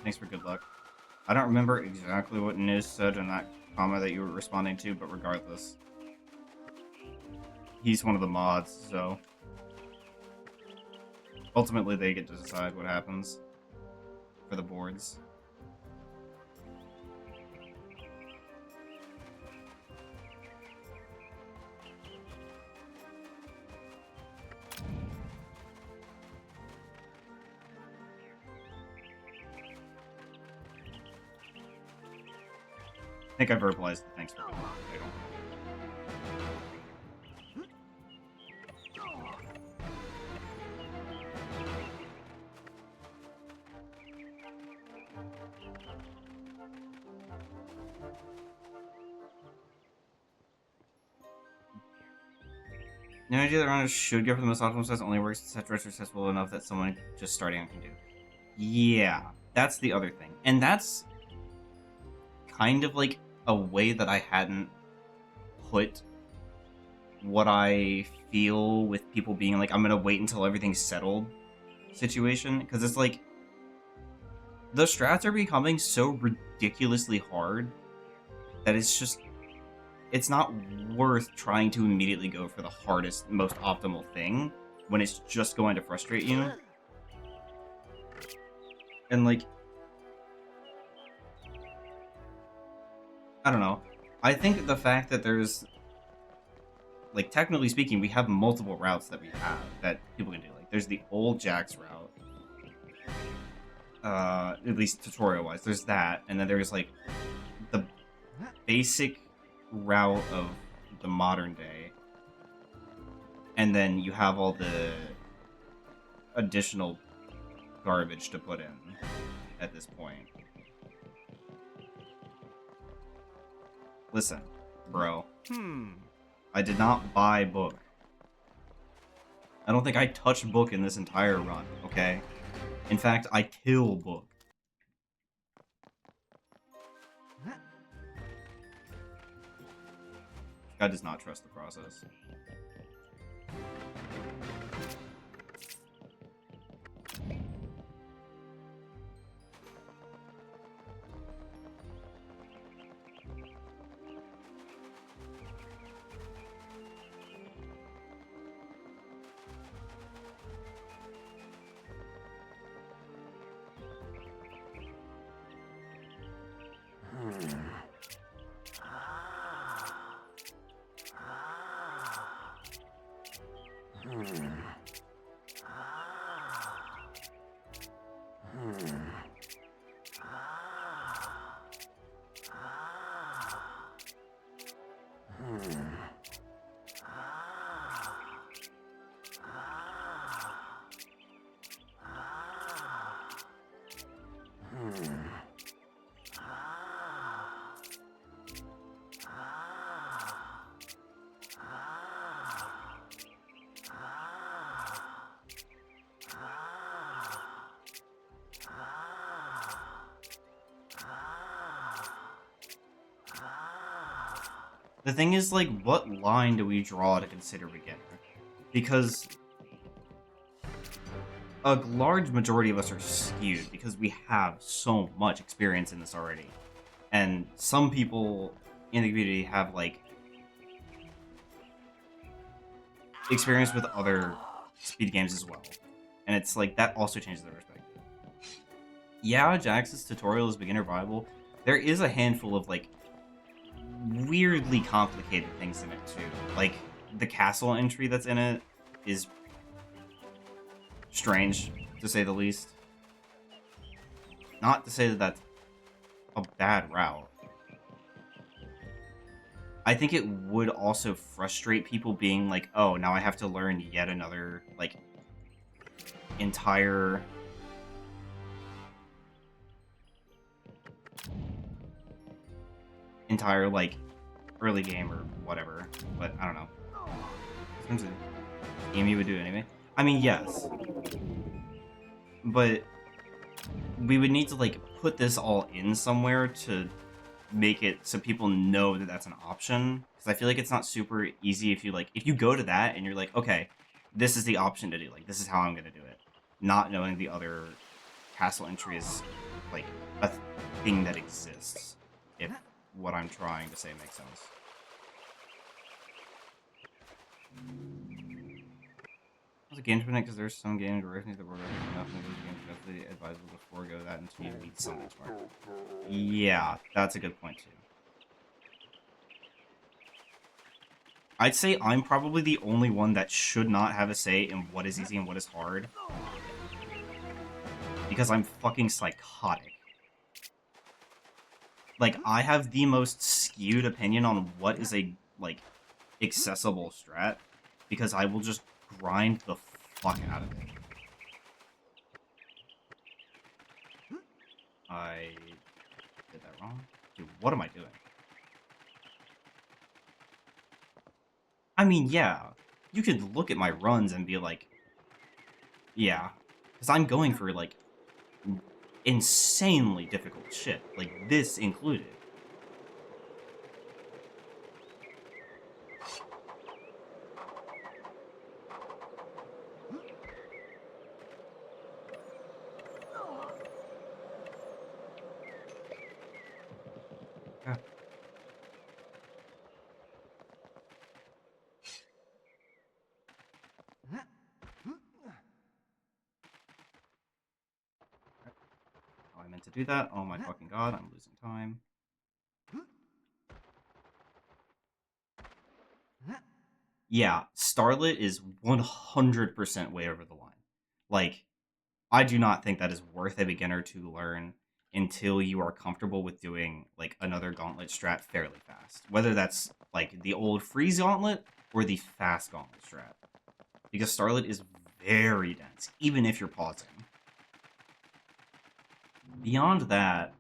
Thanks for good luck. I don't remember exactly what Niz said in that comment that you were responding to, but regardless. He's one of the mods, so... Ultimately, they get to decide what happens for the boards. I think I verbalized the thanks for good luck. I don't... The idea that runners should go for the most optimal sets only works if Strats are successful enough that someone just starting out can do. Yeah, that's the other thing. And that's kind of like a way that I hadn't put what I feel with people being like, I'm gonna wait until everything's settled situation. Because it's like, the strats are becoming so ridiculously hard that it's not worth trying to immediately go for the hardest, most optimal thing when it's just going to frustrate you. And like, I don't know. I think the fact that there's, like, technically speaking, we have multiple routes that we have that people can do. Like, there's the old Jax route. At least tutorial-wise, there's that. And then there's, like, the basic route of the modern day. And then you have all the additional garbage to put in at this point. Listen, bro. I did not buy book. I don't think I touched book in this entire run, okay? In fact, I kill book. God does not trust the process. The thing is, like, what line do we draw to consider beginner? Because a large majority of us are skewed because we have so much experience in this already. And some people in the community have, like, experience with other speed games as well. And it's like, that also changes the perspective. Yeah, Jax's tutorial is beginner viable. There is a handful of, like, weirdly complicated things in it, too. Like, the castle entry that's in it is strange, to say the least. Not to say that that's a bad route. I think it would also frustrate people being like, oh, now I have to learn yet another, like, entire... like, early game or whatever. But, I don't know. Seems like Amy would do it anyway. I mean, yes. But we would need to, like, put this all in somewhere to make it so people know that that's an option. Because I feel like it's not super easy if you, like, if you go to that and you're like, okay, this is the option to do. Like, this is how I'm going to do it. Not knowing the other castle entry is, like, a thing that exists. If what I'm trying to say makes sense. It's a game to because there's some game directions that were enough, and those games are definitely advisable to forego that until you meet some benchmark. Yeah, that's a good point too. I'd say I'm probably the only one that should not have a say in what is easy and what is hard. Because I'm fucking psychotic. Like, I have the most skewed opinion on what is a, like, accessible strat. Because I will just grind the fuck out of it. I did that wrong? Dude, what am I doing? I mean, yeah. you could look at my runs and be like, yeah, because I'm going for like insanely difficult shit, like this included. Yeah. Oh, I meant to do that. Oh my fucking god, I'm losing time. Yeah, Starlit is 100% way over the line. Like, I do not think that is worth a beginner to learn until you are comfortable with doing like another gauntlet strat fairly fast. Whether that's like the old freeze gauntlet or the fast gauntlet strat. Because Starlit is very dense, even if you're pausing. Beyond that,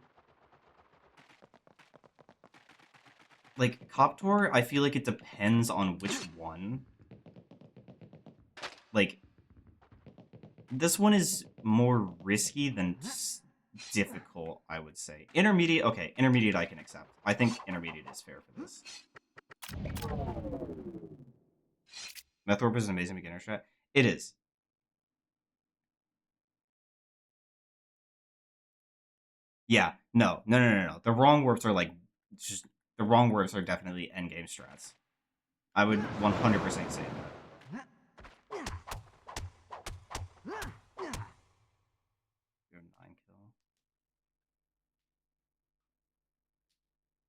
like Coptor, I feel like it depends on which one. Like, this one is more risky than difficult, I would say. Intermediate, okay, intermediate I can accept. I think intermediate is fair for this. Methorp is an amazing beginner strat. It is. Yeah, no. The wrong warps are like, just, the wrong warps are definitely endgame strats. I would 100% say that. You're 9 kill.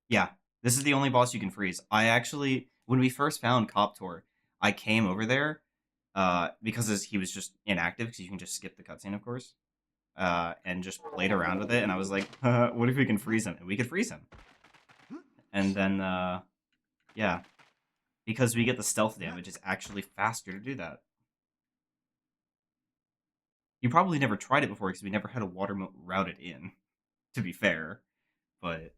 Yeah, this is the only boss you can freeze. I actually, when we first found Coptor, I came over there because he was just inactive, because you can just skip the cutscene, of course, and just played around with it, and I was like, what if we can freeze him? And we could freeze him. And then, yeah, because we get the stealth damage, it's actually faster to do that. You probably never tried it before because we never had a water moat routed in, to be fair, but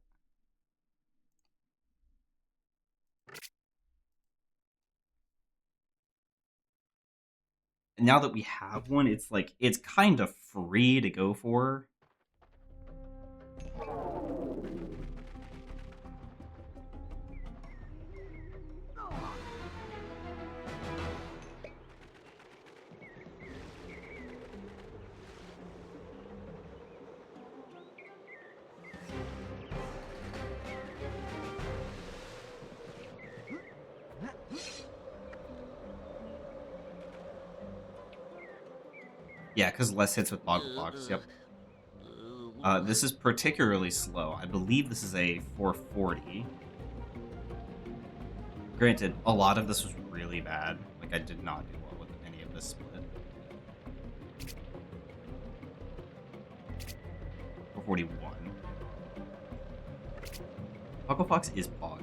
now that we have one, it's like, it's kind of free to go for. Yeah, because less hits with Boggle Fox, yep. This is particularly slow. I believe this is a 440. Granted, a lot of this was really bad. Like, I did not do well with any of this split. 441. Boggle Fox is Pog.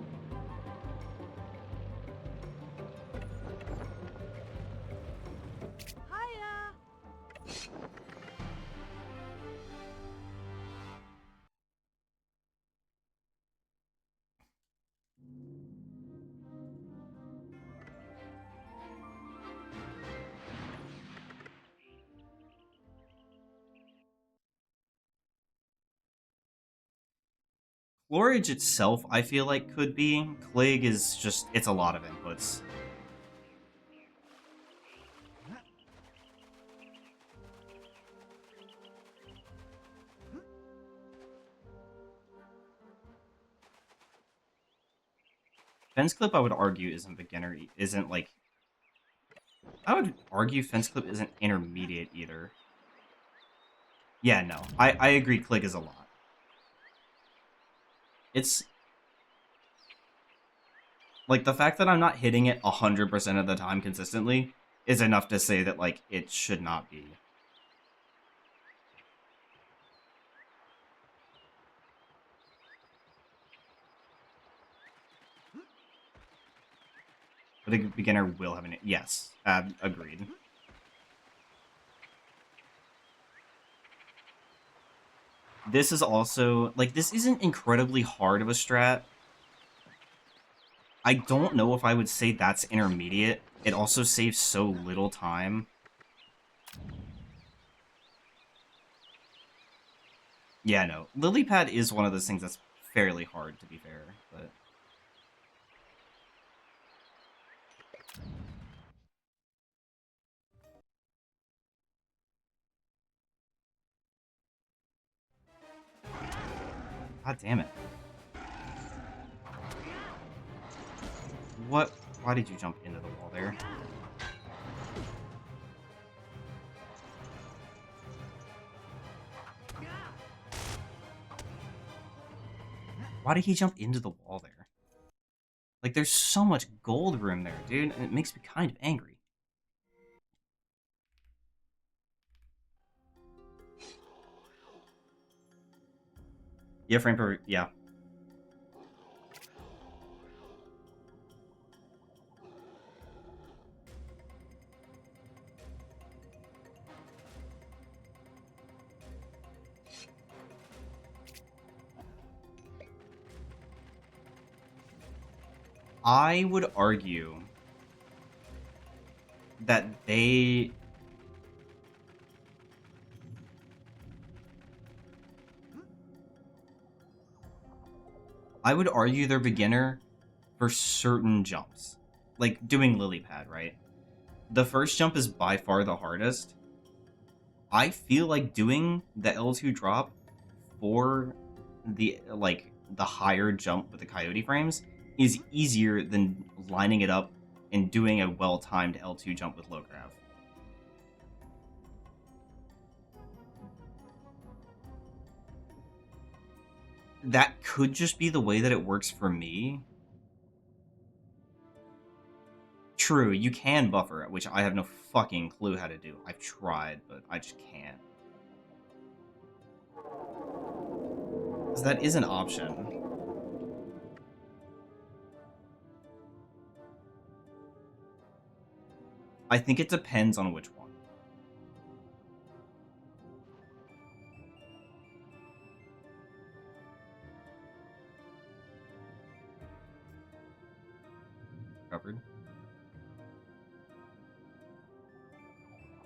Glorage itself, I feel like, could be. Clig is just, it's a lot of inputs. Fence Clip, I would argue, isn't beginner, isn't like... I would argue Fence Clip isn't intermediate either. Yeah, no. I agree Clig is a lot. It's... like, the fact that I'm not hitting it 100% of the time consistently is enough to say that, like, it should not be. But a beginner will have an... yes, agreed. This is also... like, this isn't incredibly hard of a strat. I don't know if I would say that's intermediate. It also saves so little time. Yeah, no. Lily pad is one of those things that's fairly hard, to be fair, but... God damn it. What? Why did you jump into the wall there? Why did he jump into the wall there? Like, there's so much gold room there, dude, and it makes me kind of angry. Yeah, frame per... yeah. I would argue that they... I would argue they're beginner for certain jumps. Like, doing lily pad, right? The first jump is by far the hardest. I feel like doing the L2 drop for the, like, the higher jump with the coyote frames is easier than lining it up and doing a well-timed L2 jump with low grav. That could just be the way that it works for me. True, you can buffer it, which I have no fucking clue how to do. I've tried, but I just can't. Because that is an option. I think it depends on which one. Covered.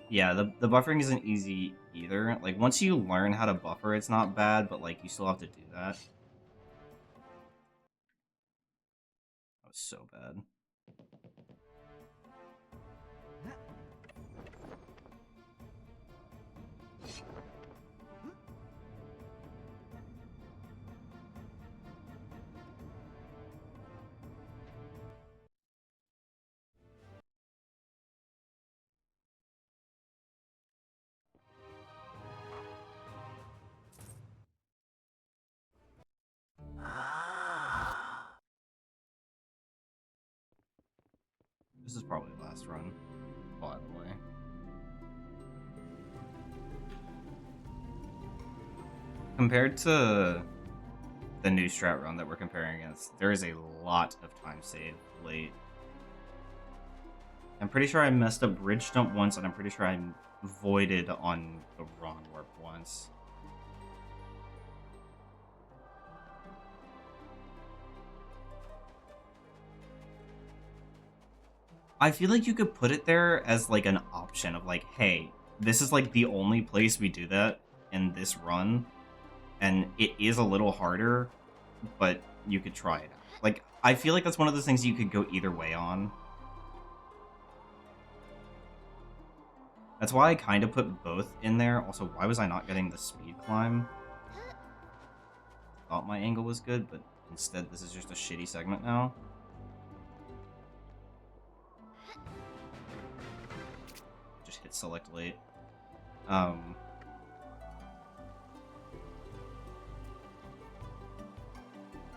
Yeah, the buffering isn't easy either. Like, once you learn how to buffer, it's not bad, but, like, you still have to do that. That was so bad. This is probably the last run, by the way. Compared to the new strat run that we're comparing against, there is a lot of time saved late. I'm pretty sure I messed up bridge jump once, and I'm pretty sure I voided on the wrong warp once. I feel like you could put it there as, like, an option of, like, hey, this is, like, the only place we do that in this run, and it is a little harder, but you could try it out. Like, I feel like that's one of those things you could go either way on. That's why I kind of put both in there. Also, why was I not getting the speed climb? Thought my angle was good, but instead this is just a shitty segment now. Just hit select late.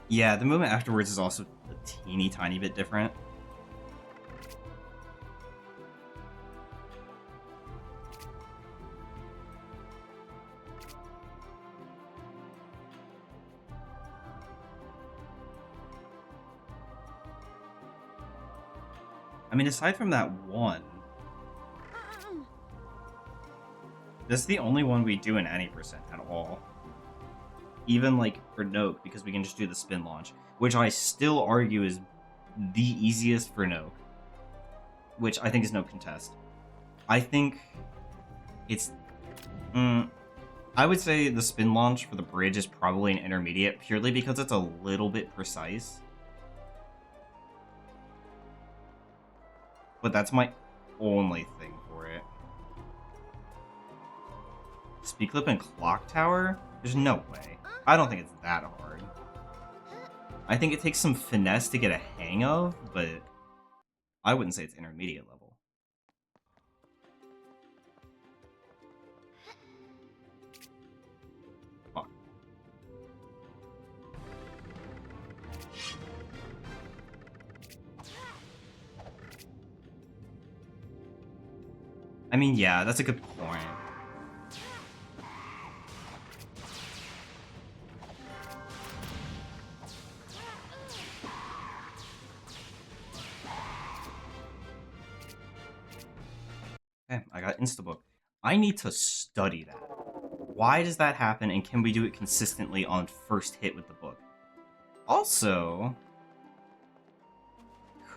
Yeah, the movement afterwards is also a teeny tiny bit different. I mean, aside from that one, this is the only one we do in any percent at all. Even, like, for NOAK, because we can just do the spin launch, which I still argue is the easiest for NOAK, which I think is no contest. I think it's... I would say the spin launch for the bridge is probably an intermediate, purely because it's a little bit precise. But that's my only thing for it. Speed clip and clock tower? There's no way. I don't think it's that hard. I think it takes some finesse to get a hang of, but I wouldn't say it's intermediate level. Fuck. I mean, yeah, that's a good point. Okay, I got Instabook. I need to study that. Why does that happen, and can we do it consistently on first hit with the book? Also,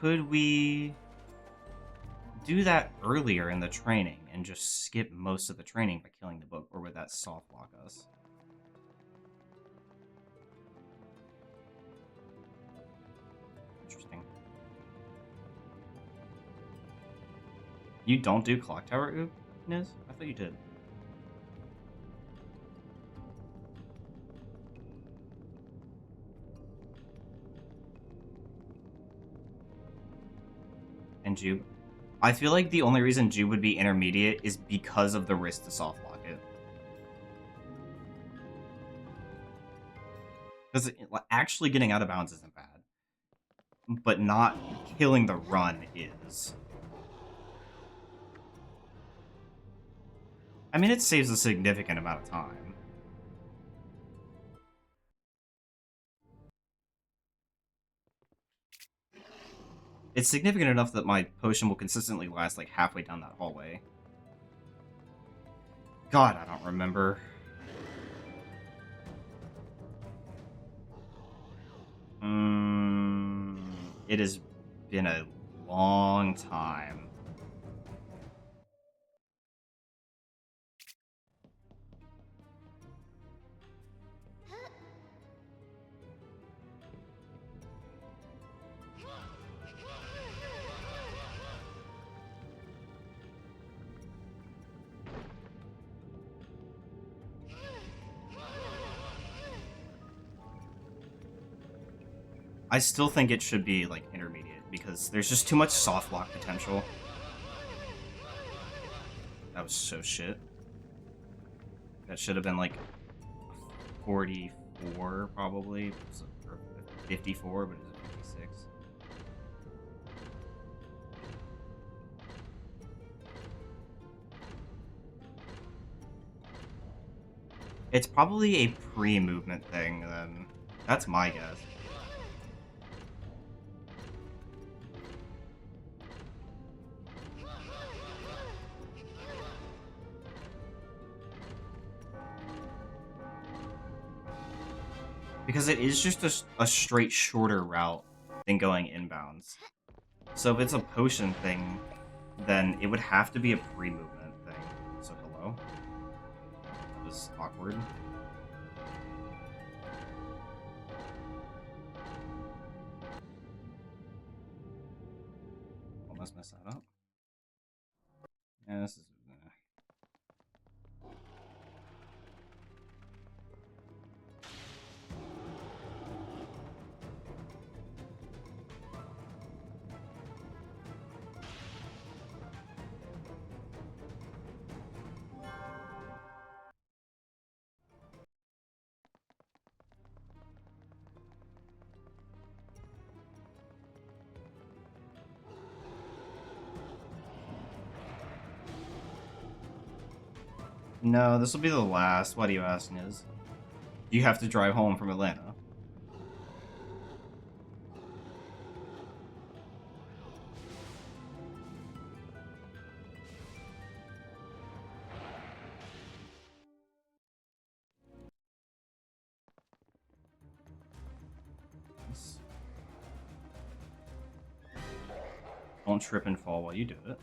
could we do that earlier in the training and just skip most of the training by killing the book, or would that soft lock us? Interesting. You don't do clock tower, Oop, Niz? I thought you did. And Jube. I feel like the only reason Jube would be intermediate is because of the risk to soft lock it. Because actually getting out of bounds isn't bad. But not killing the run is. I mean, it saves a significant amount of time. It's significant enough that my potion will consistently last like halfway down that hallway. God, I don't remember. It has been a long time. I still think it should be, like, intermediate, because there's just too much soft lock potential. That was so shit. That should have been, like, 44, probably. Or 54, but it's a 56. It's probably a pre-movement thing, then. That's my guess. Because it is just a straight shorter route than going inbounds. So if it's a potion thing, then it would have to be a pre-movement thing. So hello? That was awkward. Almost messed that up. Yeah, this is... No, this will be the last. Why do you ask, Niz? You have to drive home from Atlanta. Don't trip and fall while you do it.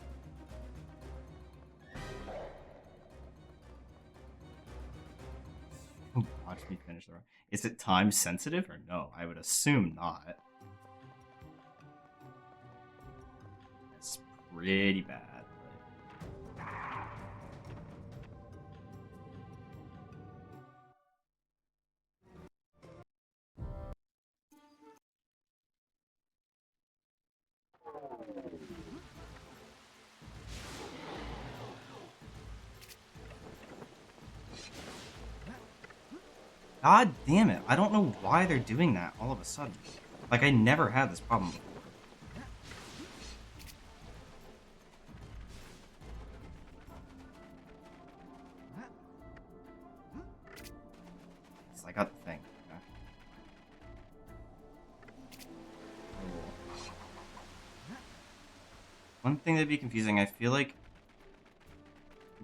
Watch me finish the run. Is it time sensitive or no? I would assume not. That's pretty bad. God damn it. I don't know why they're doing that all of a sudden. Like, I never had this problem before. I got the thing. Okay. One thing that'd be confusing, I feel like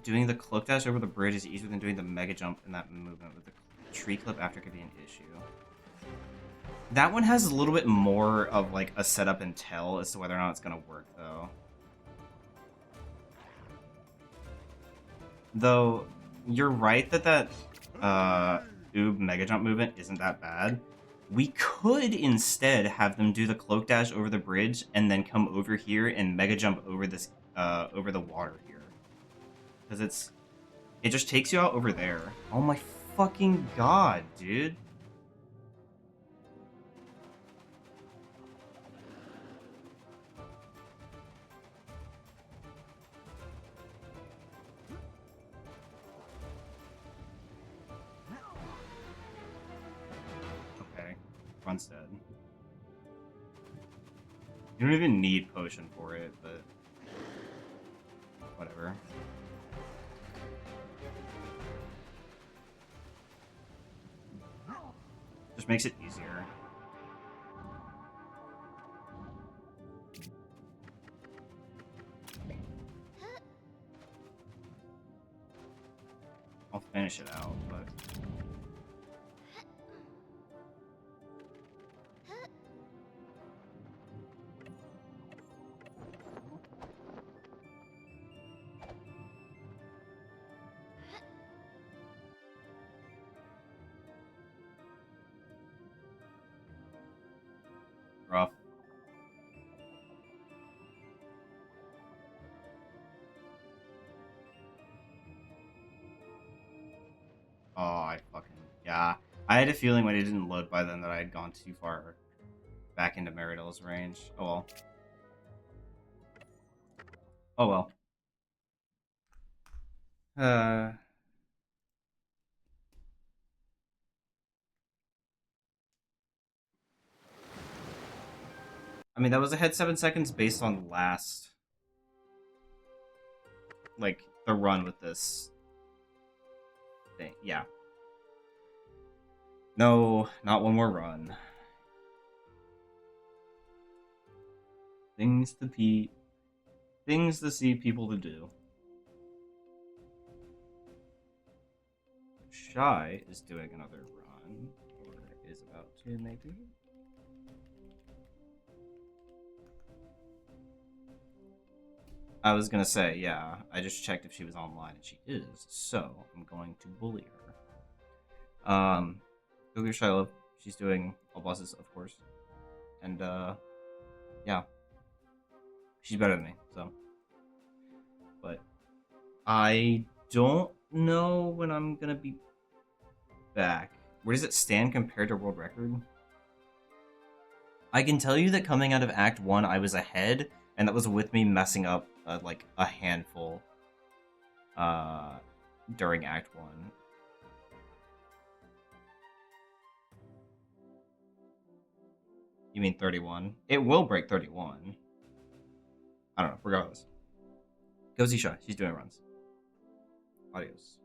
doing the cloak dash over the bridge is easier than doing the mega jump in that movement with the tree clip after could be an issue. That one has a little bit more of like a setup and tell as to whether or not it's gonna work though. Though you're right that Oob mega jump movement isn't that bad. We could instead have them do the cloak dash over the bridge and then come over here and mega jump over this over the water here. Because it just takes you out over there. Oh my fucking god, dude. Okay, Run's dead. You don't even need potion for it, but whatever. Just makes it easier. I'll finish it out, but... rough. Oh, I fucking... Yeah. I had a feeling when it didn't load by then that I had gone too far back into Meridell's range. Oh well. Oh well. I mean, that was ahead 7 seconds based on last... Like, the run with this thing. Yeah. No, not one more run. Things to see people to do. Shy is doing another run, or is about to, maybe? I was gonna say, yeah, I just checked if she was online, and she is, so I'm going to bully her. Go get Shiloh. She's doing all bosses, of course. And, yeah. She's better than me, so. But I don't know when I'm gonna be back. Where does it stand compared to world record? I can tell you that coming out of Act 1, I was ahead, and that was with me messing up, like, a handful, during Act 1. You mean 31? It will break 31. I don't know, regardless. Go see Shy. She's doing runs. Adios.